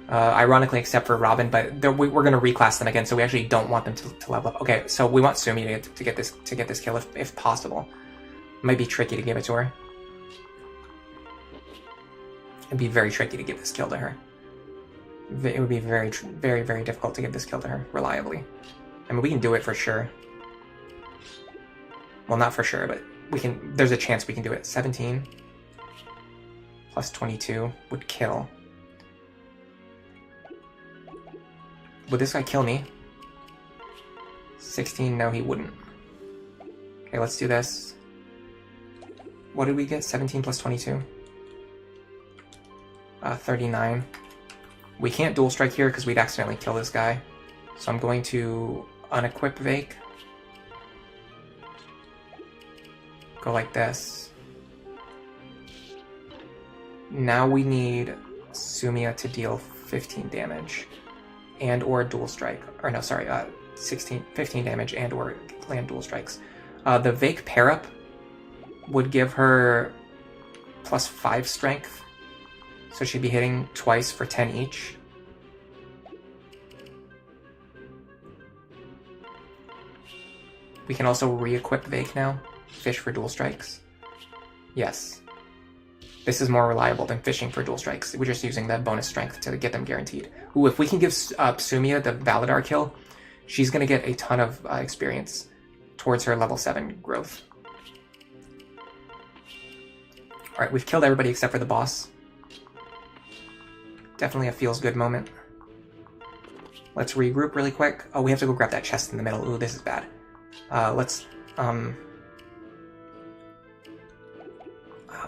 [SPEAKER 1] Ironically, except for Robin, but we're going to reclass them again, so we actually don't want them to level up. Okay, so we want Sumi to get this kill if possible. It might be tricky to give it to her. It'd be very tricky to give this kill to her. It would be very, very difficult to give this kill to her reliably. I mean, we can do it for sure. Well, not for sure, but we can. There's a chance we can do it. 17 plus 22 would kill. Would this guy kill me? 16, no, he wouldn't. Okay, let's do this. What did we get? 17 plus 22? 39. We can't dual strike here because we'd accidentally kill this guy. So I'm going to unequip Vake. Go like this. Now we need Sumia to deal 15 damage and or dual strike. Or no, sorry, 15 damage and or land dual strikes. The Vake pair-up would give her plus 5 strength. So she'd be hitting twice for 10 each. We can also re-equip Vake now. Fish for dual strikes. Yes. This is more reliable than fishing for dual strikes. We're just using that bonus strength to get them guaranteed. Ooh, if we can give Sumia the Valadar kill, she's going to get a ton of experience towards her level 7 growth. Alright, we've killed everybody except for the boss. Definitely a feels good moment. Let's regroup really quick. Oh, we have to go grab that chest in the middle. Ooh, this is bad.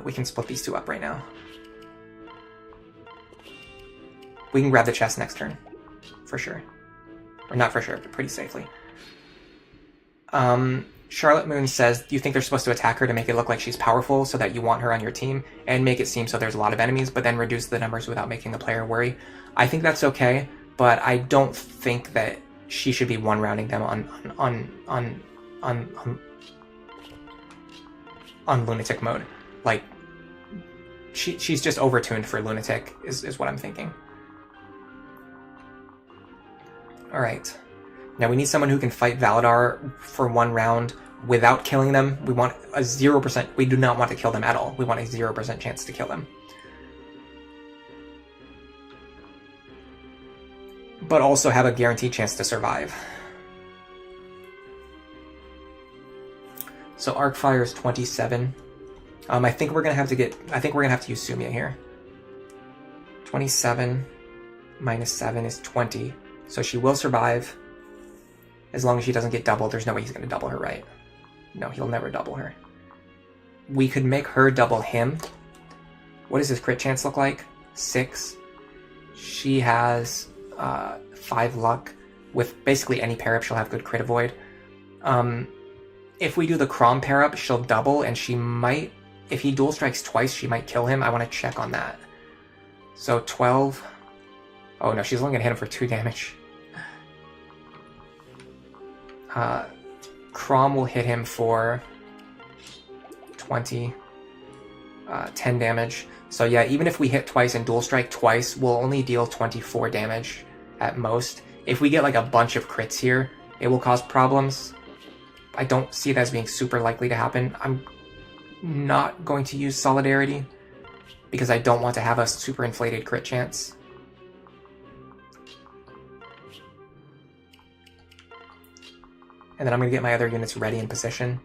[SPEAKER 1] We can split these two up right now. We can grab the chest next turn. For sure. Or not for sure, but pretty safely. Charlotte Moon says, do you think they're supposed to attack her to make it look like she's powerful so that you want her on your team and make it seem so there's a lot of enemies, but then reduce the numbers without making the player worry? I think that's okay, but I don't think that she should be one-rounding them on Lunatic mode. Like, she's just overtuned for Lunatic, is what I'm thinking. Alright. Now we need someone who can fight Valadar for one round without killing them. We want a 0%. We do not want to kill them at all. We want a 0% chance to kill them. But also have a guaranteed chance to survive. So Arcfire is 27. I think we're gonna have to use Sumia here. 27 minus 7 is 20. So she will survive. As long as she doesn't get doubled, there's no way he's going to double her, right? No, he'll never double her. We could make her double him. What does his crit chance look like? 6. She has 5 luck. With basically any pair-up, she'll have good crit avoid. If we do the Crom pair-up, she'll double, and she might... If he dual strikes twice, she might kill him. I want to check on that. So 12... Oh no, she's only going to hit him for 2 damage. Crom will hit him for 20, 10 damage. So yeah, even if we hit twice and dual strike twice, we'll only deal 24 damage at most. If we get like a bunch of crits here, it will cause problems. I don't see it as being super likely to happen. I'm not going to use Solidarity because I don't want to have a super inflated crit chance. And then I'm going to get my other units ready in position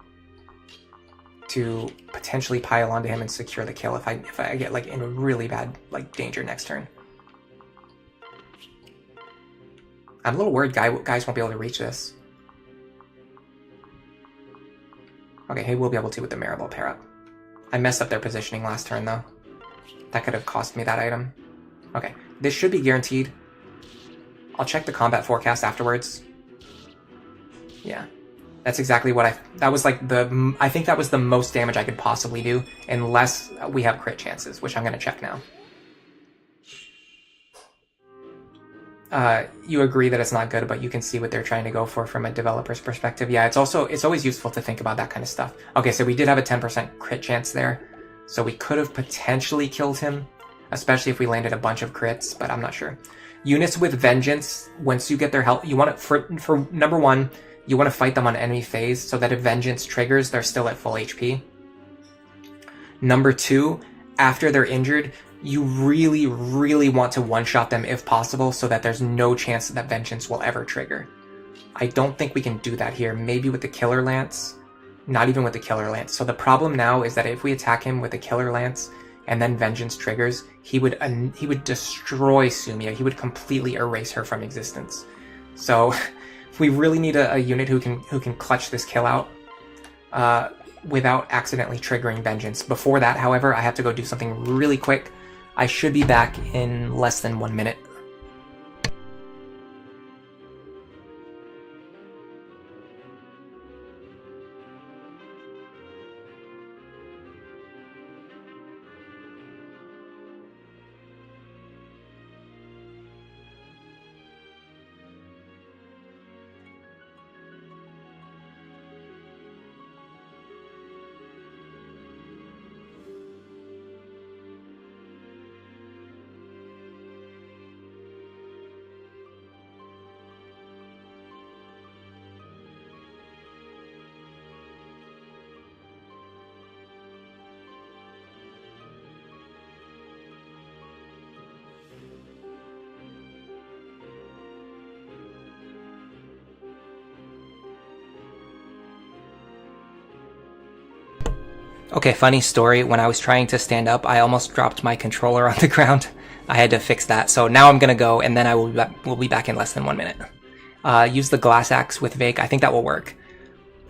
[SPEAKER 1] to potentially pile onto him and secure the kill if I get like in a really bad like danger next turn. I'm a little worried guys won't be able to reach this. Okay, he will be able to with the Maribel pair up. I messed up their positioning last turn though. That could have cost me that item. Okay, this should be guaranteed. I'll check the combat forecast afterwards. Yeah, that's exactly what I think that was the most damage I could possibly do, unless we have crit chances, which I'm going to check now. you agree that it's not good, but you can see what they're trying to go for from a developer's perspective. Yeah, it's always useful to think about that kind of stuff. Okay, so we did have a 10% crit chance there, so we could have potentially killed him, especially if we landed a bunch of crits, but I'm not sure. Units with Vengeance, once you get their health, you want to, for number one, you want to fight them on enemy phase so that if Vengeance triggers, they're still at full HP. Number two, after they're injured, you really, really want to one-shot them if possible so that there's no chance that Vengeance will ever trigger. I don't think we can do that here. Maybe with the Killer Lance. Not even with the Killer Lance. So the problem now is that if we attack him with the Killer Lance and then Vengeance triggers, he would destroy Sumia. He would completely erase her from existence. So we really need a unit who can clutch this kill out without accidentally triggering Vengeance. Before that, however, I have to go do something really quick. I should be back in less than 1 minute. Okay, funny story. When I was trying to stand up, I almost dropped my controller on the ground. I had to fix that. So now I'm gonna go, and then I will be back in less than 1 minute. Use the glass axe with Vake. I think that will work.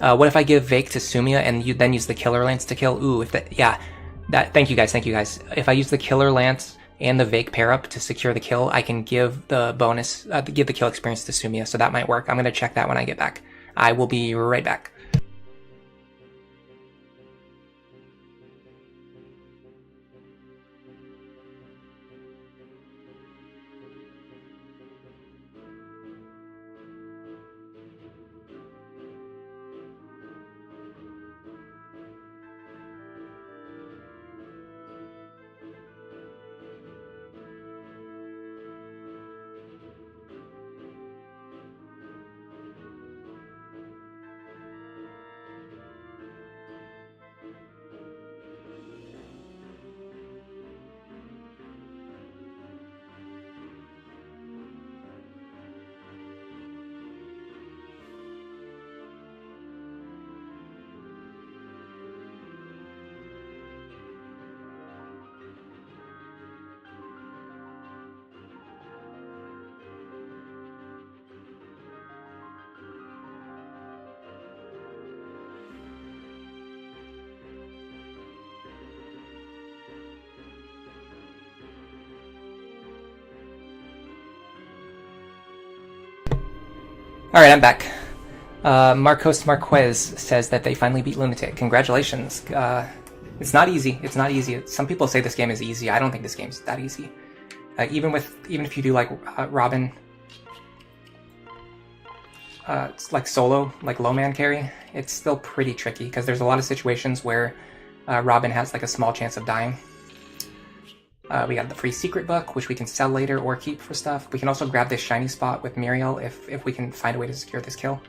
[SPEAKER 1] What if I give Vake to Sumia and you then use the Killer Lance to kill? Ooh, thank you guys. If I use the Killer Lance and the Vake pair up to secure the kill, I can give the bonus, give the kill experience to Sumia. So that might work. I'm gonna check that when I get back. I will be right back. Alright, I'm back. Marcos Marquez says that they finally beat Lunatic. Congratulations. It's not easy. It's not easy. Some people say this game is easy. I don't think this game's that easy. Even if you do like Robin, it's like solo, like low man carry, it's still pretty tricky because there's a lot of situations where Robin has like a small chance of dying. We got the free secret book, which we can sell later or keep for stuff. We can also grab this shiny spot with Muriel if we can find a way to secure this kill.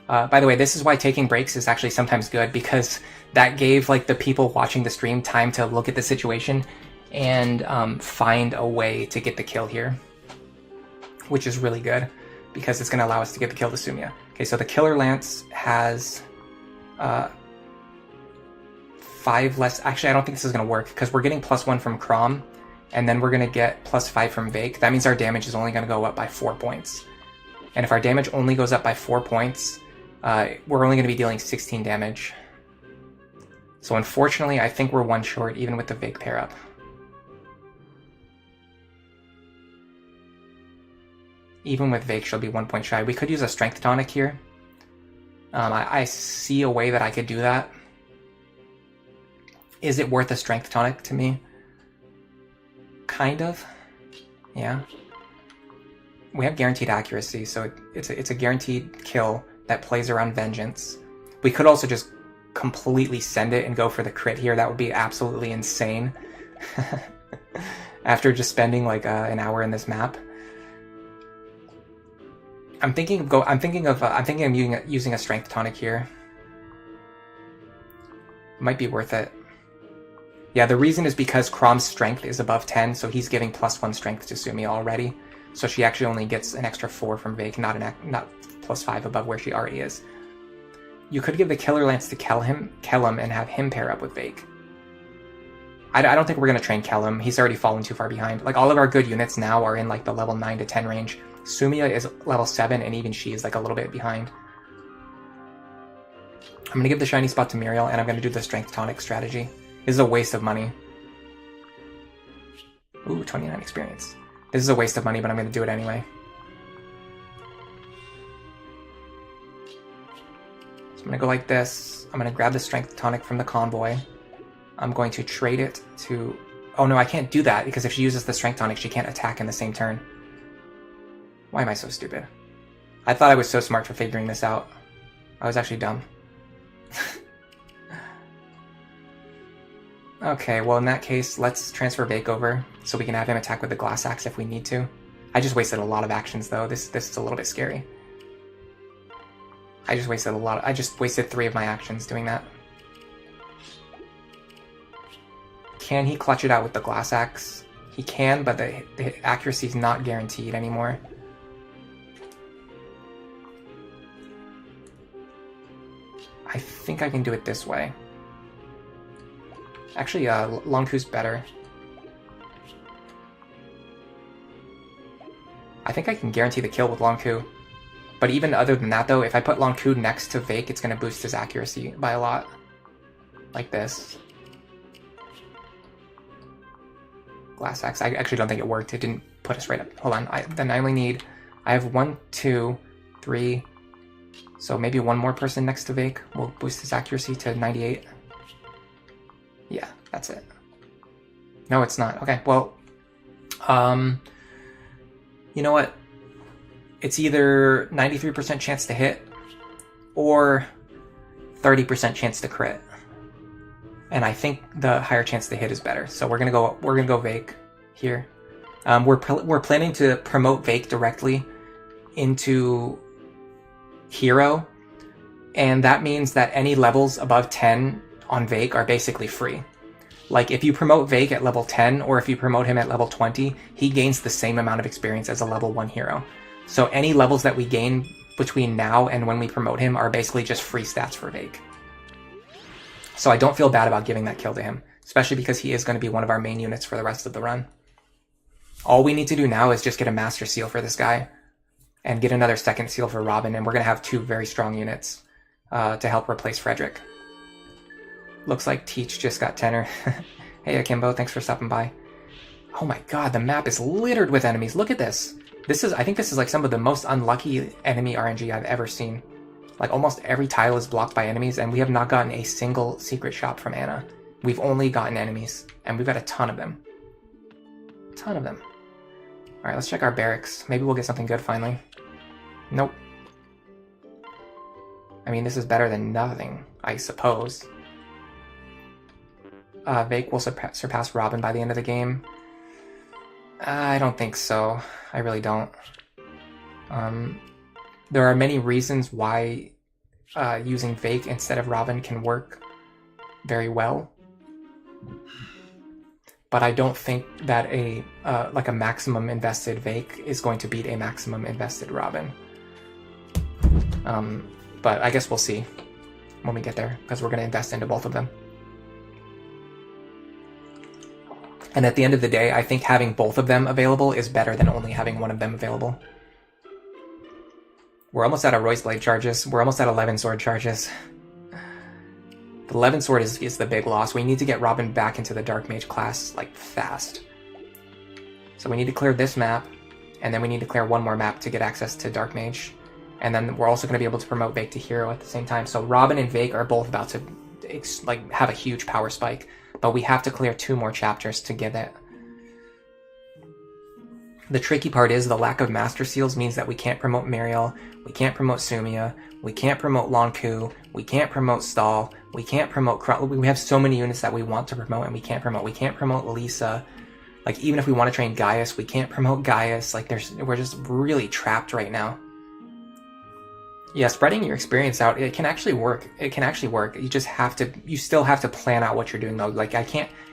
[SPEAKER 1] By the way, this is why taking breaks is actually sometimes good, because that gave like the people watching the stream time to look at the situation and find a way to get the kill here, which is really good because it's going to allow us to get the kill to Sumia. Okay, so the Killer Lance has 5 less. Actually, I don't think this is going to work because we're getting +1 from Crom, and then we're going to get +5 from Vake. That means our damage is only going to go up by 4 points. And if our damage only goes up by 4 points, we're only going to be dealing 16 damage. So unfortunately, I think we're 1 short, even with the Vake pair up. Even with Vake, she'll be 1 point shy. We could use a Strength Tonic here. I see a way that I could do that. Is it worth a Strength Tonic to me? Kind of. Yeah. we have guaranteed accuracy, so it's a guaranteed kill that plays around vengeance. We could also just completely send it and go for the crit here. That would be absolutely insane. After just spending like an hour in this map. I'm thinking of using a strength tonic here. Might be worth it. Yeah, the reason is because Crom's strength is above 10, so he's giving +1 strength to Sumi already. So she actually only gets an extra 4 from Vake, not +5 above where she already is. You could give the Killer Lance to Kellum and have him pair up with Vake. I don't think we're going to train Kellum. He's already fallen too far behind. Like, all of our good units now are in, like, the level 9 to 10 range. Sumia is level 7, and even she is, like, a little bit behind. I'm going to give the shiny spot to Muriel, and I'm going to do the Strength Tonic strategy. This is a waste of money. Ooh, 29 experience. This is a waste of money, but I'm going to do it anyway. So I'm going to go like this. I'm going to grab the Strength Tonic from the convoy. I'm going to trade it to... Oh no, I can't do that, because if she uses the Strength Tonic, she can't attack in the same turn. Why am I so stupid? I thought I was so smart for figuring this out. I was actually dumb. Okay, well in that case, let's transfer Vake over, so we can have him attack with the Glass Axe if we need to. I just wasted a lot of actions though. This is a little bit scary. I just wasted 3 of my actions doing that. Can he clutch it out with the Glass Axe? He can, but the accuracy is not guaranteed anymore. I think I can do it this way. Actually, Longku's better. I think I can guarantee the kill with Longku. But even other than that though, if I put Longku next to Vake, it's going to boost his accuracy by a lot. Like this. Glass Axe. I actually don't think it worked. It didn't put us right up. Hold on. I have 1, 2, 3. So maybe one more person next to Vake will boost his accuracy to 98. Yeah, that's it. No, it's not. Okay, well, you know what? It's either 93% chance to hit or 30% chance to crit. And I think the higher chance to hit is better. So we're gonna go Vake here. We're planning to promote Vake directly into Hero, and that means that any levels above 10 on Vake are basically free. Like, if you promote Vake at level 10, or if you promote him at level 20, he gains the same amount of experience as a level 1 hero. So any levels that we gain between now and when we promote him are basically just free stats for Vake. So I don't feel bad about giving that kill to him, especially because he is going to be one of our main units for the rest of the run. All we need to do now is just get a Master Seal for this guy, and get another second seal for Robin, and we're going to have 2 very strong units to help replace Frederick. Looks like Teach just got tenor. Hey Akimbo, thanks for stopping by. Oh my god, the map is littered with enemies. Look at this. I think this is like some of the most unlucky enemy RNG I've ever seen. Like, almost every tile is blocked by enemies, and we have not gotten a single secret shop from Anna. We've only gotten enemies, and we've got a ton of them. A ton of them. Alright, let's check our barracks. Maybe we'll get something good finally. Nope. I mean, this is better than nothing, I suppose. Vake will surpass Robin by the end of the game. I don't think so. I really don't. There are many reasons why using Vake instead of Robin can work very well. But I don't think that like a maximum invested Vake is going to beat a maximum invested Robin. But I guess we'll see when we get there, because we're going to invest into both of them. And at the end of the day, I think having both of them available is better than only having one of them available. We're almost out of Roy's Blade charges. We're almost at 11 sword charges. The 11 sword is the big loss. We need to get Robin back into the Dark Mage class, like, fast. So we need to clear this map, and then we need to clear one more map to get access to Dark Mage. And then we're also going to be able to promote Vake to Hero at the same time. So Robin and Vake are both about to have a huge power spike. But we have to clear 2 more chapters to get it. The tricky part is the lack of master seals means that we can't promote Muriel, we can't promote Sumia, we can't promote Lonku, we can't promote Stall, we can't promote we have so many units that we want to promote and we can't promote. We can't promote Lisa. Like, even if we want to train Gaius, we can't promote Gaius. Like, we're just really trapped right now. Yeah, spreading your experience out, it can actually work. It can actually work. You still have to plan out what you're doing though. Like,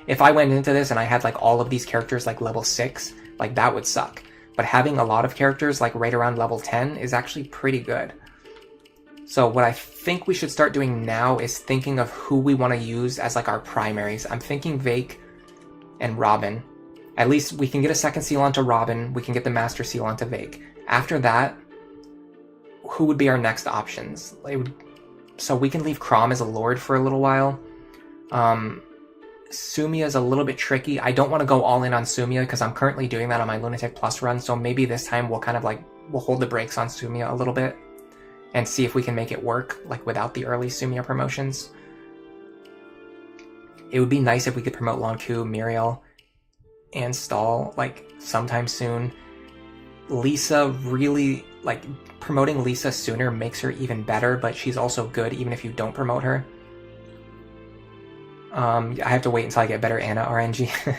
[SPEAKER 1] if I went into this and I had like all of these characters like level 6, like that would suck. But having a lot of characters like right around level 10 is actually pretty good. So what I think we should start doing now is thinking of who we want to use as like our primaries. I'm thinking Vake and Robin. At least we can get a second seal onto Robin. We can get the master seal onto Vake. After that, who would be our next options? So we can leave Crom as a lord for a little while. Sumia is a little bit tricky. I don't want to go all in on Sumia because I'm currently doing that on my Lunatic Plus run. So maybe this time we'll kind of we'll hold the brakes on Sumia a little bit and see if we can make it work like without the early Sumia promotions. It would be nice if we could promote Lonku, Muriel, and Stall like sometime soon. Lisa, really, like, promoting Lisa sooner makes her even better, but she's also good even if you don't promote her. I have to wait until I get better Ana RNG.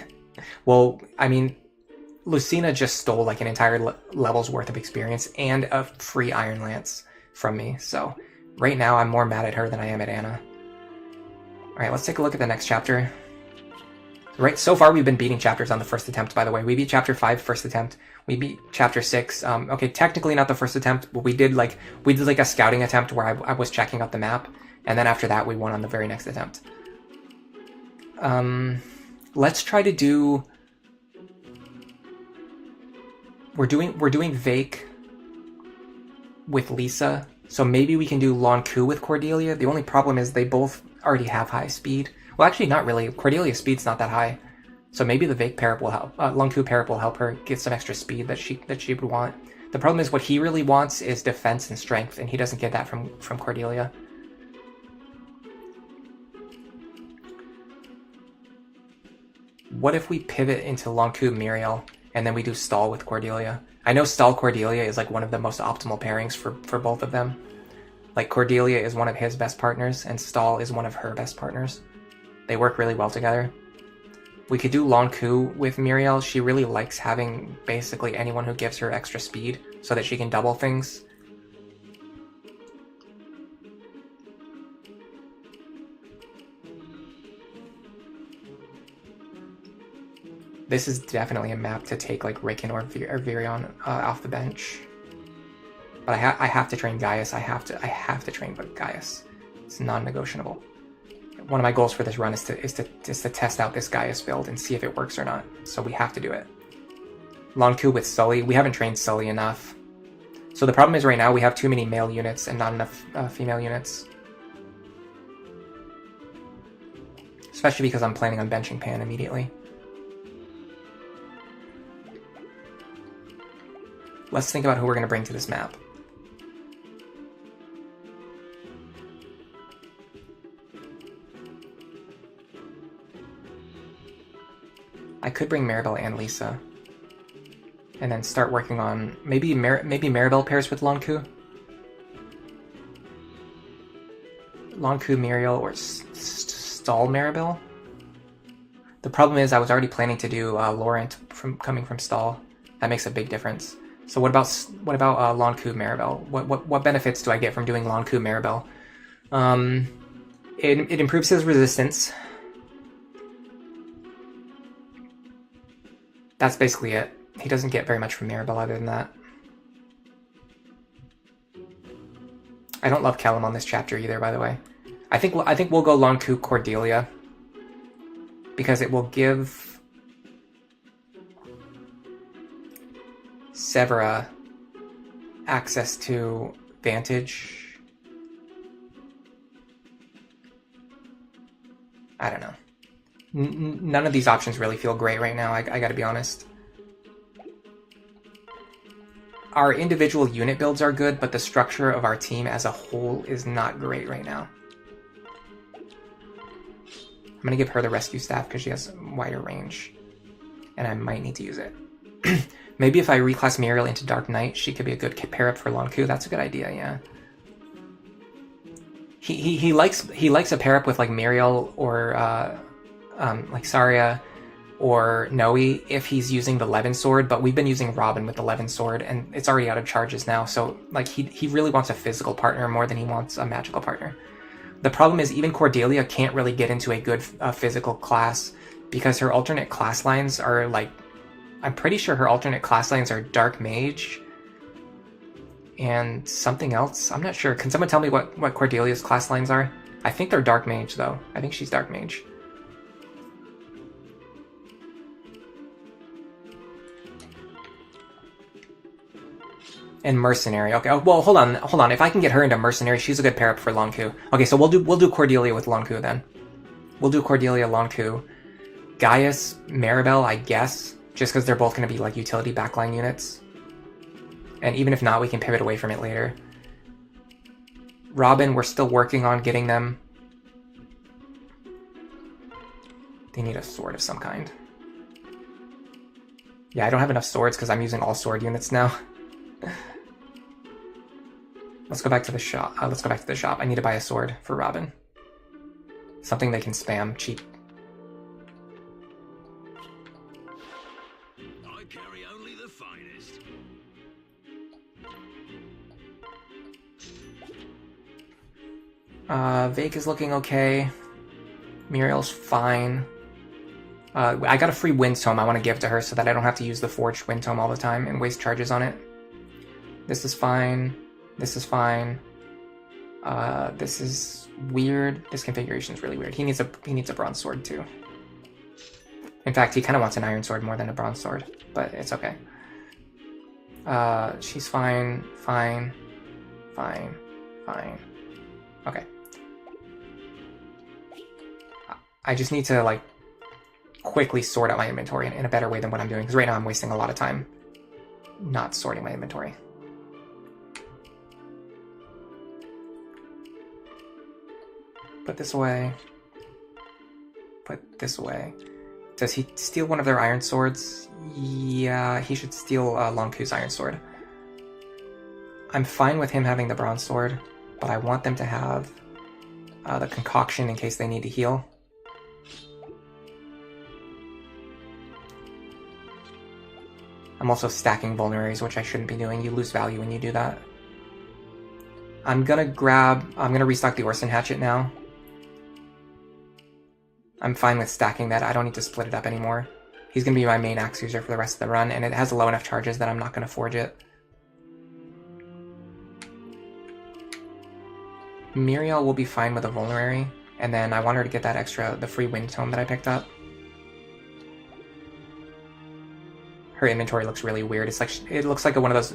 [SPEAKER 1] Well, I mean, Lucina just stole like an entire level's worth of experience and a free Iron Lance from me, so right now I'm more mad at her than I am at Ana. Alright, let's take a look at the next chapter. Right, so far we've been beating chapters on the first attempt, by the way. We beat chapter 5 first attempt. We beat chapter 6. Okay, technically not the first attempt, but we did like a scouting attempt where I was checking out the map, and then after that we won on the very next attempt. Let's try to do... We're doing Vake with Lisa, so maybe we can do Lonku with Cordelia. The only problem is they both already have high speed. Well, actually, not really. Cordelia's speed's not that high, so maybe the Vake pair will help. Lonku pair will help her get some extra speed that she would want. The problem is what he really wants is defense and strength, and he doesn't get that from Cordelia. What if we pivot into Lonku Muriel, and then we do Stall with Cordelia? I know Stall Cordelia is like one of the most optimal pairings for both of them. Like, Cordelia is one of his best partners, and Stall is one of her best partners. They work really well together. We could do Lonku with Muriel. She really likes having basically anyone who gives her extra speed so that she can double things. This is definitely a map to take like Riken or Virion off the bench. But I have to train Gaius. I have to train Gaius. It's non-negotiable. One of my goals for this run is to test out this Gaius build and see if it works or not. So we have to do it. Lonku with Sully. We haven't trained Sully enough. So the problem is right now we have too many male units and not enough female units. Especially because I'm planning on benching Pan immediately. Let's think about who we're going to bring to this map. I could bring Maribel and Lisa, and then start working on maybe Maribel pairs with Lonku, Muriel, or Stall Maribel. The problem is I was already planning to do Laurent coming from Stall. That makes a big difference. So what about Lonku Maribel? What benefits do I get from doing Lonku Maribel? It improves his resistance. That's basically it. He doesn't get very much from Maribel other than that. I don't love Kellum on this chapter either, by the way. I think we'll go Lonku Cordelia because it will give Severa access to Vantage. I don't know. None of these options really feel great right now, I gotta be honest. Our individual unit builds are good, but the structure of our team as a whole is not great right now. I'm gonna give her the rescue staff because she has wider range, and I might need to use it. Maybe if I reclass Muriel into Dark Knight, she could be a good pair up for Lonku. That's a good idea, yeah. He likes a pair up with like Muriel or like Saria or Noe if he's using the Levin sword, but we've been using Robin with the Levin sword and it's already out of charges now, so like he really wants a physical partner more than he wants a magical partner. The problem is even Cordelia can't really get into a good physical class because her alternate class lines are like, I'm pretty sure her alternate class lines are Dark Mage and something else. I'm not sure. Can someone tell me what Cordelia's class lines are? I think they're Dark Mage though. I think she's Dark Mage. And Mercenary. Okay. Oh, well, hold on. If I can get her into Mercenary, she's a good pair up for Lonku. Okay, so we'll do Cordelia with Lonku then. We'll do Cordelia, Lonku, Gaius, Maribel, I guess, just because they're both going to be like utility backline units. And even if not, we can pivot away from it later. Robin, we're still working on getting them. They need a sword of some kind. Yeah, I don't have enough swords because I'm using all sword units now. Let's go back to the shop. I need to buy a sword for Robin. Something they can spam cheap.
[SPEAKER 2] I carry only the finest.
[SPEAKER 1] Vake is looking okay. Muriel's fine. I got a free wind tome I want to give to her so that I don't have to use the forged wind tome all the time and waste charges on it. This is fine. This is fine. This is weird. This configuration is really weird. He needs a bronze sword too. In fact, he kind of wants an iron sword more than a bronze sword, but it's okay. She's fine. Okay. I just need to like quickly sort out my inventory in a better way than what I'm doing, because right now I'm wasting a lot of time not sorting my inventory. Put this away. Put this away. Does he steal one of their iron swords? Yeah, he should steal Lonku's iron sword. I'm fine with him having the bronze sword, but I want them to have the concoction in case they need to heal. I'm also stacking vulneraries, which I shouldn't be doing. You lose value when you do that. I'm gonna restock the Orson Hatchet now. I'm fine with stacking that. I don't need to split it up anymore. He's going to be my main axe user for the rest of the run, and it has low enough charges that I'm not going to forge it. Muriel will be fine with a vulnerary, and then I want her to get that the free wind tome that I picked up. Her inventory looks really weird. It's like it looks like one of those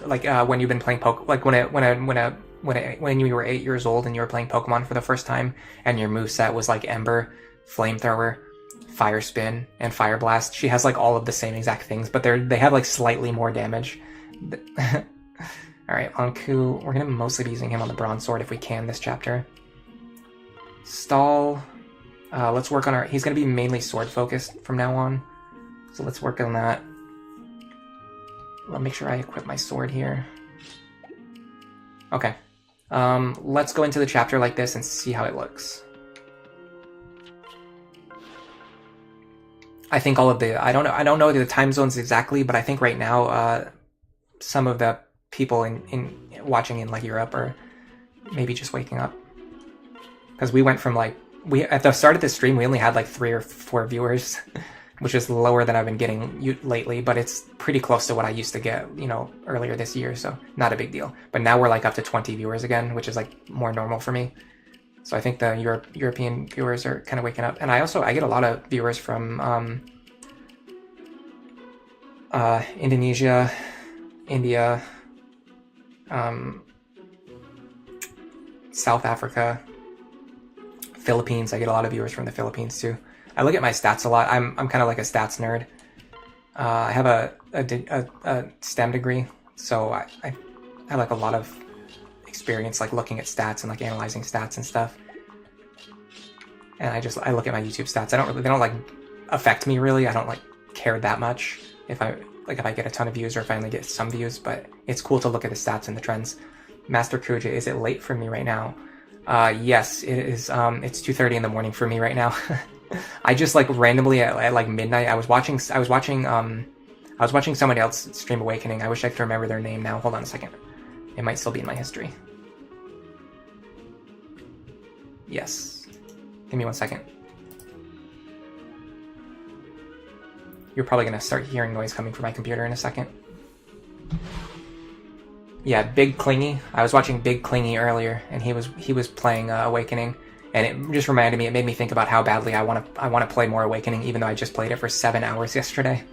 [SPEAKER 1] when you've been playing when you were 8 years old and you were playing Pokemon for the first time, and your moveset was like Ember, Flamethrower, Fire Spin, and Fire Blast. She has like all of the same exact things, but they have like slightly more damage. Alright, Lonku, we're gonna mostly be using him on the Bronze Sword if we can this chapter. Stall, let's work on he's gonna be mainly sword focused from now on, so let's work on that. I'll make sure I equip my sword here. Okay, let's go into the chapter like this and see how it looks. I think all of I don't know the time zones exactly, but I think right now some of the people in watching in like Europe are maybe just waking up, because we went from at the start of the stream we only had like 3 or 4 viewers, which is lower than I've been getting lately, but it's pretty close to what I used to get, earlier this year, so not a big deal. But now we're like up to 20 viewers again, which is like more normal for me. So I think the European viewers are kind of waking up. And I get a lot of viewers from Indonesia, India, South Africa, Philippines. I get a lot of viewers from the Philippines too. I look at my stats a lot. I'm kind of like a stats nerd. I have a STEM degree, so I have like a lot of experience like looking at stats and like analyzing stats and stuff. And I look at my YouTube stats. They don't like affect me really. I don't like care that much if like if I get a ton of views or if I only get some views, but it's cool to look at the stats and the trends. Master Kuja, is it late for me right now? Yes, it is. It's 2:30 in the morning for me right now. I just like randomly at like midnight. I was watching somebody else stream Awakening. I wish I could remember their name now. Hold on a second. It might still be in my history. Yes. Give me 1 second. You're probably gonna start hearing noise coming from my computer in a second. Yeah, Big Clingy. I was watching Big Clingy earlier, and he was playing Awakening, and it just reminded me. It made me think about how badly I want to play more Awakening, even though I just played it for 7 hours yesterday,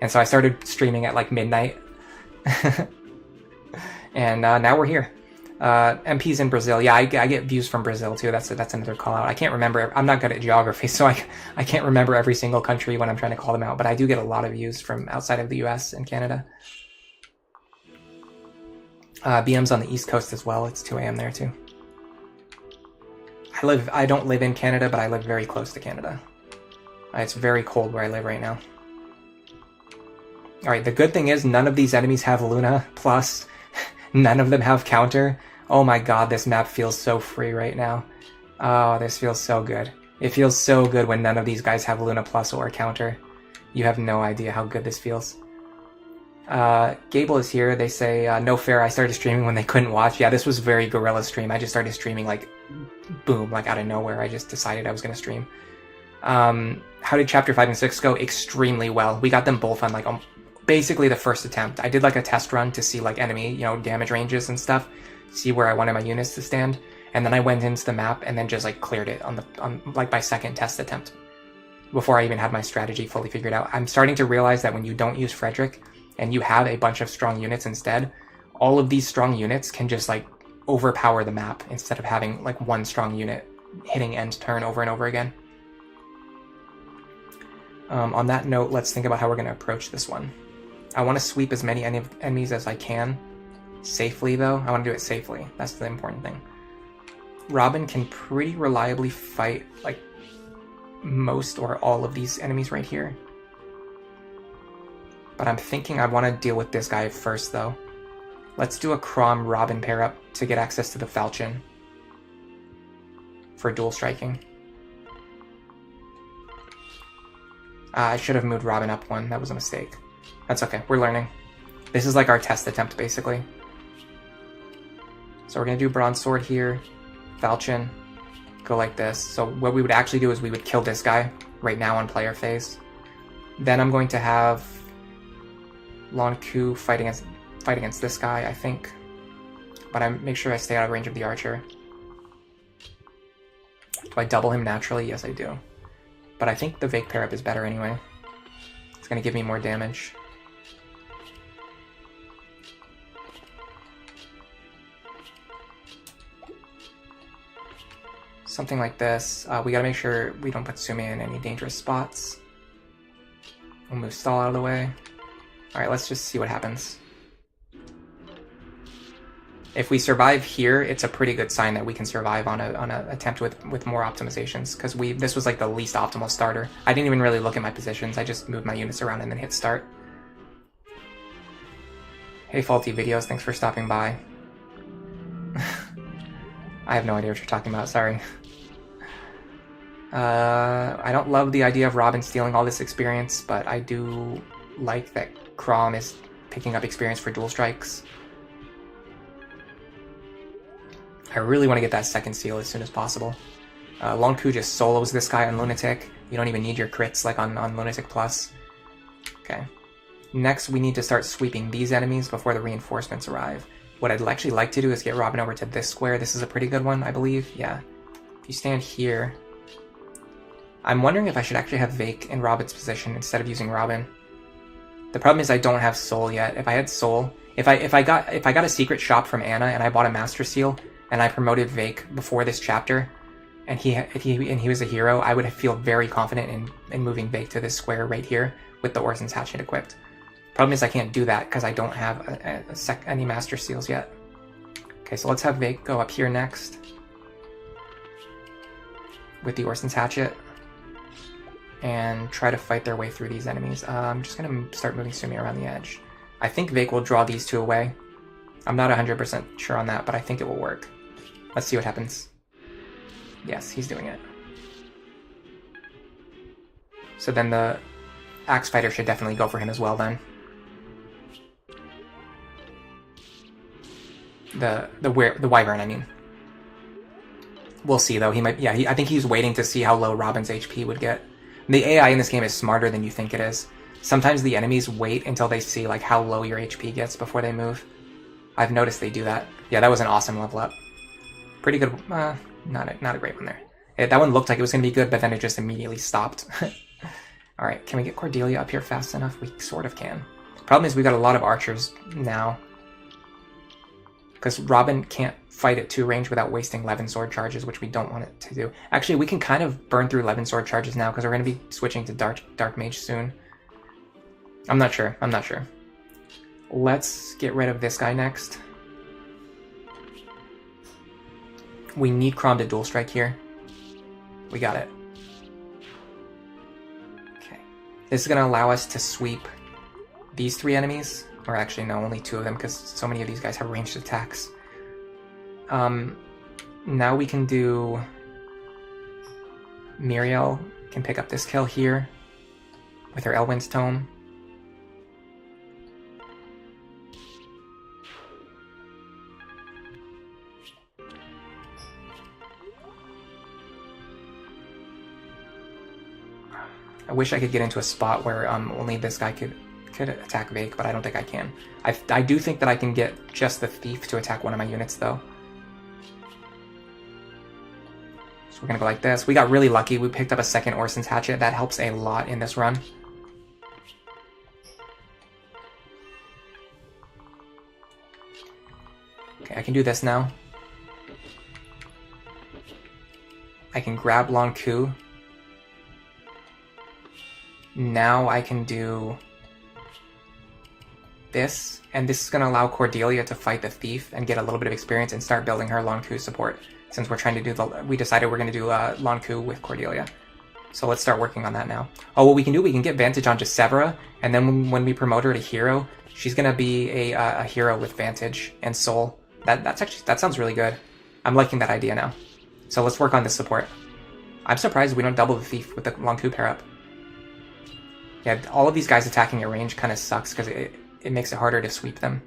[SPEAKER 1] and so I started streaming at like midnight, and now we're here. MPs in Brazil. Yeah, I get views from Brazil too. That's another call out. I can't remember. I'm not good at geography, so I can't remember every single country when I'm trying to call them out. But I do get a lot of views from outside of the U.S. and Canada. BM's on the East Coast as well. It's 2 a.m. there too. I don't live in Canada, but I live very close to Canada. It's very cold where I live right now. All right. The good thing is none of these enemies have Luna plus. None of them have counter. Oh my god, this map feels so free right now. Oh, this feels so good. It feels so good when none of these guys have Luna plus or counter. You have no idea how good this feels. Gable is here. They say, no fair, I started streaming when they couldn't watch. Yeah, this was very guerrilla stream. I just started streaming like, boom, like out of nowhere. I just decided I was going to stream. How did chapter 5 and 6 go? Extremely well. We got them both on like basically the first attempt. I did like a test run to see like enemy, damage ranges and stuff, see where I wanted my units to stand. And then I went into the map and then just like cleared it on like my second test attempt before I even had my strategy fully figured out. I'm starting to realize that when you don't use Frederick, and you have a bunch of strong units instead, all of these strong units can just like overpower the map instead of having like one strong unit hitting end turn over and over again. On that note, let's think about how we're going to approach this one. I want to sweep as many enemies as I can. Safely though, I want to do it safely. That's the important thing. Robin can pretty reliably fight like most or all of these enemies right here. But I'm thinking I want to deal with this guy first, though. Let's do a Crom Robin pair up to get access to the Falchion for dual striking. I should have moved Robin up one. That was a mistake. That's okay. We're learning. This is like our test attempt, basically. So we're going to do Bronze Sword here. Falchion. Go like this. So what we would actually do is we would kill this guy right now on player phase. Then I'm going to have Lonku fight against this guy, I think. But I make sure I stay out of range of the archer. Do I double him naturally? Yes, I do. But I think the Vake pair up is better anyway. It's going to give me more damage. Something like this. We got to make sure we don't put Sumi in any dangerous spots. We'll move Stall out of the way. Alright, let's just see what happens. If we survive here, it's a pretty good sign that we can survive on a attempt with more optimizations, because this was like the least optimal starter. I didn't even really look at my positions, I just moved my units around and then hit start. Hey Faulty Videos, thanks for stopping by. I have no idea what you're talking about, sorry. I don't love the idea of Robin stealing all this experience, but I do like that Crom is picking up experience for dual strikes. I really want to get that second seal as soon as possible. Lonku just solos this guy on Lunatic. You don't even need your crits like on Lunatic Plus. Okay. Next, we need to start sweeping these enemies before the reinforcements arrive. What I'd actually like to do is get Robin over to this square. This is a pretty good one, I believe. Yeah. If you stand here... I'm wondering if I should actually have Vake in Robin's position instead of using Robin. The problem is I don't have Soul yet. If I had Soul... If I got a secret shop from Anna and I bought a Master Seal and I promoted Vake before this chapter and he was a hero, I would feel very confident in moving Vake to this square right here with the Orson's Hatchet equipped. Problem is I can't do that because I don't have any Master Seals yet. Okay, so let's have Vake go up here next with the Orson's Hatchet. and try to fight their way through these enemies. I'm just going to start moving Sumi around the edge. I think Vake will draw these two away. I'm not 100% sure on that, but I think it will work. Let's see what happens. Yes, he's doing it. So then the Axe Fighter should definitely go for him as well then. The Wyvern, I mean. We'll see though. He might. Yeah, I think he's waiting to see how low Robin's HP would get. The AI in this game is smarter than you think it is. Sometimes the enemies wait until they see like how low your HP gets before they move. I've noticed they do that. Yeah, that was an awesome level up. Pretty good. Not a great one there. That one looked like it was going to be good, but then it just immediately stopped. All right, can we get Cordelia up here fast enough? We sort of can. Problem is we got a lot of archers now. Because Robin can't fight at 2 range without wasting Levin Sword charges, which we don't want it to do. Actually, we can kind of burn through Levin Sword charges now because we're going to be switching to Dark Mage soon. I'm not sure. Let's get rid of this guy next. We need Chrom to dual strike here. We got it. Okay. This is going to allow us to sweep these 3 enemies. Or actually, no, only 2 of them, because so many of these guys have ranged attacks. Now we can do... Miriel can pick up this kill here with her Elwyn's Tome. I wish I could get into a spot where only this guy could attack Vake, but I don't think I can. I do think that I can get just the Thief to attack one of my units, though. So we're going to go like this. We got really lucky. We picked up a second Orson's Hatchet. That helps a lot in this run. Okay, I can do this now. I can grab Long Ku. Now I can do this, and this is going to allow Cordelia to fight the Thief and get a little bit of experience and start building her Long Ku support, since we're trying to do we decided we're going to do Long Ku with Cordelia. So let's start working on that now. Oh, what we can do, we can get Vantage on Severa, and then when we promote her to Hero, she's going to be a hero with Vantage and Soul. That sounds really good. I'm liking that idea now. So let's work on this support. I'm surprised we don't double the Thief with the Long Ku pair up. Yeah, all of these guys attacking at range kind of sucks because it makes it harder to sweep them.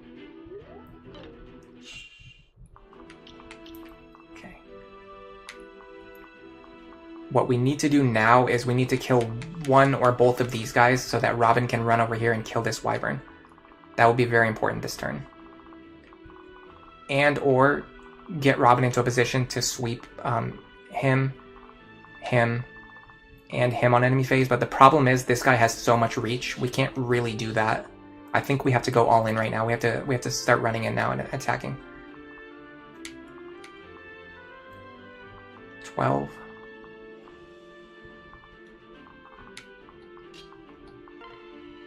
[SPEAKER 1] Okay. What we need to do now is we need to kill one or both of these guys so that Robin can run over here and kill this Wyvern. That will be very important this turn. And or get Robin into a position to sweep him, and him on enemy phase, but the problem is this guy has so much reach, we can't really do that. I think we have to go all in right now. We have to start running in now and attacking. 12.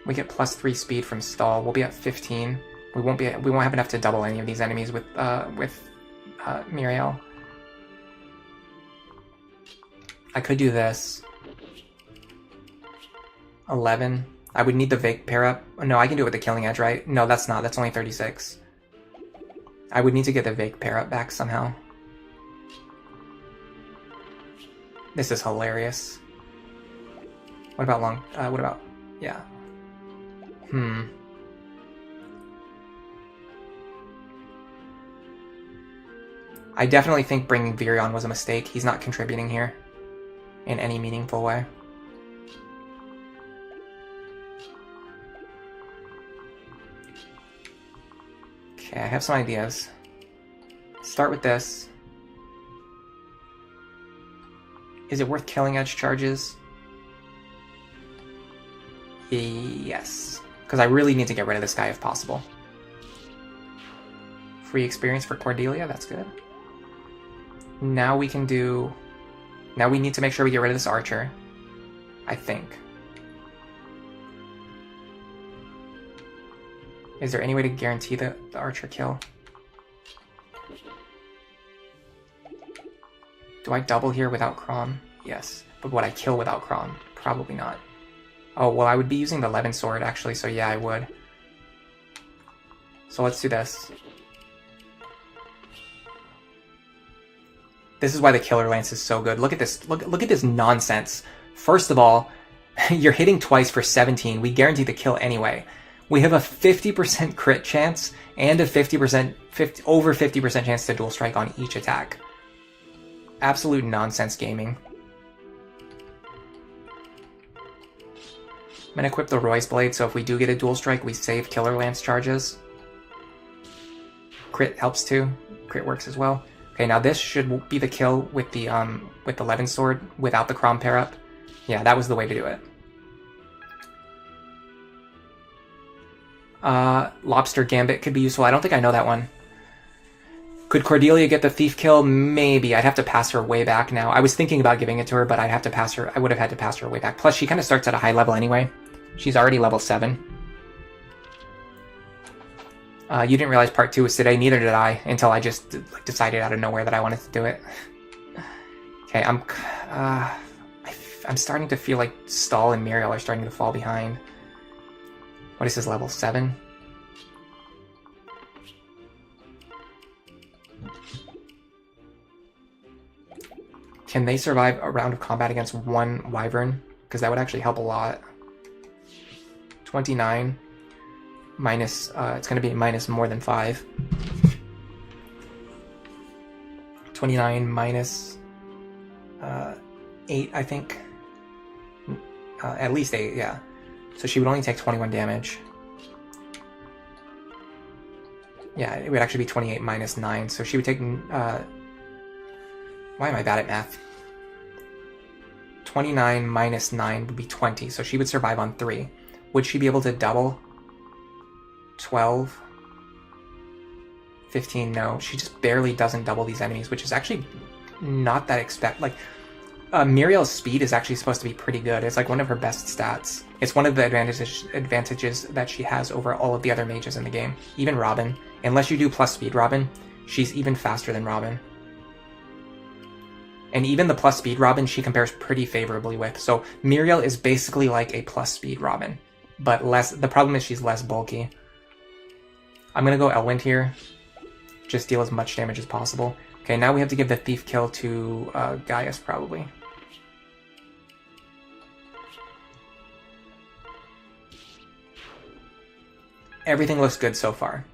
[SPEAKER 1] We get +3 speed from stall. We'll be at 15. We won't have enough to double any of these enemies with Miriel. I could do this. 11. I would need the Vake pair up. No, I can do it with the Killing Edge, right? No, that's not. That's only 36. I would need to get the Vake pair up back somehow. This is hilarious. What about yeah. I definitely think bringing Virion was a mistake. He's not contributing here in any meaningful way. Okay, I have some ideas. Start with this. Is it worth Killing Edge charges? Yes. Because I really need to get rid of this guy if possible. Free experience for Cordelia, that's good. Now we can do... Now we need to make sure we get rid of this archer. I think. Is there any way to guarantee the archer kill? Do I double here without Chrom? Yes. But would I kill without Crom? Probably not. Oh, well, I would be using the Levin Sword, actually, so yeah, I would. So let's do this. This is why the Killer Lance is so good. Look at this. Look at this nonsense. First of all, you're hitting twice for 17. We guarantee the kill anyway. We have a 50% crit chance and a over 50% chance to dual strike on each attack. Absolute nonsense gaming. I'm gonna equip the Roy's Blade, so if we do get a dual strike, we save Killer Lance charges. Crit helps too. Crit works as well. Okay, now this should be the kill with the Levin Sword without the Crom pair up. Yeah, that was the way to do it. Lobster Gambit could be useful. I don't think I know that one. Could Cordelia get the thief kill? Maybe. I'd have to pass her way back now. I was thinking about giving it to her, but I'd have to pass her. I would have had to pass her way back. Plus, she kind of starts at a high level anyway. She's already level 7. You didn't realize part 2 was today. Neither did I, until I just decided out of nowhere that I wanted to do it. Okay, I'm starting to feel like Stahl and Muriel are starting to fall behind. What is his level? 7? Can they survive a round of combat against one Wyvern? Because that would actually help a lot. 29 minus, it's going to be minus more than 5. 29 minus 8, I think. At least 8, yeah. So she would only take 21 damage. Yeah, it would actually be 28 minus 9, so she would take... why am I bad at math? 29 minus 9 would be 20, so she would survive on 3. Would she be able to double? 12? 15? No. She just barely doesn't double these enemies, which is actually not that Muriel's speed is actually supposed to be pretty good. It's like one of her best stats. It's one of the advantages that she has over all of the other mages in the game. Even Robin. Unless you do plus speed Robin, she's even faster than Robin. And even the plus speed Robin she compares pretty favorably with. So Muriel is basically like a plus speed Robin, but less. The problem is she's less bulky. I'm gonna go Elwind here. Just deal as much damage as possible. Okay, now we have to give the thief kill to Gaius probably. Everything looks good so far.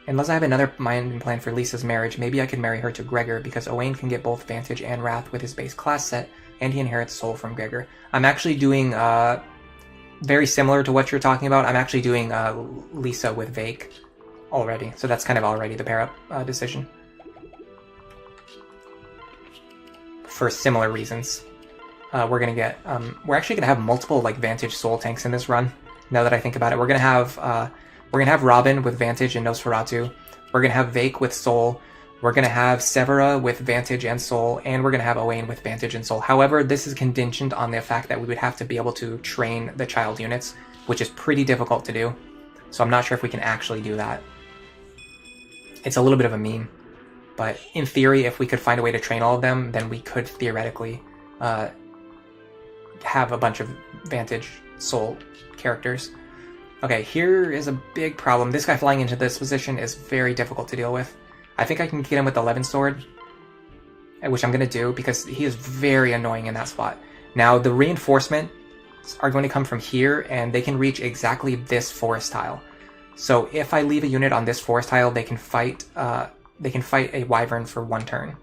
[SPEAKER 1] Unless I have another mind plan for Lisa's marriage, maybe I could marry her to Gregor, because Owain can get both Vantage and Wrath with his base class set, and he inherits Soul from Gregor. I'm actually doing, very similar to what you're talking about, I'm actually doing Lisa with Vake already, so that's kind of already the pair-up decision. For similar reasons. We're gonna get, we're actually gonna have multiple, like, Vantage Soul tanks in this run, now that I think about it. We're gonna have Robin with Vantage and Nosferatu. We're going to have Vake with Soul. We're going to have Severa with Vantage and Soul. And we're going to have Owain with Vantage and Soul. However, this is contingent on the fact that we would have to be able to train the child units, which is pretty difficult to do. So I'm not sure if we can actually do that. It's a little bit of a meme. But in theory, if we could find a way to train all of them, then we could theoretically have a bunch of Vantage Soul characters. Okay, here is a big problem. This guy flying into this position is very difficult to deal with. I think I can get him with the Levin Sword, which I'm going to do, because he is very annoying in that spot. Now, the reinforcements are going to come from here, and they can reach exactly this forest tile. So if I leave a unit on this forest tile, they can fight a Wyvern for 1 turn.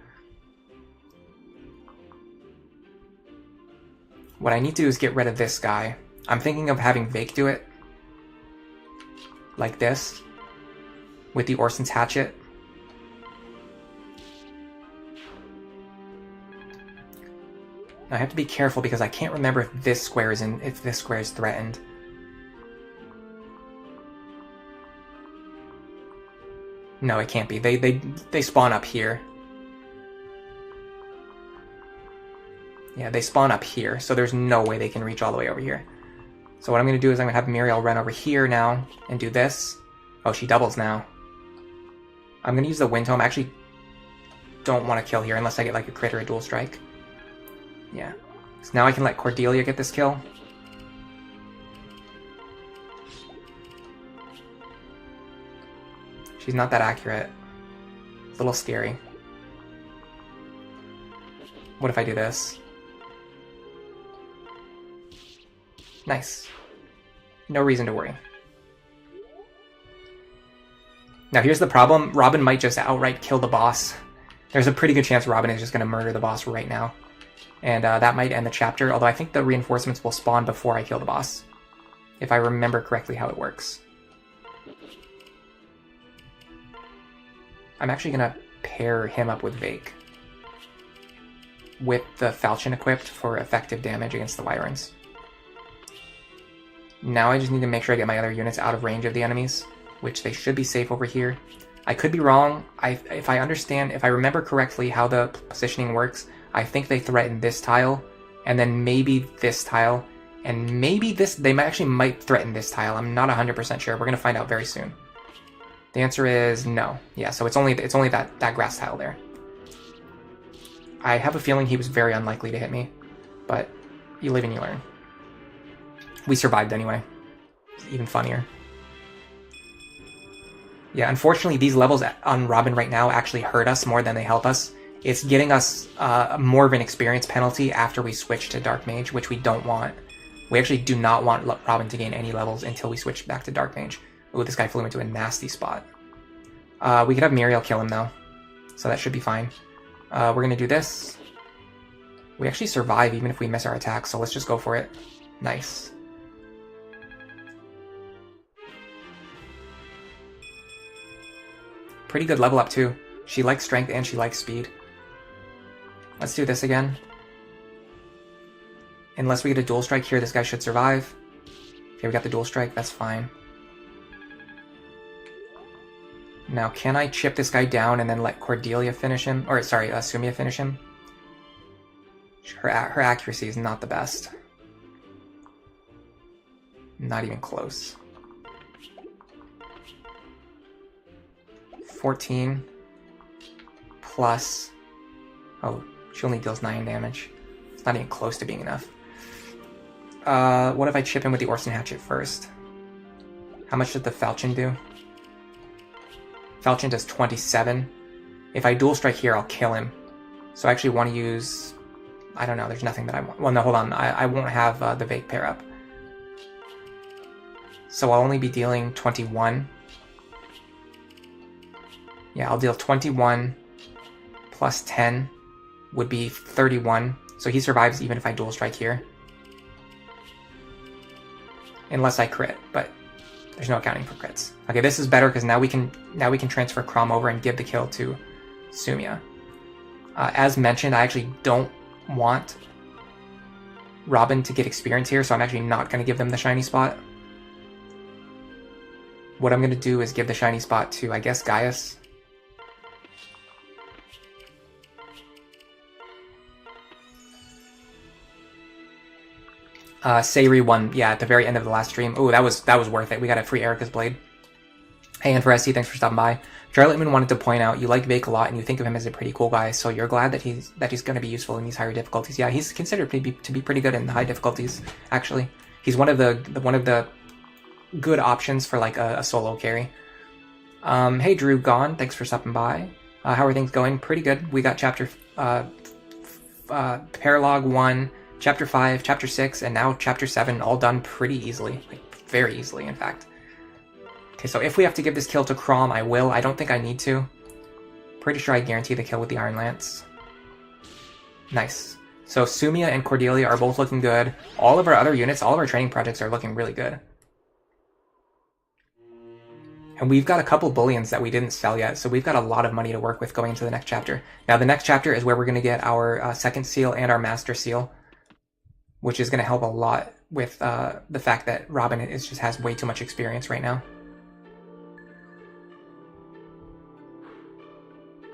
[SPEAKER 1] What I need to do is get rid of this guy. I'm thinking of having Vake do it. Like this, with the Orson's Hatchet. Now I have to be careful because I can't remember if this square is threatened. No, it can't be. They spawn up here. Yeah, they spawn up here, so there's no way they can reach all the way over here. So what I'm going to do is I'm going to have Muriel run over here now and do this. Oh, she doubles now. I'm going to use the Wind Tome. Actually, don't want to kill here unless I get like a crit or a dual strike. Yeah. So now I can let Cordelia get this kill. She's not that accurate. A little scary. What if I do this? Nice. No reason to worry. Now here's the problem. Robin might just outright kill the boss. There's a pretty good chance Robin is just going to murder the boss right now. And that might end the chapter, although I think the reinforcements will spawn before I kill the boss. If I remember correctly how it works. I'm actually going to pair him up with Vake. With the falchion equipped for effective damage against the Wyverns. Now I just need to make sure I get my other units out of range of the enemies, which they should be safe over here. I could be wrong. If I remember correctly how the positioning works, I think they threaten this tile, and then maybe this tile, and maybe this, they might threaten this tile. I'm not 100% sure. We're going to find out very soon. The answer is no. Yeah, so it's only that grass tile there. I have a feeling he was very unlikely to hit me, but you live and you learn. We survived anyway. Even funnier. Yeah, unfortunately, these levels on Robin right now actually hurt us more than they help us. It's getting us more of an experience penalty after we switch to Dark Mage, which we don't want. We actually do not want Robin to gain any levels until we switch back to Dark Mage. Ooh, this guy flew into a nasty spot. We could have Muriel kill him, though, so that should be fine. We're going to do this. We actually survive even if we miss our attack, so let's just go for it. Nice. Pretty good level up, too. She likes strength and she likes speed. Let's do this again. Unless we get a dual strike here, this guy should survive. Okay, we got the dual strike. That's fine. Now, can I chip this guy down and then let Cordelia finish him? Or, sorry, Sumia finish him? Her accuracy is not the best. Not even close. 14 plus... Oh, she only deals 9 damage. It's not even close to being enough. What if I chip him with the Orson Hatchet first? How much does the Falchion do? Falchion does 27. If I dual strike here, I'll kill him. So I actually want to use... I don't know, there's nothing that I want. Well, no, hold on. I won't have the Vake pair up. So I'll only be dealing 21. Yeah, I'll deal 21 plus 10 would be 31. So he survives even if I dual strike here. Unless I crit, but there's no accounting for crits. Okay, this is better because now we can transfer Crom over and give the kill to Sumia. As mentioned, I actually don't want Robin to get experience here, so I'm actually not going to give them the shiny spot. What I'm going to do is give the shiny spot to, I guess, Gaius. Sayri won, yeah, at the very end of the last stream. Ooh, that was worth it. We got a free Erica's Blade. Hey, and for SC, thanks for stopping by. Charlotte Moon wanted to point out you like Vake a lot and you think of him as a pretty cool guy, so you're glad that he's going to be useful in these higher difficulties. Yeah, he's considered to be pretty good in the high difficulties. Actually, he's one of the good options for like a solo carry. Hey, Drew Gone, thanks for stopping by. How are things going? Pretty good. We got chapter Paralog 1. Chapter 5, Chapter 6, and now Chapter 7 all done pretty easily. Like, very easily, in fact. Okay, so if we have to give this kill to Crom, I will. I don't think I need to. Pretty sure I guarantee the kill with the Iron Lance. Nice. So Sumia and Cordelia are both looking good. All of our other units, all of our training projects are looking really good. And we've got a couple bullions that we didn't sell yet, so we've got a lot of money to work with going into the next chapter. Now, the next chapter is where we're going to get our second seal and our master seal, which is going to help a lot with the fact that Robin just has way too much experience right now.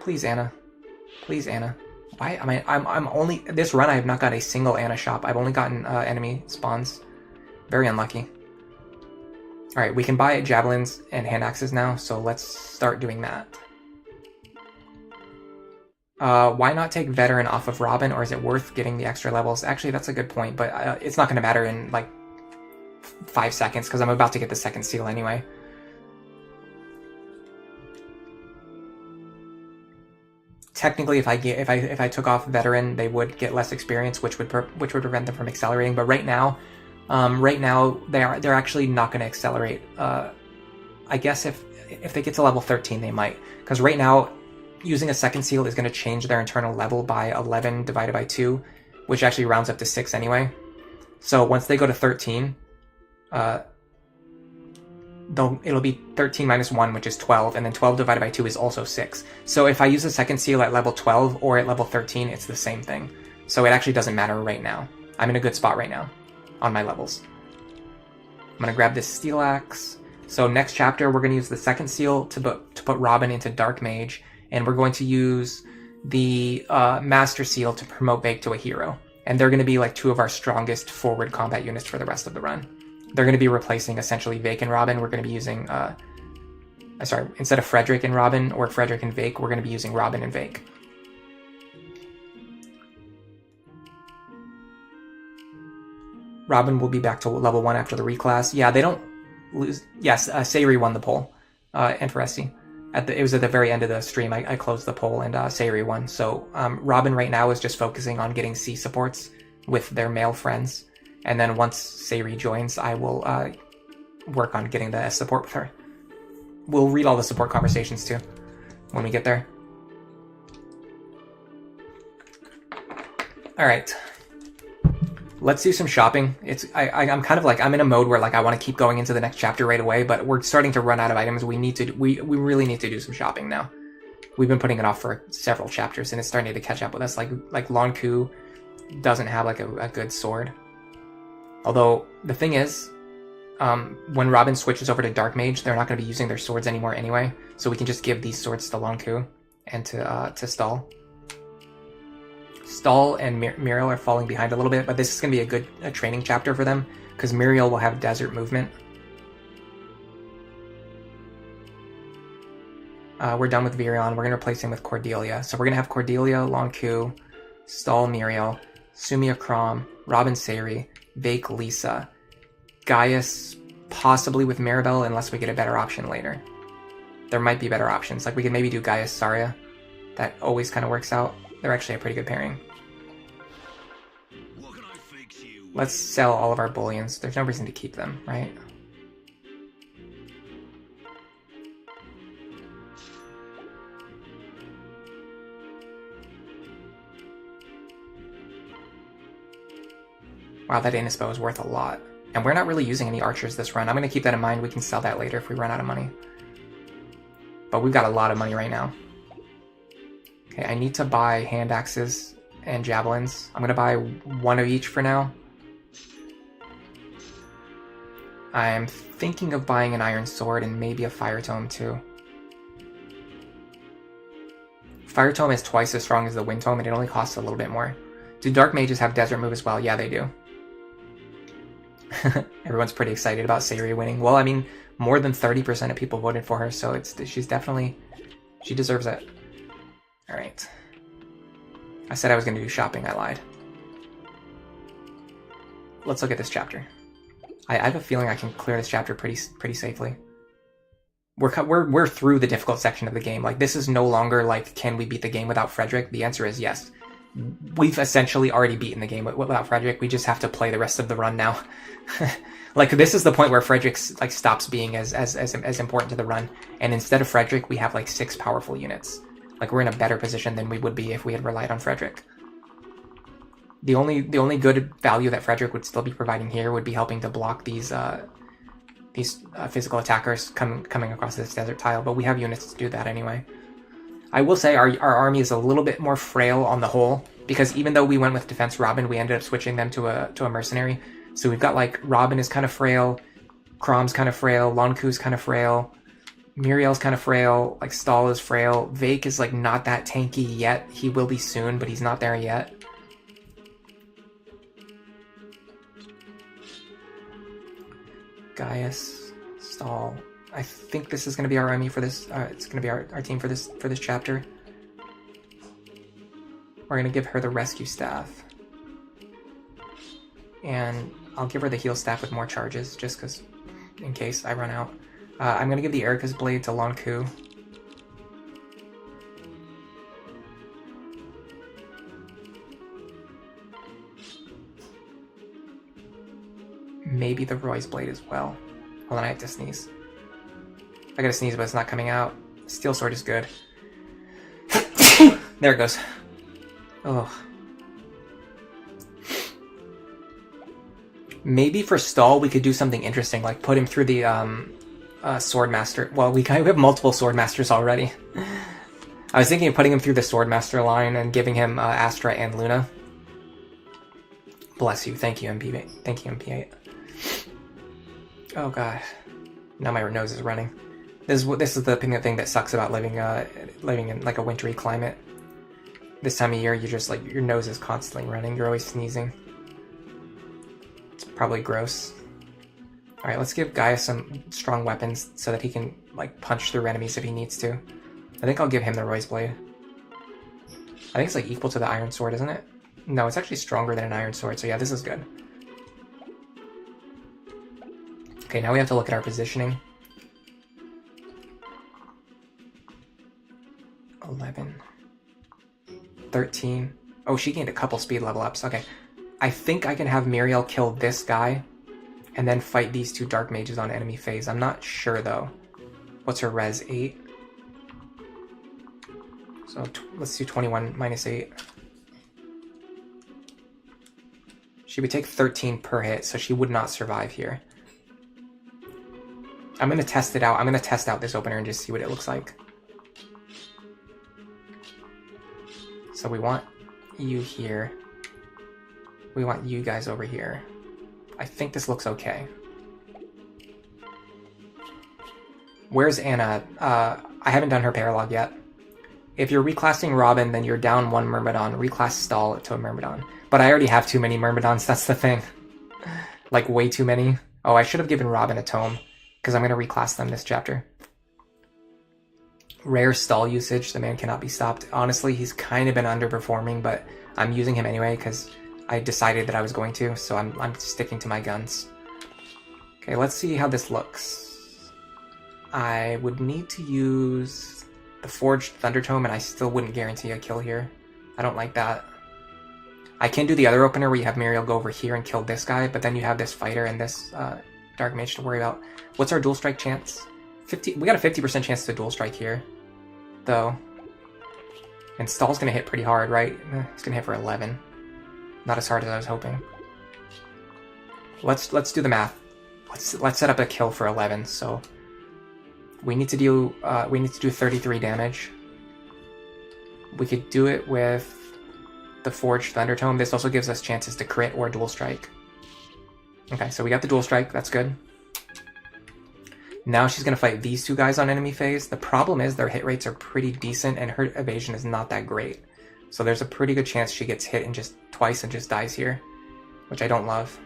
[SPEAKER 1] Please, Anna. Please, Anna. Why am I'm only... This run I have not got a single Anna shop. I've only gotten enemy spawns. Very unlucky. Alright, we can buy javelins and hand axes now, so let's start doing that. Why not take Veteran off of Robin, or is it worth getting the extra levels? Actually, that's a good point, but it's not going to matter in like 5 seconds because I'm about to get the second seal anyway. Technically, if I took off Veteran, they would get less experience, which would prevent them from accelerating. But right now they're actually not going to accelerate. I guess if they get to level 13, they might, because right now using a second seal is going to change their internal level by 11 divided by 2, which actually rounds up to 6 anyway. So once they go to 13, it'll be 13 minus 1, which is 12, and then 12 divided by 2 is also 6. So if I use a second seal at level 12 or at level 13, it's the same thing. So it actually doesn't matter right now. I'm in a good spot right now on my levels. I'm going to grab this steel axe. So next chapter, we're going to use the second seal to put Robin into Dark Mage, and we're going to use the Master Seal to promote Vake to a hero. And they're going to be like 2 of our strongest forward combat units for the rest of the run. They're going to be replacing essentially Vake and Robin. We're going to be using, instead of Frederick and Robin or Frederick and Vake, we're going to be using Robin and Vake. Robin will be back to level 1 after the reclass. Yeah, they don't lose. Yes, Sayuri won the poll. Interesting. It was at the very end of the stream. I closed the poll and Sayuri won. So Robin right now is just focusing on getting C supports with their male friends. And then once Sayuri joins, I will work on getting the S support with her. We'll read all the support conversations too when we get there. All right. Let's do some shopping. I'm kind of like, I'm in a mode where like I want to keep going into the next chapter right away, but we're starting to run out of items. We really need to do some shopping now. We've been putting it off for several chapters and it's starting to catch up with us. Like Lonku doesn't have like a good sword. Although the thing is, when Robin switches over to Dark Mage, they're not going to be using their swords anymore anyway. So we can just give these swords to Lonku and to Stahl. Stahl and Muriel are falling behind a little bit, but this is going to be a training chapter for them, because Muriel will have desert movement. We're done with Virion. We're going to replace him with Cordelia. So we're going to have Cordelia, Lonku, Stahl, Muriel, Sumia Crom, Robin Sayuri, Vake Lisa, Gaius, possibly with Maribel, unless we get a better option later. There might be better options. Like we could maybe do Gaius Saria. That always kind of works out. They're actually a pretty good pairing. Let's sell all of our bullions. There's no reason to keep them, right? Wow, that Innisbow is worth a lot. And we're not really using any archers this run. I'm going to keep that in mind. We can sell that later if we run out of money. But we've got a lot of money right now. Okay, I need to buy hand axes and javelins. I'm going to buy 1 of each for now. I'm thinking of buying an iron sword and maybe a fire tome too. Fire tome is twice as strong as the wind tome and it only costs a little bit more. Do dark mages have desert move as well? Yeah, they do. Everyone's pretty excited about Sayuri winning. Well, I mean, more than 30% of people voted for her, so she deserves it. Alright. I said I was going to do shopping, I lied. Let's look at this chapter. I have a feeling I can clear this chapter pretty safely. We're through the difficult section of the game. Like, this is no longer like, can we beat the game without Frederick? The answer is yes. We've essentially already beaten the game without Frederick. We just have to play the rest of the run now. Like, this is the point where Frederick like stops being as important to the run, and instead of Frederick, we have like 6 powerful units. Like, we're in a better position than we would be if we had relied on Frederick. The only good value that Frederick would still be providing here would be helping to block these physical attackers coming across this desert tile, but we have units to do that anyway. I will say our army is a little bit more frail on the whole, because even though we went with Defense Robin, we ended up switching them to a mercenary. So we've got like Robin is kind of frail, Crom's kind of frail, Lonku's kind of frail, Muriel's kind of frail, like Stahl is frail, Vake is like not that tanky yet. He will be soon, but he's not there yet. Gaius, Stahl. I think this is going to be our army for this. It's going to be our team for this chapter. We're going to give her the rescue staff. And I'll give her the heal staff with more charges, just because, in case I run out. I'm going to give the Erica's Blade to Lonku. Maybe the Roy's Blade as well. Hold on, I have to sneeze. I gotta sneeze, but it's not coming out. Steel Sword is good. There it goes. Oh. Maybe for Stall we could do something interesting, like put him through the Swordmaster. Well, we have multiple Swordmasters already. I was thinking of putting him through the Swordmaster line and giving him Astra and Luna. Bless you. Thank you, MP8. Thank you, MP8. Oh god. Now my nose is running. This is the thing that sucks about living in like a wintry climate. This time of year, you just like your nose is constantly running. You're always sneezing. It's probably gross. All right, let's give Gaia some strong weapons so that he can like punch through enemies if he needs to. I think I'll give him the Roy's Blade. I think it's like equal to the Iron Sword, isn't it? No, it's actually stronger than an Iron Sword. So yeah, this is good. Okay, now we have to look at our positioning. 11. 13. Oh, she gained a couple speed level ups. Okay. I think I can have Muriel kill this guy and then fight these two Dark Mages on enemy phase. I'm not sure, though. What's her res? 8? So let's do 21 minus 8. She would take 13 per hit, so she would not survive here. I'm going to test it out. I'm going to test out this opener and just see what it looks like. So we want you here. We want you guys over here. I think this looks okay. Where's Anna? I haven't done her paralog yet. If you're reclassing Robin, then you're down 1 Myrmidon. Reclass Stall to a Myrmidon. But I already have too many Myrmidons, that's the thing. Like, way too many. Oh, I should have given Robin a tome, because I'm going to reclass them this chapter. Rare Stall usage, the man cannot be stopped. Honestly, he's kind of been underperforming, but I'm using him anyway, because I decided that I was going to, so I'm sticking to my guns. Okay, let's see how this looks. I would need to use the Forged Thunder Tome, and I still wouldn't guarantee a kill here. I don't like that. I can do the other opener where you have Muriel go over here and kill this guy, but then you have this fighter and this Dark Mage to worry about. What's our dual strike chance? 50. We got a 50% chance to dual strike here, though. And Stall's gonna hit pretty hard, right? It's gonna hit for 11. Not as hard as I was hoping. Let's do the math. Let's set up a kill for 11. So we need to do 33 damage. We could do it with the Forged Thunder Tome. This also gives us chances to crit or dual strike. Okay, so we got the dual strike. That's good. Now she's going to fight these two guys on enemy phase. The problem is their hit rates are pretty decent and her evasion is not that great. So there's a pretty good chance she gets hit and just twice and just dies here, which I don't love.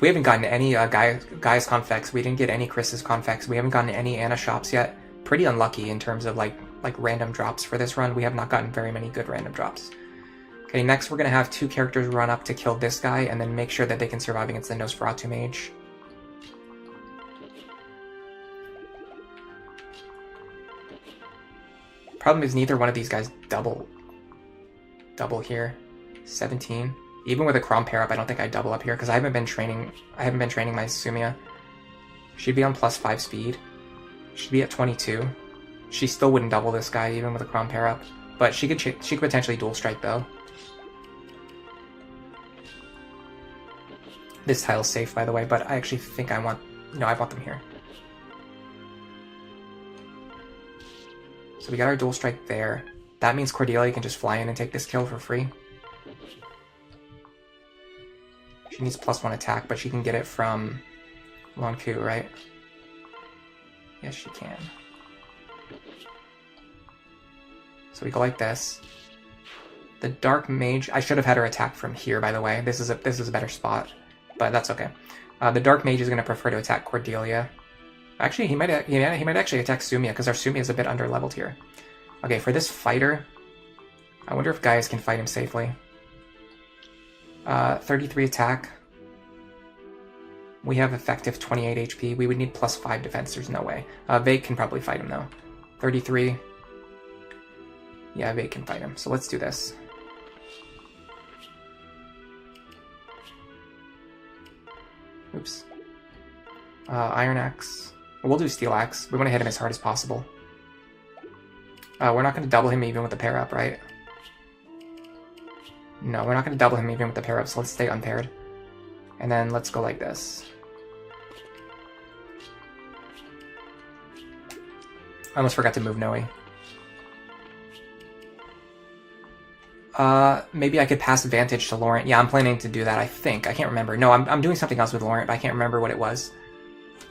[SPEAKER 1] We haven't gotten any Gaia's Confex. We didn't get any Chris's Confex. We haven't gotten any Anna shops yet. Pretty unlucky in terms of like random drops for this run. We have not gotten very many good random drops. Okay, next we're going to have 2 characters run up to kill this guy and then make sure that they can survive against the Nosferatu Mage. Problem is neither one of these guys double here. 17. Even with a Crom pair up, I don't think I'd double up here because I haven't been training my Sumia. She'd be on +5 speed. She'd be at 22. She still wouldn't double this guy even with a Crom pair up, but she could potentially dual strike though. This tile's safe, by the way, but I actually think I want them here. So we got our dual strike there. That means Cordelia can just fly in and take this kill for free. She needs +1 attack, but she can get it from Lonku, right? Yes, she can. So we go like this. The Dark Mage, I should have had her attack from here, by the way. This is a better spot, but that's okay. The Dark Mage is going to prefer to attack Cordelia. Actually, he might actually attack Sumia because our Sumia is a bit under-leveled here. Okay, for this fighter, I wonder if Gaius can fight him safely. 33 attack. We have effective 28 HP. We would need plus 5 defense. There's no way. Vake can probably fight him though. 33. Yeah, Vake can fight him. So let's do this. Oops. Iron Axe. We'll do Steel Axe. We want to hit him as hard as possible. We're not going to double him even with the pair up, right? No, we're not going to double him even with the pair up, so let's stay unpaired. And then let's go like this. I almost forgot to move Noe. Maybe I could pass advantage to Laurent. Yeah, I'm planning to do that, I think. I can't remember. No, I'm doing something else with Laurent, but I can't remember what it was.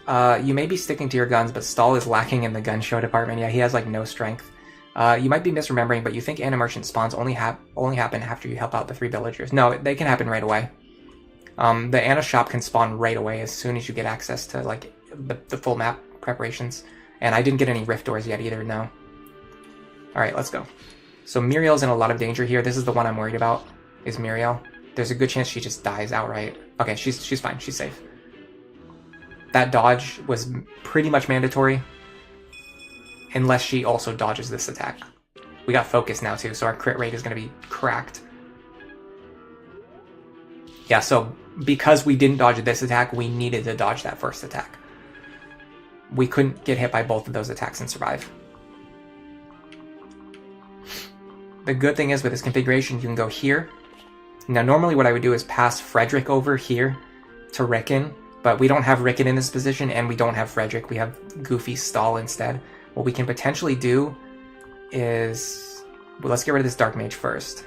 [SPEAKER 1] You may be sticking to your guns, but Stahl is lacking in the gun show department. Yeah, he has, like, no strength. You might be misremembering, but you think Anna Merchant spawns only happen after you help out the 3 villagers. No, they can happen right away. The Anna shop can spawn right away as soon as you get access to, like, the full map preparations. And I didn't get any rift doors yet either, no. Alright, let's go. So Muriel's in a lot of danger here. This is the one I'm worried about, is Muriel. There's a good chance she just dies outright. Okay, she's fine. She's safe. That dodge was pretty much mandatory. Unless she also dodges this attack. We got focus now too, so our crit rate is going to be cracked. Yeah, so because we didn't dodge this attack, we needed to dodge that first attack. We couldn't get hit by both of those attacks and survive. The good thing is with this configuration, you can go here. Now normally what I would do is pass Frederick over here to Rickon, but we don't have Rickon in this position and we don't have Frederick. We have Goofy Stahl instead. What we can potentially do is... Well, let's get rid of this Dark Mage first.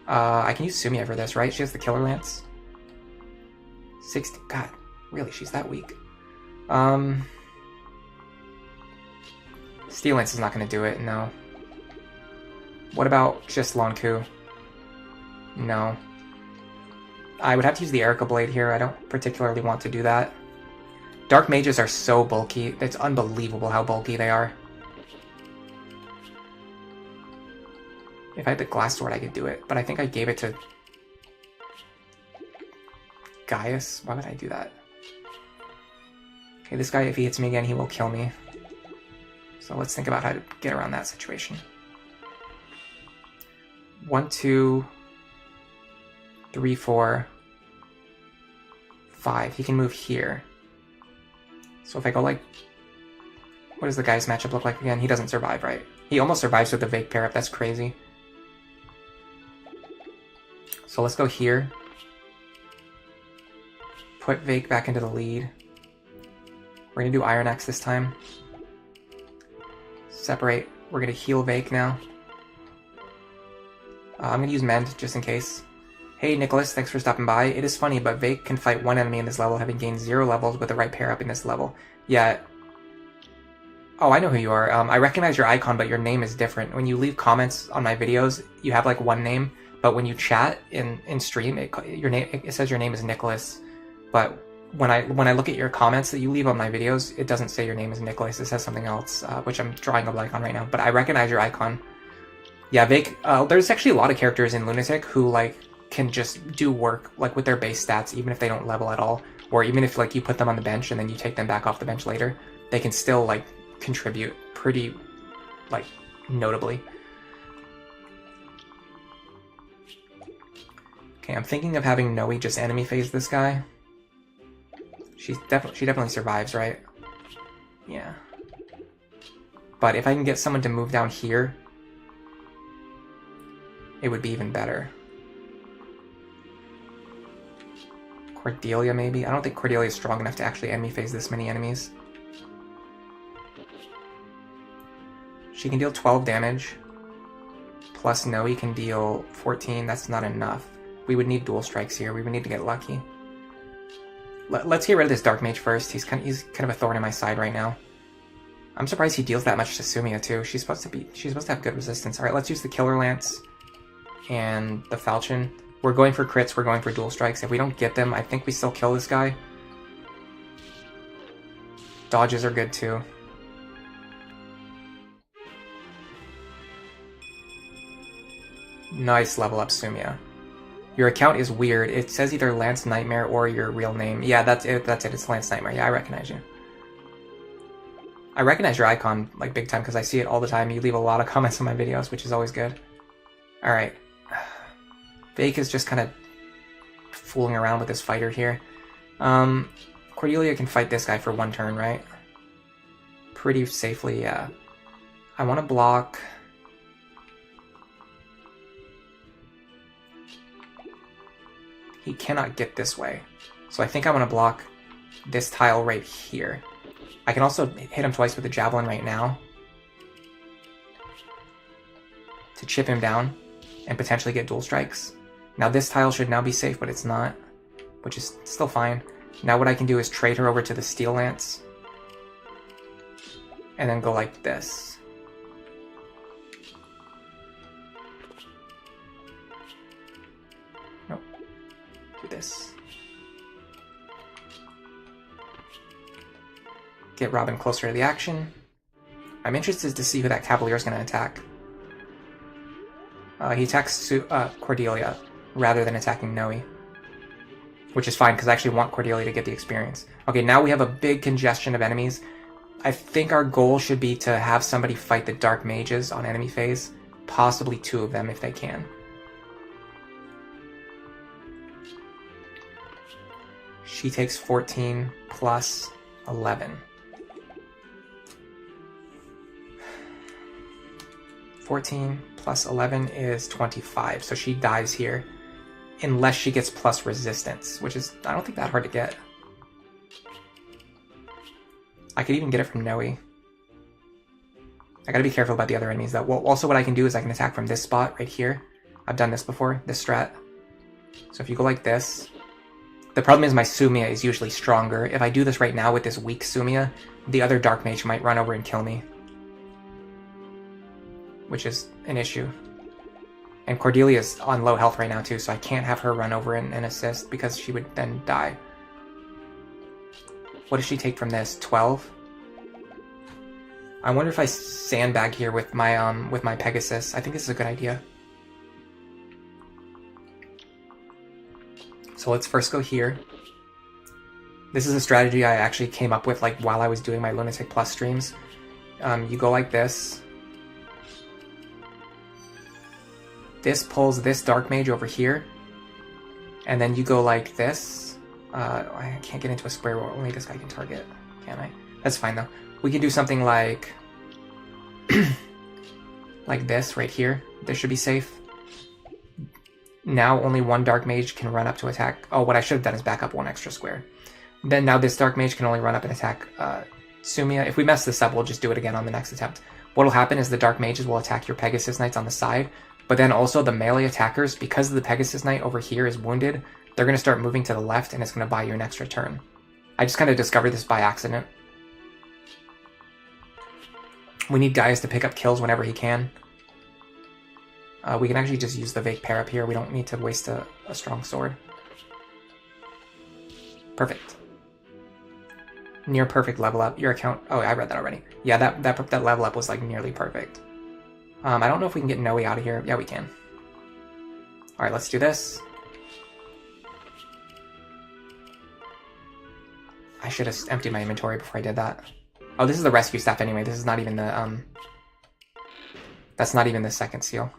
[SPEAKER 1] I can use Sumia for this, right? She has the Killer Lance. 60... God, really, she's that weak. Steel Lance is not going to do it, no. What about just Lonku? No. I would have to use the Erica Blade here. I don't particularly want to do that. Dark Mages are so bulky. It's unbelievable how bulky they are. If I had the Glass Sword, I could do it. But I think I gave it to Gaius. Why would I do that? Okay, this guy, if he hits me again, he will kill me. So let's think about how to get around that situation. 1, 2, 3, 4, 5. He can move here. So if I go like... What does the guy's matchup look like again? He doesn't survive, right? He almost survives with the Vake pair up. That's crazy. So let's go here. Put Vake back into the lead. We're going to do Iron Axe this time. Separate. We're going to heal Vake now. I'm going to use Mend just in case. Hey Nicholas, thanks for stopping by. It is funny, but Vake can fight one enemy in this level, having gained 0 levels with the right pair up in this level. Yeah. Oh, I know who you are. I recognize your icon, but your name is different. When you leave comments on my videos, you have like one name, but when you chat in stream, it says your name is Nicholas. But when I look at your comments that you leave on my videos, it doesn't say your name is Nicholas. It says something else, which I'm drawing a blank on right now. But I recognize your icon. Yeah, Vake. There's actually a lot of characters in Lunatic who like can just do work like with their base stats, even if they don't level at all, or even if like you put them on the bench and then you take them back off the bench later, they can still like contribute pretty like notably. Okay, I'm thinking of having Noe just enemy phase this guy. She definitely survives, right? Yeah. But if I can get someone to move down here, it would be even better. Cordelia, maybe? I don't think Cordelia is strong enough to actually enemy phase this many enemies. She can deal 12 damage. Plus Noe can deal 14. That's not enough. We would need dual strikes here. We would need to get lucky. Let's get rid of this Dark Mage first. He's kind of a thorn in my side right now. I'm surprised he deals that much to Sumia too. She's supposed to have good resistance. Alright, let's use the Killer Lance and the Falchion. We're going for crits, we're going for dual strikes. If we don't get them, I think we still kill this guy. Dodges are good too. Nice level up, Sumia. Your account is weird. It says either Lance Nightmare or your real name. Yeah, that's it. That's it. It's Lance Nightmare. Yeah, I recognize you. I recognize your icon, like, big time, because I see it all the time. You leave a lot of comments on my videos, which is always good. Alright. Fake is just kind of fooling around with this fighter here. Cordelia can fight this guy for 1 turn, right? Pretty safely, yeah. I want to block... He cannot get this way. So I think I want to block this tile right here. I can also hit him twice with the javelin right now to chip him down and potentially get dual strikes. Now this tile should now be safe, but it's not, which is still fine. Now what I can do is trade her over to the Steel Lance and then go like this. Nope. Do this. Get Robin closer to the action. I'm interested to see who that Cavalier is going to attack. He attacks Cordelia rather than attacking Noe, which is fine because I actually want Cordelia to get the experience. Okay, now we have a big congestion of enemies. I think our goal should be to have somebody fight the Dark Mages on enemy phase, possibly 2 of them if they can. She takes 14 plus 11. 14 plus 11 is 25, so she dies here. Unless she gets plus resistance, which is, I don't think that hard to get. I could even get it from Noe. I gotta be careful about the other enemies though. Well, also what I can do is I can attack from this spot right here. I've done this before, this strat. So if you go like this, the problem is my Sumia is usually stronger. If I do this right now with this weak Sumia, the other Dark Mage might run over and kill me, which is an issue. And Cordelia's on low health right now too, so I can't have her run over and assist because she would then die. What does she take from this? 12? I wonder if I sandbag here with my Pegasus. I think this is a good idea. So let's first go here. This is a strategy I actually came up with like while I was doing my Lunatic Plus streams. You go like this. This pulls this Dark Mage over here. And then you go like this. I can't get into a square where only this guy can target, can I? That's fine though. We can do something like... like this right here. This should be safe. Now only 1 Dark Mage can run up to attack. Oh, what I should have done is back up 1 extra square. Then now this Dark Mage can only run up and attack Sumia. If we mess this up, we'll just do it again on the next attempt. What will happen is the Dark Mages will attack your Pegasus Knights on the side, but then also the melee attackers, because the Pegasus Knight over here is wounded, they're going to start moving to the left and it's going to buy you an extra turn. I just kind of discovered this by accident. We need Gaius to pick up kills whenever he can. We can actually just use the Vake pair up here. We don't need to waste a strong sword. Perfect. Near perfect level up. Your account... Oh, I read that already. Yeah, that level up was like nearly perfect. I don't know if we can get Noe out of here. Yeah, we can. Alright, let's do this. I should have emptied my inventory before I did that. Oh, this is the rescue staff anyway. This is not even the, that's not even the second seal.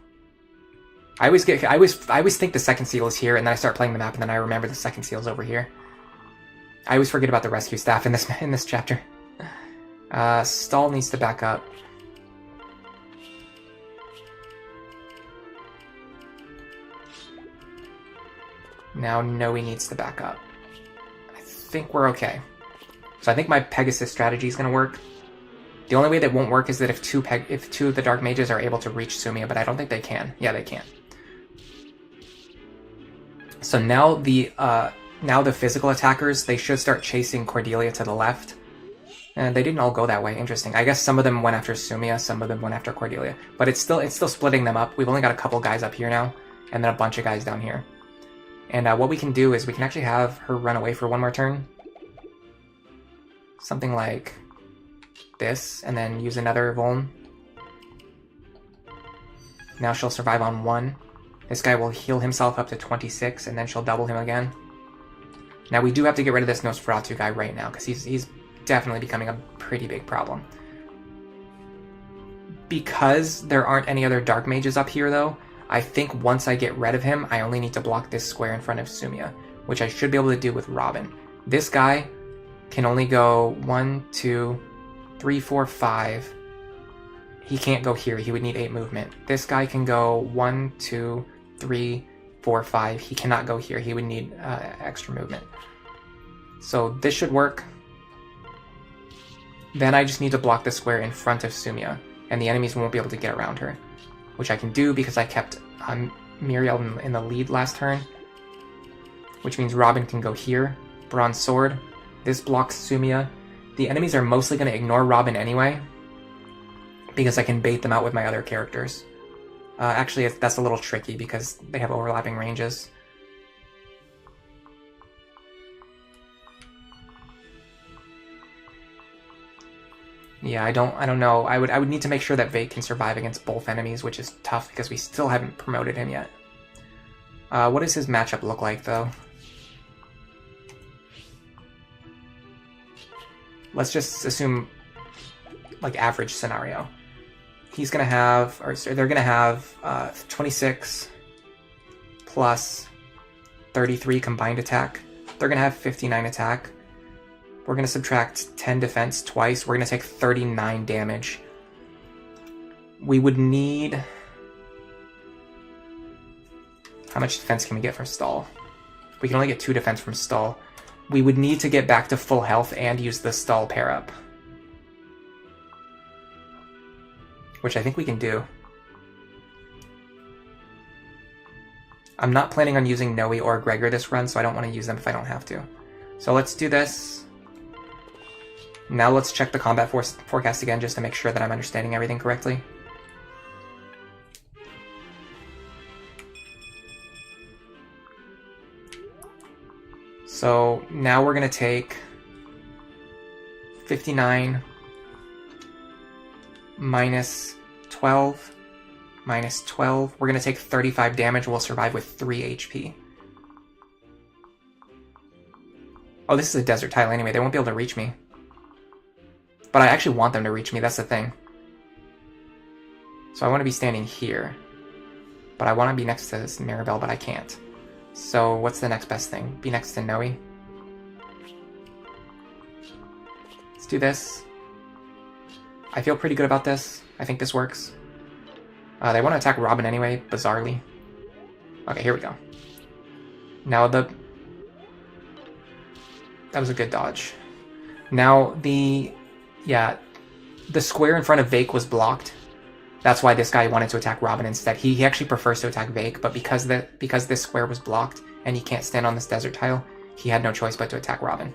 [SPEAKER 1] I always think the second seal is here, and then I start playing the map, and then I remember the second seal is over here. I always forget about the rescue staff in this chapter. Stall needs to back up. Now Noe needs to back up. I think we're okay. So I think my Pegasus strategy is going to work. The only way that won't work is that if two of the Dark Mages are able to reach Sumia, but I don't think they can. Yeah, they can. So now the physical attackers, they should start chasing Cordelia to the left. And they didn't all go that way. Interesting. I guess some of them went after Sumia, some of them went after Cordelia. But it's still splitting them up. We've only got a couple guys up here now, and then a bunch of guys down here. And what we can do is we can actually have her run away for 1 more turn. Something like this, and then use another Vuln. Now she'll survive on 1. This guy will heal himself up to 26, and then she'll double him again. Now we do have to get rid of this Nosferatu guy right now, because he's definitely becoming a pretty big problem. Because there aren't any other Dark Mages up here, though, I think once I get rid of him, I only need to block this square in front of Sumia, which I should be able to do with Robin. This guy can only go 1, 2, 3, 4, 5. He can't go here. He would need 8 movement. This guy can go 1, 2, 3, 4, 5. He cannot go here. He would need extra movement. So this should work. Then I just need to block the square in front of Sumia, and the enemies won't be able to get around her, which I can do because I kept Muriel in the lead last turn, which means Robin can go here. Bronze Sword. This blocks Sumia. The enemies are mostly going to ignore Robin anyway, because I can bait them out with my other characters. Actually, that's a little tricky because they have overlapping ranges. Yeah, I don't know. I would need to make sure that Vake can survive against both enemies, which is tough because we still haven't promoted him yet. What does his matchup look like, though? Let's just assume, like, average scenario. He's gonna have, or sorry, they're gonna have 26 plus 33 combined attack. They're gonna have 59 attack. We're gonna subtract 10 defense twice. We're gonna take 39 damage. We would need... How much defense can we get from Stall? We can only get 2 defense from Stall. We would need to get back to full health and use the Stall pair-up, which I think we can do. I'm not planning on using Noe or Gregor this run, so I don't want to use them if I don't have to. So let's do this. Now let's check the combat forecast again just to make sure that I'm understanding everything correctly. So now we're going to take 59 minus 12 minus 12. We're going to take 35 damage. We'll survive with 3 HP. Oh, this is a desert tile anyway. They won't be able to reach me. But I actually want them to reach me. That's the thing. So I want to be standing here. But I want to be next to this Mirabelle, but I can't. So what's the next best thing? Be next to Noe. Let's do this. I feel pretty good about this. I think this works. They want to attack Robin anyway, bizarrely. Okay, here we go. Now that was a good dodge. Now the square in front of Vake was blocked. That's why this guy wanted to attack Robin instead. He actually prefers to attack Vake, but because this square was blocked and he can't stand on this desert tile, he had no choice but to attack Robin.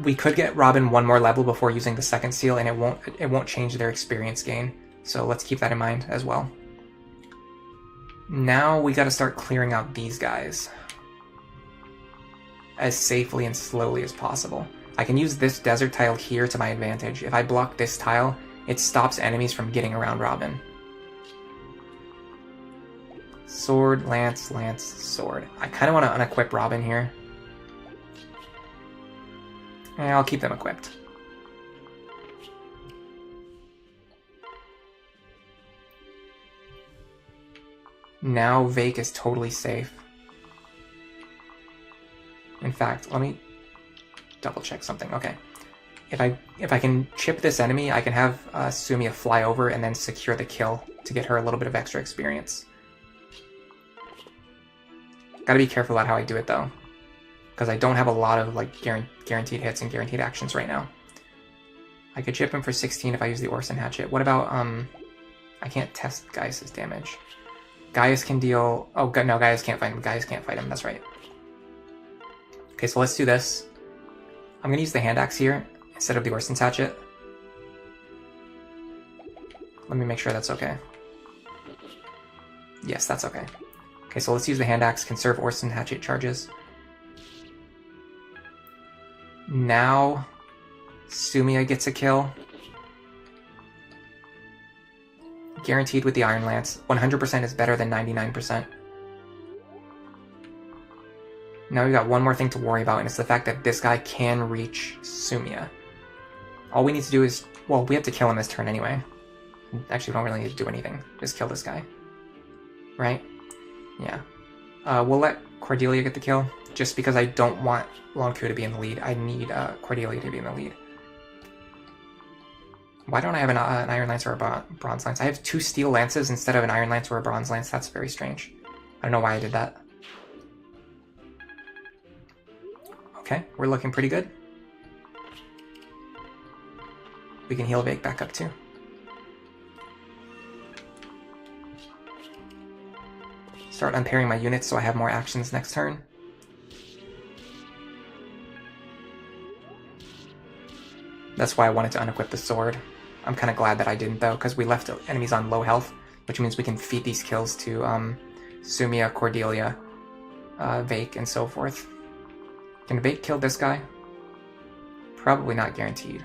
[SPEAKER 1] We could get Robin one more level before using the second seal, and it won't change their experience gain. So let's keep that in mind as well. Now we got to start clearing out these guys as safely and slowly as possible. I can use this desert tile here to my advantage. If I block this tile, it stops enemies from getting around Robin. Sword, lance, lance, sword. I kind of want to unequip Robin here. I'll keep them equipped. Now Vake is totally safe. In fact, let me double check something. Okay. If I can chip this enemy, I can have Sumia fly over and then secure the kill to get her a little bit of extra experience. Gotta be careful about how I do it though, because I don't have a lot of like guaranteed hits and guaranteed actions right now. I could chip him for 16 if I use the Orson Hatchet. What about I can't test Gaius's damage. Gaius can deal... Oh no, Gaius can't fight him. Gaius can't fight him. That's right. Okay, so let's do this. I'm gonna use the hand axe here instead of the Orson's Hatchet. Let me make sure that's okay. Yes, that's okay. Okay, so let's use the hand axe, conserve Orson Hatchet charges. Now Sumia gets a kill. Guaranteed with the Iron Lance. 100% is better than 99%. Now we've got one more thing to worry about, and it's the fact that this guy can reach Sumia. All we need to do is... Well, we have to kill him this turn anyway. Actually, we don't really need to do anything. Just kill this guy. Right? Yeah. We'll let Cordelia get the kill, just because I don't want Lonku to be in the lead. I need Cordelia to be in the lead. Why don't I have an Iron Lance or a Bronze Lance? I have 2 Steel Lances instead of an Iron Lance or a Bronze Lance. That's very strange. I don't know why I did that. Okay, we're looking pretty good. We can heal Vake back up too. Start unpairing my units so I have more actions next turn. That's why I wanted to unequip the sword. I'm kind of glad that I didn't though, because we left enemies on low health, which means we can feed these kills to Sumia, Cordelia, Vake, and so forth. Can Vake kill this guy? Probably not guaranteed.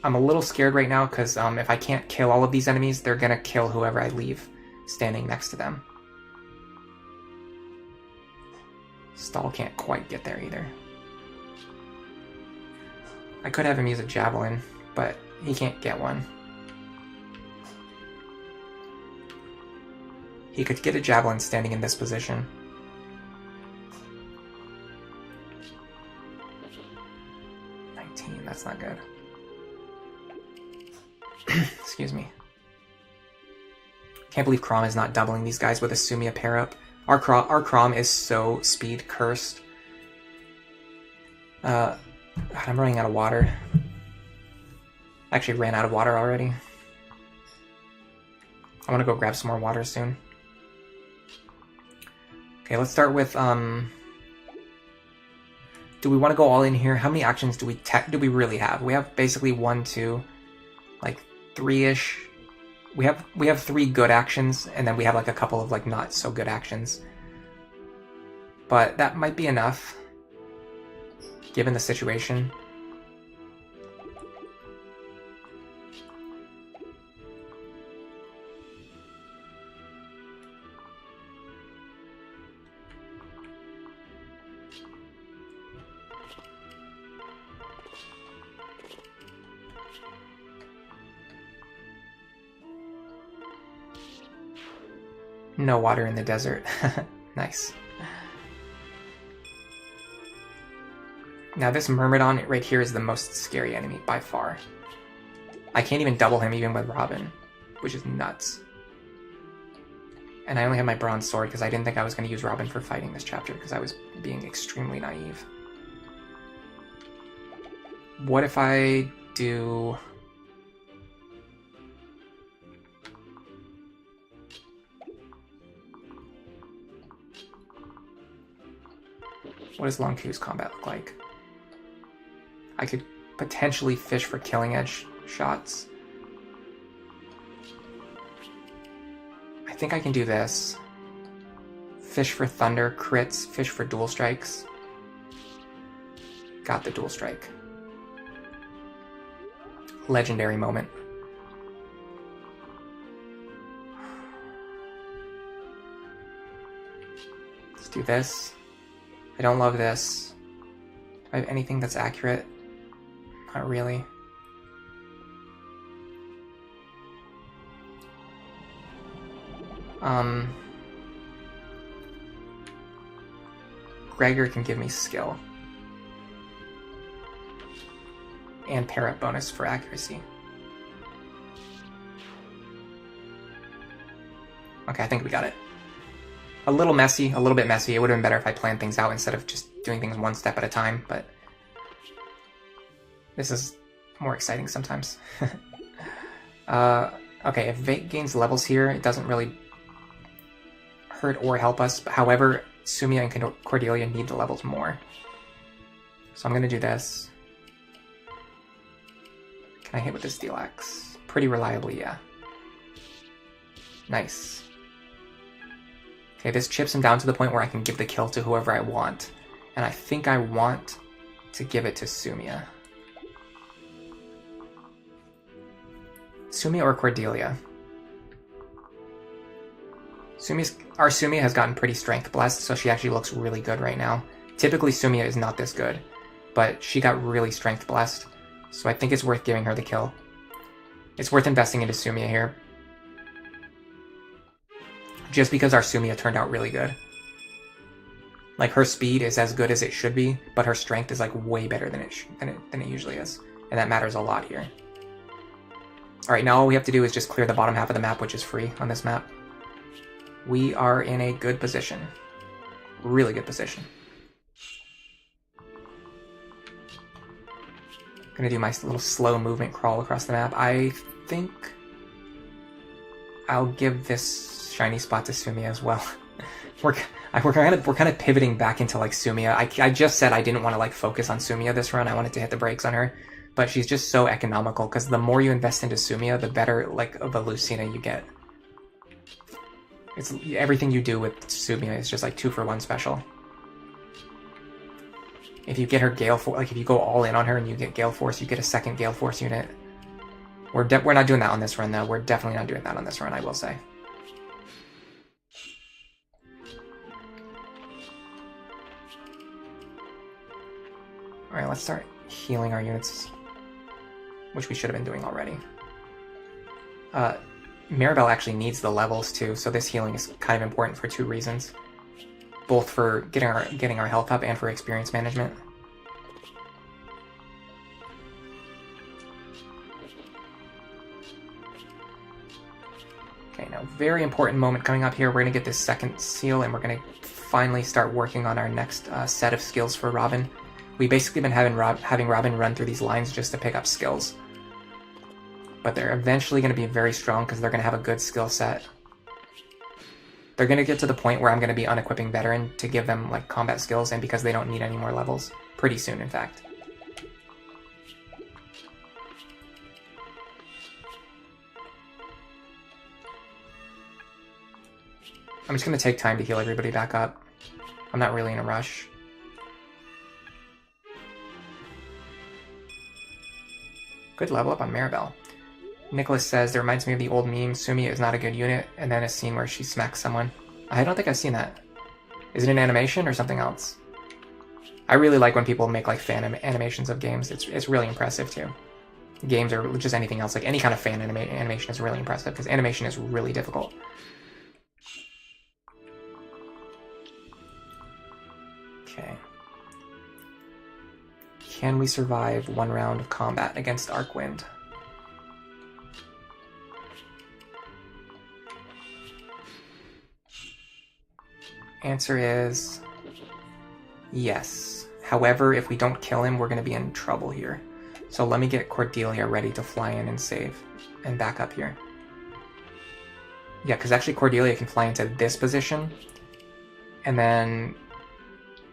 [SPEAKER 1] I'm a little scared right now because if I can't kill all of these enemies, they're going to kill whoever I leave standing next to them. Stall can't quite get there either. I could have him use a javelin, but he can't get one. He could get a javelin standing in this position. That's not good. Excuse me. Can't believe Crom is not doubling these guys with a Sumia pair up. Our Crom is so speed cursed. God, I'm running out of water. I actually ran out of water already. I want to go grab some more water soon. Okay, let's start with, do we want to go all in here? How many actions do we really have? We have basically 1, 2, like 3-ish. We have 3 good actions, and then we have like a couple of like not so good actions. But that might be enough, given the situation. No water in the desert. Nice. Now this Myrmidon right here is the most scary enemy by far. I can't even double him even with Robin, which is nuts. And I only have my bronze sword because I didn't think I was going to use Robin for fighting this chapter because I was being extremely naive. What if I do... What does Long Q's combat look like? I could potentially fish for killing edge shots. I think I can do this. Fish for thunder, crits, fish for dual strikes. Got the dual strike. Legendary moment. Let's do this. I don't love this. Do I have anything that's accurate? Not really. Gregor can give me skill. And parrot bonus for accuracy. Okay, I think we got it. A little messy, a little bit messy. It would have been better if I planned things out instead of just doing things one step at a time, but this is more exciting sometimes. Okay, if Vake gains levels here, it doesn't really hurt or help us. However, Sumia and Cordelia need the levels more. So I'm going to do this. Can I hit with the Steel Axe? Pretty reliably, yeah. Nice. Okay, this chips him down to the point where I can give the kill to whoever I want. And I think I want to give it to Sumia. Sumi or Cordelia? Our Sumia has gotten pretty strength blessed, so she actually looks really good right now. Typically Sumia is not this good, but she got really strength blessed, so I think it's worth giving her the kill. It's worth investing into Sumia here. Just because our Sumia turned out really good. Like, her speed is as good as it should be, but her strength is like way better than it usually is. And that matters a lot here. Alright, now all we have to do is just clear the bottom half of the map, which is free on this map. We are in a good position. Really good position. Gonna do my little slow movement crawl across the map. I think I'll give this shiny spot to Sumia as well. we're kind of pivoting back into like Sumia. I just said I didn't want to like focus on Sumia this run. I wanted to hit the brakes on her, but she's just so economical because the more you invest into Sumia, the better like of a Lucina you get. It's everything you do with Sumia is just like 2-for-1 special. If you get her Gale Force, like if you go all in on her and you get Gale Force, you get a second Gale Force unit. We're not doing that on this run though. We're definitely not doing that on this run, I will say. Alright, let's start healing our units, which we should have been doing already. Maribel actually needs the levels too, so this healing is kind of important for 2 reasons. Both for getting our health up and for experience management. Okay, now very important moment coming up here. We're going to get this second seal and we're going to finally start working on our next set of skills for Robin. We've basically been having Robin run through these lines just to pick up skills. But they're eventually going to be very strong because they're going to have a good skill set. They're going to get to the point where I'm going to be unequipping Veteran to give them like combat skills, and because they don't need any more levels. Pretty soon, in fact. I'm just going to take time to heal everybody back up. I'm not really in a rush. Good level up on Maribel. Nicholas says, that reminds me of the old meme, Sumia is not a good unit, and then a scene where she smacks someone. I don't think I've seen that. Is it an animation or something else? I really like when people make like fan animations of games. It's really impressive too. Games or just anything else, like any kind of fan animation is really impressive because animation is really difficult. Okay. Can we survive 1 round of combat against Arcwind? Answer is yes. However, if we don't kill him, we're going to be in trouble here. So let me get Cordelia ready to fly in and save and back up here. Yeah, because actually Cordelia can fly into this position and then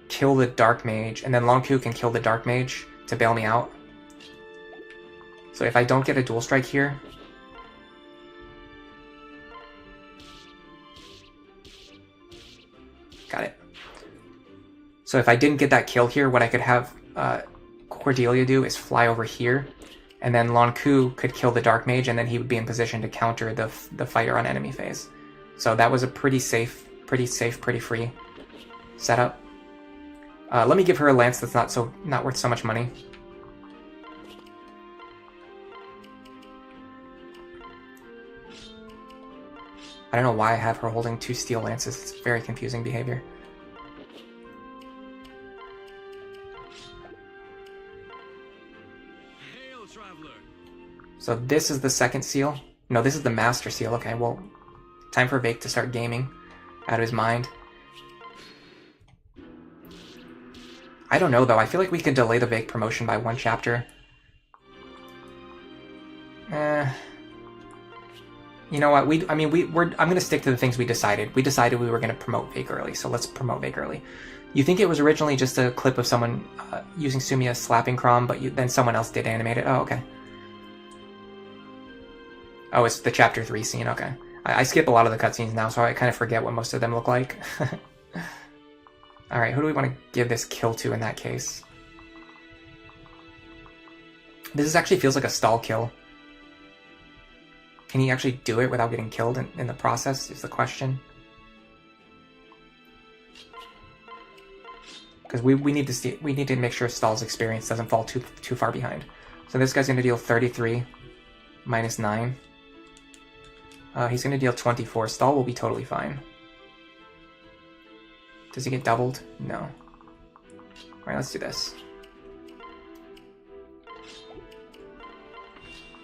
[SPEAKER 1] kill the Dark Mage, and then Longku can kill the Dark Mage to bail me out. So if I don't get a dual strike here, got it. So if I didn't get that kill here, what I could have Cordelia do is fly over here, and then Longku could kill the Dark Mage, and then he would be in position to counter the fighter on enemy phase. So that was a pretty safe, pretty free setup. Let me give her a lance that's not worth so much money. I don't know why I have her holding 2 steel lances. It's very confusing behavior.
[SPEAKER 2] Hail, traveler.
[SPEAKER 1] So this is the second seal. No, this is the master seal. Okay, well, time for Vake to start gaming out of his mind. I don't know though. I feel like we could delay the Vake promotion by 1 chapter. You know what? I'm gonna stick to the things we decided. We decided we were gonna promote Vake early, so let's promote Vake early. You think it was originally just a clip of someone using Sumia slapping Crom, but then someone else did animate it. Oh, okay. Oh, it's the chapter 3 scene. Okay. I skip a lot of the cutscenes now, so I kind of forget what most of them look like. All right, who do we want to give this kill to in that case? This actually feels like a stall kill. Can he actually do it without getting killed in the process is the question. Because we need to see, we need to make sure Stahl's experience doesn't fall too far behind. So this guy's going to deal 33 minus 9. He's going to deal 24. Stahl will be totally fine. Does he get doubled? No. Alright, let's do this.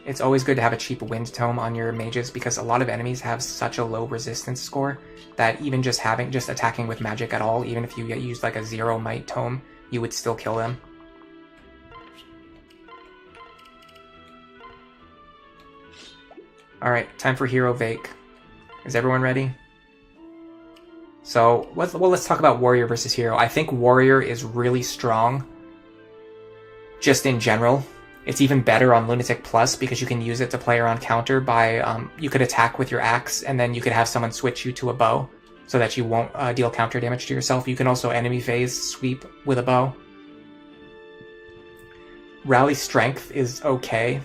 [SPEAKER 1] It's always good to have a cheap wind tome on your mages because a lot of enemies have such a low resistance score that even just attacking with magic at all, even if you use like a 0 might tome, you would still kill them. Alright, time for Hero Vake. Is everyone ready? So, let's talk about Warrior versus Hero. I think Warrior is really strong, just in general. It's even better on Lunatic Plus because you can use it to play around counter by, you could attack with your axe and then you could have someone switch you to a bow so that you won't deal counter damage to yourself. You can also enemy phase sweep with a bow. Rally Strength is okay.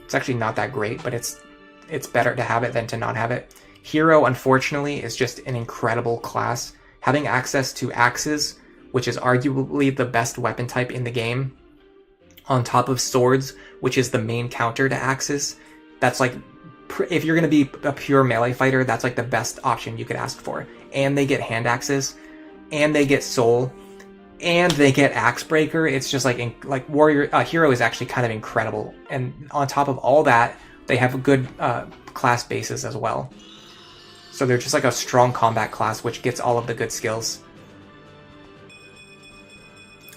[SPEAKER 1] It's actually not that great, but it's better to have it than to not have it. Hero, unfortunately, is just an incredible class. Having access to axes, which is arguably the best weapon type in the game, on top of swords, which is the main counter to axes, that's like, if you're going to be a pure melee fighter, that's like the best option you could ask for. And they get hand axes, and they get soul, and they get axe breaker. It's just like warrior, hero is actually kind of incredible. And on top of all that, they have a good class bases as well. So they're just like a strong combat class, which gets all of the good skills.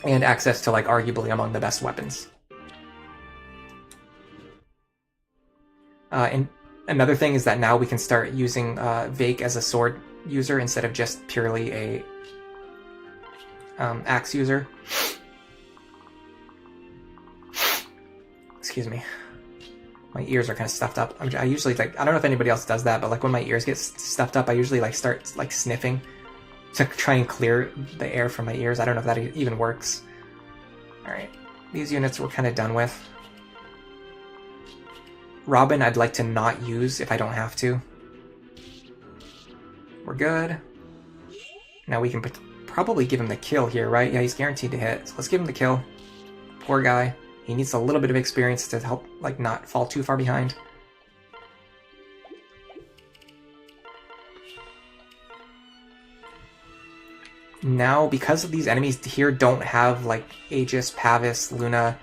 [SPEAKER 1] And access to like arguably among the best weapons. And another thing is that now we can start using Vake as a sword user instead of just purely a axe user. Excuse me. My ears are kind of stuffed up. I usually like, I don't know if anybody else does that, but like when my ears get stuffed up, I usually like start like sniffing to try and clear the air from my ears. I don't know if that even works. Alright, these units we're kind of done with. Robin I'd like to not use if I don't have to. We're good. Now we can probably give him the kill here, right? Yeah, he's guaranteed to hit. So let's give him the kill. Poor guy. He needs a little bit of experience to help, like, not fall too far behind. Now, because of these enemies here don't have, like, Aegis, Pavis, Luna,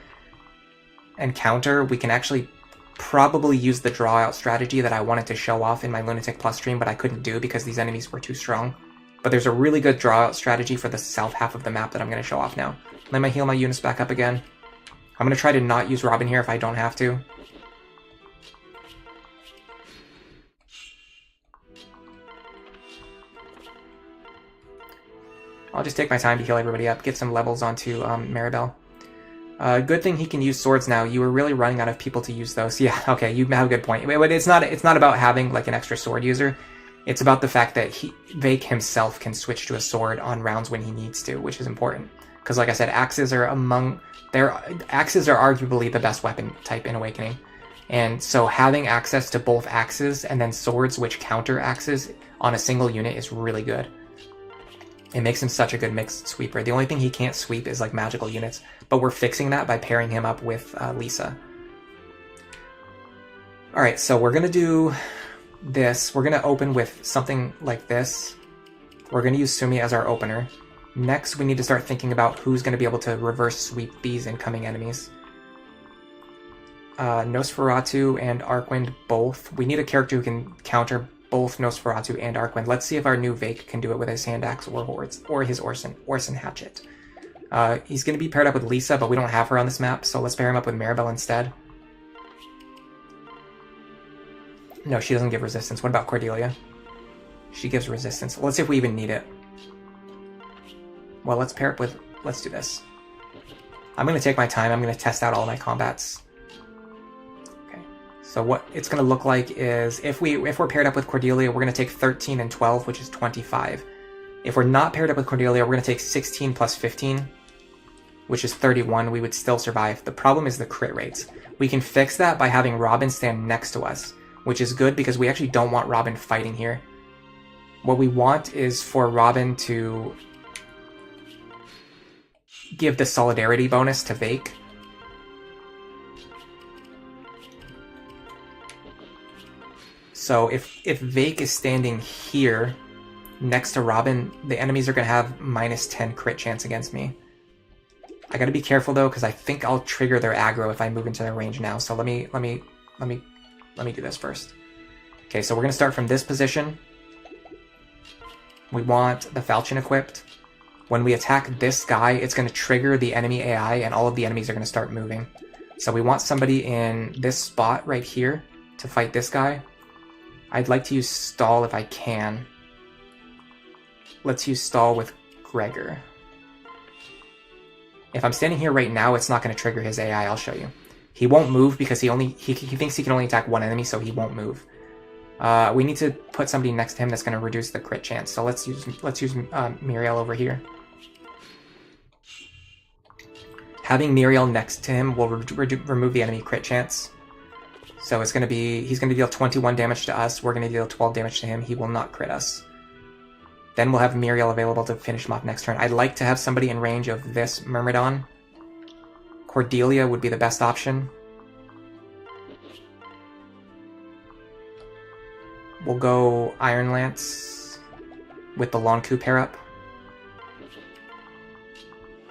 [SPEAKER 1] and counter, we can actually probably use the draw out strategy that I wanted to show off in my Lunatic Plus stream, but I couldn't do because these enemies were too strong. But there's a really good draw out strategy for the south half of the map that I'm going to show off now. Let me heal my units back up again. I'm going to try to not use Robin here if I don't have to. I'll just take my time to heal everybody up, get some levels onto Maribel. Good thing he can use swords now. You were really running out of people to use those. Yeah, okay, you have a good point. But it's not about having like an extra sword user. It's about the fact that Vake himself can switch to a sword on rounds when he needs to, which is important. Because like I said, axes are arguably the best weapon type in Awakening. And so having access to both axes and then swords which counter axes on a single unit is really good. It makes him such a good mixed sweeper. The only thing he can't sweep is like magical units, but we're fixing that by pairing him up with Lisa. Alright, so we're going to do this. We're going to open with something like this. We're going to use Sumi as our opener. Next, we need to start thinking about who's going to be able to reverse sweep these incoming enemies. Nosferatu and Arcwind both. We need a character who can counter both Nosferatu and Arcwind. Let's see if our new Vake can do it with his hand axe or his Orson hatchet. He's going to be paired up with Lisa, but we don't have her on this map, so let's pair him up with Maribel instead. No, she doesn't give resistance. What about Cordelia? She gives resistance. Let's see if we even need it. Well, let's pair up with... Let's do this. I'm going to take my time. I'm going to test out all my combats. Okay. So what it's going to look like is if we're paired up with Cordelia, we're going to take 13 and 12, which is 25. If we're not paired up with Cordelia, we're going to take 16 plus 15, which is 31. We would still survive. The problem is the crit rates. We can fix that by having Robin stand next to us. which is good because we actually don't want Robin fighting here. What we want is for Robin to give the solidarity bonus to Vake. So if Vake is standing here next to Robin, the enemies are going to have -10 crit chance against me. I got to be careful though, because I think I'll trigger their aggro if I move into their range now. So let me do this first. Okay, so we're going to start from this position. We want the falchion equipped. When we attack this guy, it's going to trigger the enemy AI, and all of the enemies are going to start moving. So we want somebody in this spot right here to fight this guy. I'd like to use stall if I can. Let's use stall with Gregor. If I'm standing here right now, it's not going to trigger his AI. I'll show you. He won't move because he thinks he can only attack one enemy, so he won't move. We need to put somebody next to him that's going to reduce the crit chance. So let's use Muriel over here. Having Muriel next to him will remove the enemy crit chance. So it's going to be, he's going to deal 21 damage to us. We're going to deal 12 damage to him. He will not crit us. Then we'll have Muriel available to finish him off next turn. I'd like to have somebody in range of this Myrmidon. Cordelia would be the best option. We'll go Iron Lance with the Long Coup pair up.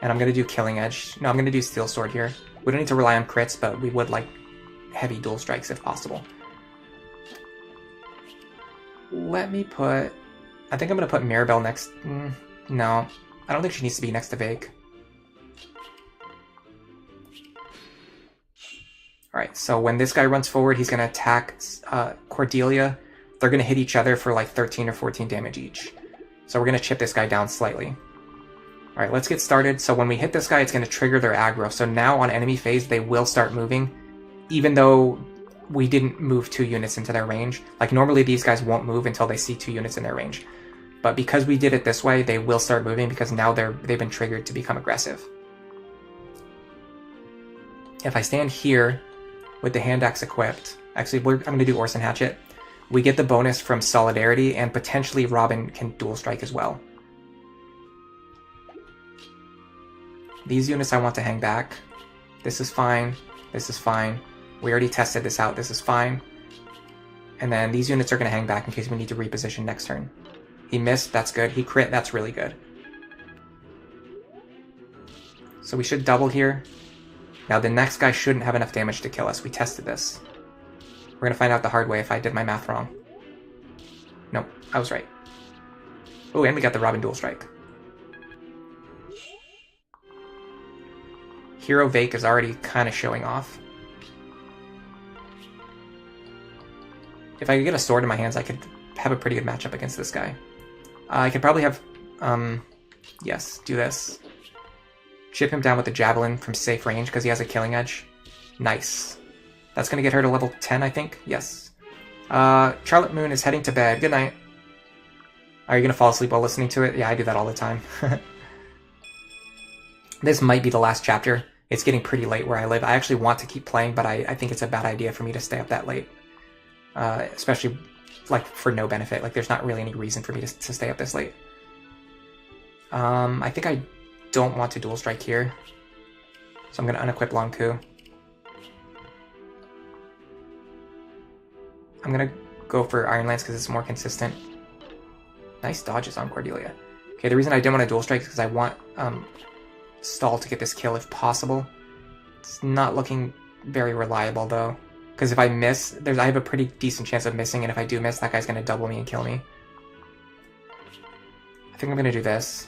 [SPEAKER 1] And I'm going to do Killing Edge. No, I'm going to do Steel Sword here. We don't need to rely on crits, but we would like heavy dual strikes if possible. Let me put... I think I'm going to put Mirabelle next... no, I don't think she needs to be next to Vake. Alright, so when this guy runs forward, he's going to attack Cordelia. They're going to hit each other for like 13 or 14 damage each. So we're going to chip this guy down slightly. Alright, let's get started. So when we hit this guy, it's going to trigger their aggro. So now on enemy phase, they will start moving, even though we didn't move 2 units into their range. Like normally these guys won't move until they see 2 units in their range. But because we did it this way, they will start moving because now they've been triggered to become aggressive. If I stand here with the hand axe equipped, actually I'm going to do Orson Hatchet. We get the bonus from Solidarity, and potentially Robin can dual strike as well. These units I want to hang back. This is fine. This is fine. We already tested this out. This is fine. And then these units are going to hang back in case we need to reposition next turn. He missed. That's good. He crit. That's really good. So we should double here. Now the next guy shouldn't have enough damage to kill us. We tested this. We're going to find out the hard way if I did my math wrong. Nope, I was right. Oh, and we got the Robin dual strike. Hero Vake is already kind of showing off. If I could get a sword in my hands, I could have a pretty good matchup against this guy. I could probably have... yes, do this. Chip him down with the Javelin from safe range because he has a Killing Edge. Nice. That's going to get her to level 10, I think. Yes. Charlotte Moon is heading to bed. Good night. Are you going to fall asleep while listening to it? Yeah, I do that all the time. This might be the last chapter. It's getting pretty late where I live. I actually want to keep playing, but I think it's a bad idea for me to stay up that late. Especially, like, for no benefit. Like, there's not really any reason for me to stay up this late. I think I don't want to dual strike here. So I'm going to unequip Long Coup. I'm going to go for Iron Lance because it's more consistent. Nice dodges on Cordelia. Okay, the reason I didn't want to dual strike is because I want Stall to get this kill if possible. It's not looking very reliable though. Because if I miss, I have a pretty decent chance of missing, and if I do miss, that guy's going to double me and kill me. I think I'm going to do this.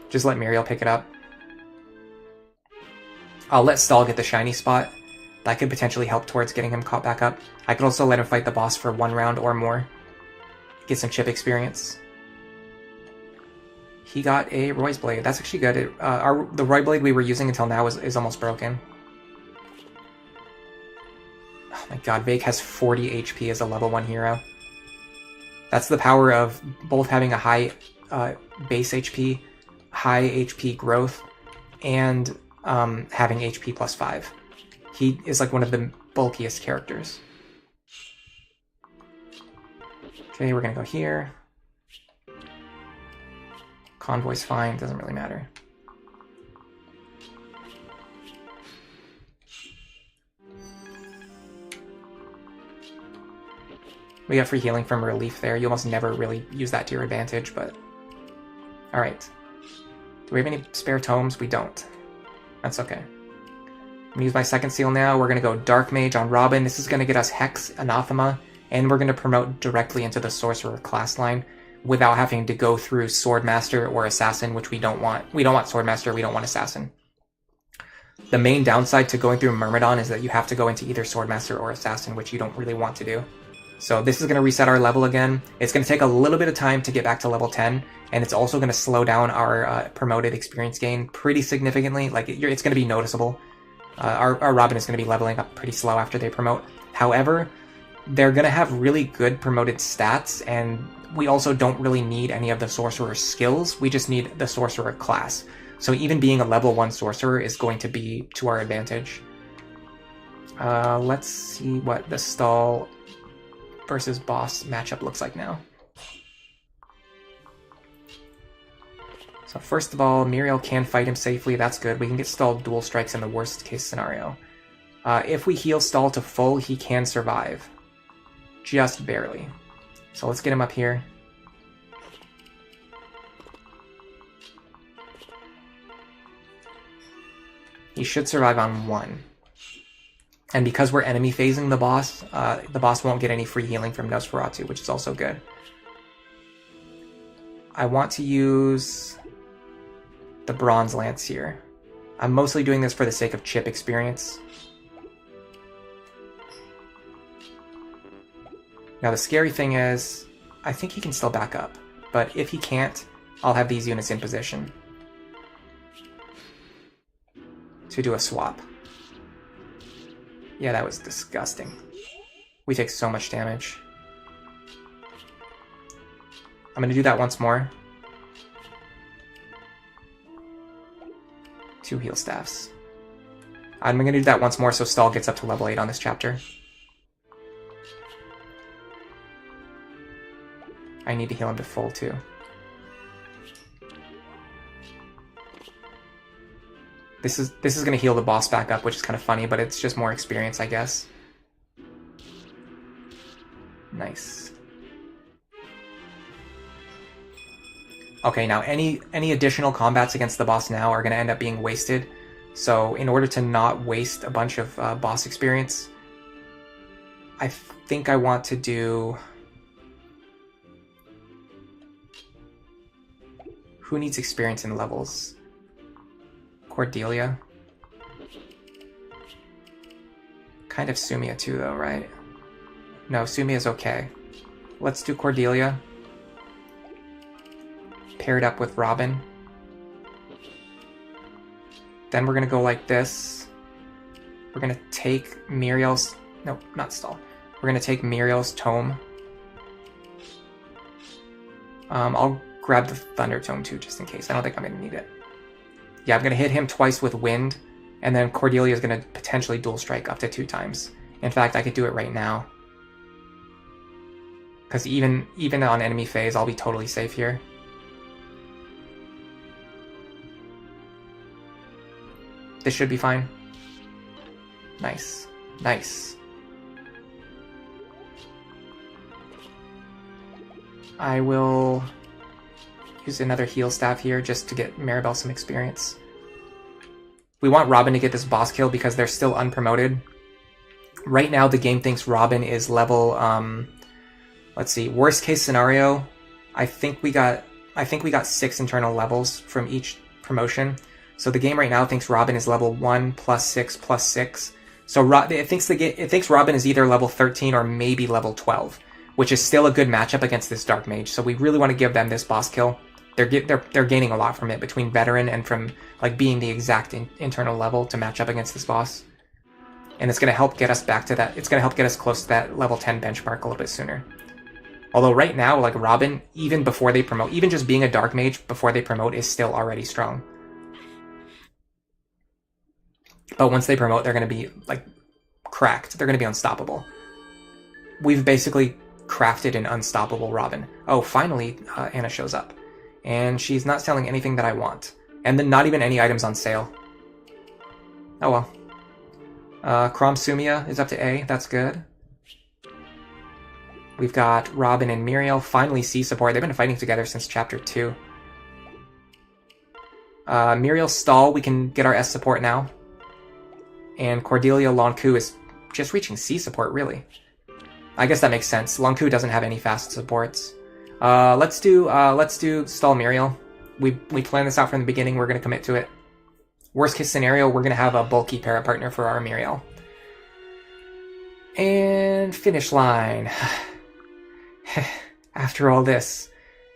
[SPEAKER 1] Just let Muriel pick it up. I'll let Stall get the shiny spot. That could potentially help towards getting him caught back up. I could also let him fight the boss for 1 round or more. Get some chip experience. He got a Roy's Blade. That's actually good. The Roy Blade we were using until now is almost broken. Oh my god, Vake has 40 HP as a level 1 hero. That's the power of both having a high base HP, high HP growth, and having HP plus 5. He is like one of the bulkiest characters. Okay, we're gonna go here. Convoy's fine, doesn't really matter. We got free healing from relief there. You almost never really use that to your advantage, but... Alright. Do we have any spare tomes? We don't. That's okay. I'm gonna use my second seal now. We're gonna go Dark Mage on Robin. This is gonna get us Hex, Anathema, and we're gonna promote directly into the Sorcerer class line without having to go through Swordmaster or Assassin, which we don't want. We don't want Swordmaster, we don't want Assassin. The main downside to going through Myrmidon is that you have to go into either Swordmaster or Assassin, which you don't really want to do. So this is going to reset our level again. It's going to take a little bit of time to get back to level 10, and it's also going to slow down our promoted experience gain pretty significantly. Like, it's going to be noticeable. Our Robin is going to be leveling up pretty slow after they promote. However, they're going to have really good promoted stats, and we also don't really need any of the Sorcerer skills. We just need the Sorcerer class. So even being a level 1 Sorcerer is going to be to our advantage. Let's see what the stall versus boss matchup looks like now. So first of all, Muriel can fight him safely. That's good. We can get stalled dual strikes in the worst case scenario. If we heal stall to full, he can survive. Just barely. So let's get him up here. He should survive on 1. And because we're enemy phasing the boss won't get any free healing from Nosferatu, which is also good. I want to use the Bronze Lance here. I'm mostly doing this for the sake of chip experience. Now the scary thing is, I think he can still back up, but if he can't, I'll have these units in position to do a swap. Yeah, that was disgusting. We take so much damage. I'm gonna do that once more. 2 heal staffs. I'm gonna do that once more so Stall gets up to level 8 on this chapter. I need to heal him to full too. This is gonna heal the boss back up, which is kind of funny, but it's just more experience, I guess. Nice. Okay, now any additional combats against the boss now are gonna end up being wasted. So in order to not waste a bunch of boss experience, I think I want to do... Who needs experience in levels? Cordelia. Kind of Sumia too, though, right? No, Sumia's okay. Let's do Cordelia. Paired up with Robin. Then we're gonna go like this. We're gonna take Muriel's... No, not Stall. We're gonna take Muriel's Tome. I'll grab the Thunder Tome too, just in case. I don't think I'm gonna need it. Yeah, I'm going to hit him twice with Wind, and then Cordelia is going to potentially dual strike up to 2 times. In fact, I could do it right now. Because even on enemy phase, I'll be totally safe here. This should be fine. Nice. Nice. I will... use another heal staff here just to get Maribel some experience. We want Robin to get this boss kill because they're still unpromoted. Right now the game thinks Robin is level, let's see, worst case scenario, I think we got 6 internal levels from each promotion. So the game right now thinks Robin is level 1 plus 6 plus 6. So it thinks Robin is either level 13 or maybe level 12, which is still a good matchup against this Dark Mage. So we really want to give them this boss kill. They're gaining a lot from it between veteran and from like being the exact internal level to match up against this boss. And it's going to help get us back to that. It's going to help get us close to that level 10 benchmark a little bit sooner. Although right now, like Robin, even before they promote, even just being a Dark Mage before they promote is still already strong. But once they promote, they're going to be like cracked. They're going to be unstoppable. We've basically crafted an unstoppable Robin. Oh, finally, Anna shows up. And she's not selling anything that I want. And then not even any items on sale. Oh well. Crom Sumia is up to A. That's good. We've got Robin and Muriel. Finally C support. They've been fighting together since Chapter 2. Muriel Stall, we can get our S support now. And Cordelia Lonku is just reaching C support, really. I guess that makes sense. Lonku doesn't have any fast supports. Let's do Stall Muriel. We planned this out from the beginning. We're going to commit to it. Worst case scenario, we're going to have a bulky para partner for our Muriel. And finish line. After all this,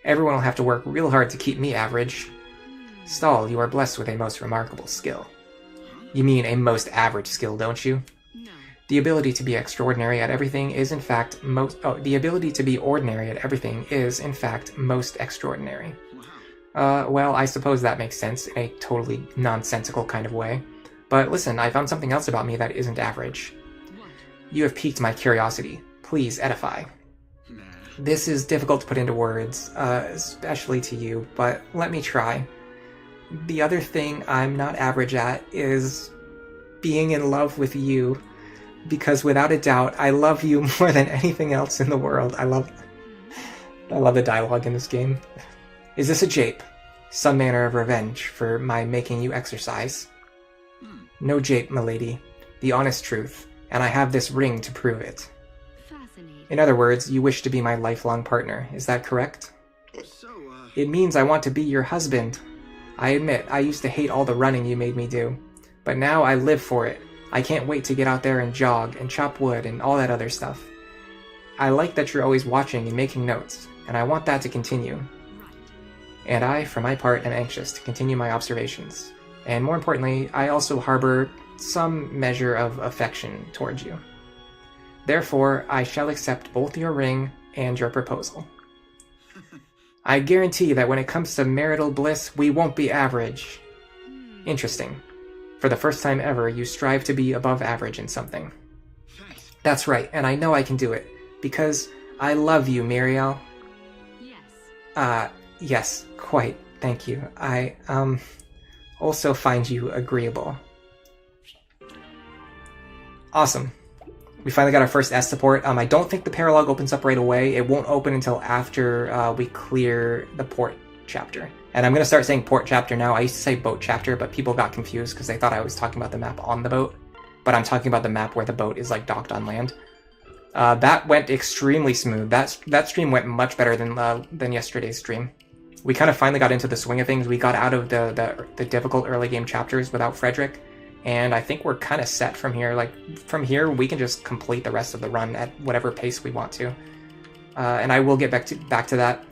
[SPEAKER 1] everyone will have to work real hard to keep me average. Stall, you are blessed with a most remarkable skill. You mean a most average skill, don't you?
[SPEAKER 3] No.
[SPEAKER 1] The ability to be extraordinary at everything is in fact most... Oh, the ability to be ordinary at everything is in fact most extraordinary. Well, I suppose that makes sense in a totally nonsensical kind of way. But listen, I found something else about me that isn't average.
[SPEAKER 3] What?
[SPEAKER 1] You have piqued my curiosity. Please edify.
[SPEAKER 2] Nah.
[SPEAKER 1] This is difficult to put into words, especially to you, but let me try. The other thing I'm not average at is being in love with you, because without a doubt, I love you more than anything else in the world. I love the dialogue in this game. Is this a jape? Some manner of revenge for my making you exercise? No jape, milady. The honest truth, and I have this ring to prove it.
[SPEAKER 3] Fascinating.
[SPEAKER 1] In other words, you wish to be my lifelong partner. Is that correct?
[SPEAKER 2] So,
[SPEAKER 1] It means I want to be your husband. I admit, I used to hate all the running you made me do. But now I live for it. I can't wait to get out there and jog and chop wood and all that other stuff. I like that you're always watching and making notes, and I want that to continue.
[SPEAKER 3] Right.
[SPEAKER 1] And I, for my part, am anxious to continue my observations. And more importantly, I also harbor some measure of affection towards you. Therefore, I shall accept both your ring and your proposal. I guarantee that when it comes to marital bliss, we won't be average. Interesting. For the first time ever, you strive to be above average in something.
[SPEAKER 2] thanks.
[SPEAKER 1] That's right, and I know I can do it. Because I love you, Muriel.
[SPEAKER 3] Yes.
[SPEAKER 1] Yes, quite. Thank you. I, also find you agreeable. Awesome. We finally got our first S support. I don't think the paralog opens up right away. It won't open until after we clear the port chapter. And I'm going to start saying port chapter now. I used to say boat chapter, but people got confused because they thought I was talking about the map on the boat. But I'm talking about the map where the boat is like docked on land. That went extremely smooth. That stream went much better than yesterday's stream. We kind of finally got into the swing of things. We got out of the difficult early game chapters without Frederick. And I think we're kind of set from here. Like, from here, we can just complete the rest of the run at whatever pace we want to. And I will get back to that.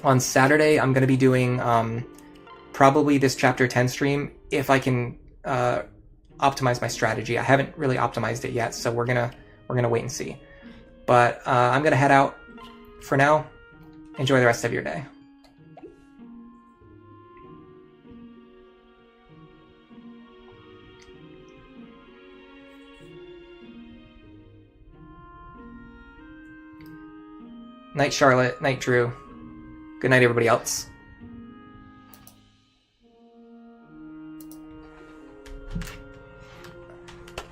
[SPEAKER 1] On Saturday, I'm going to be doing probably this Chapter 10 stream, if I can optimize my strategy. I haven't really optimized it yet, so we're gonna wait and see. But I'm going to head out for now. Enjoy the rest of your day. Night, Charlotte. Night, Drew. Good night, everybody else.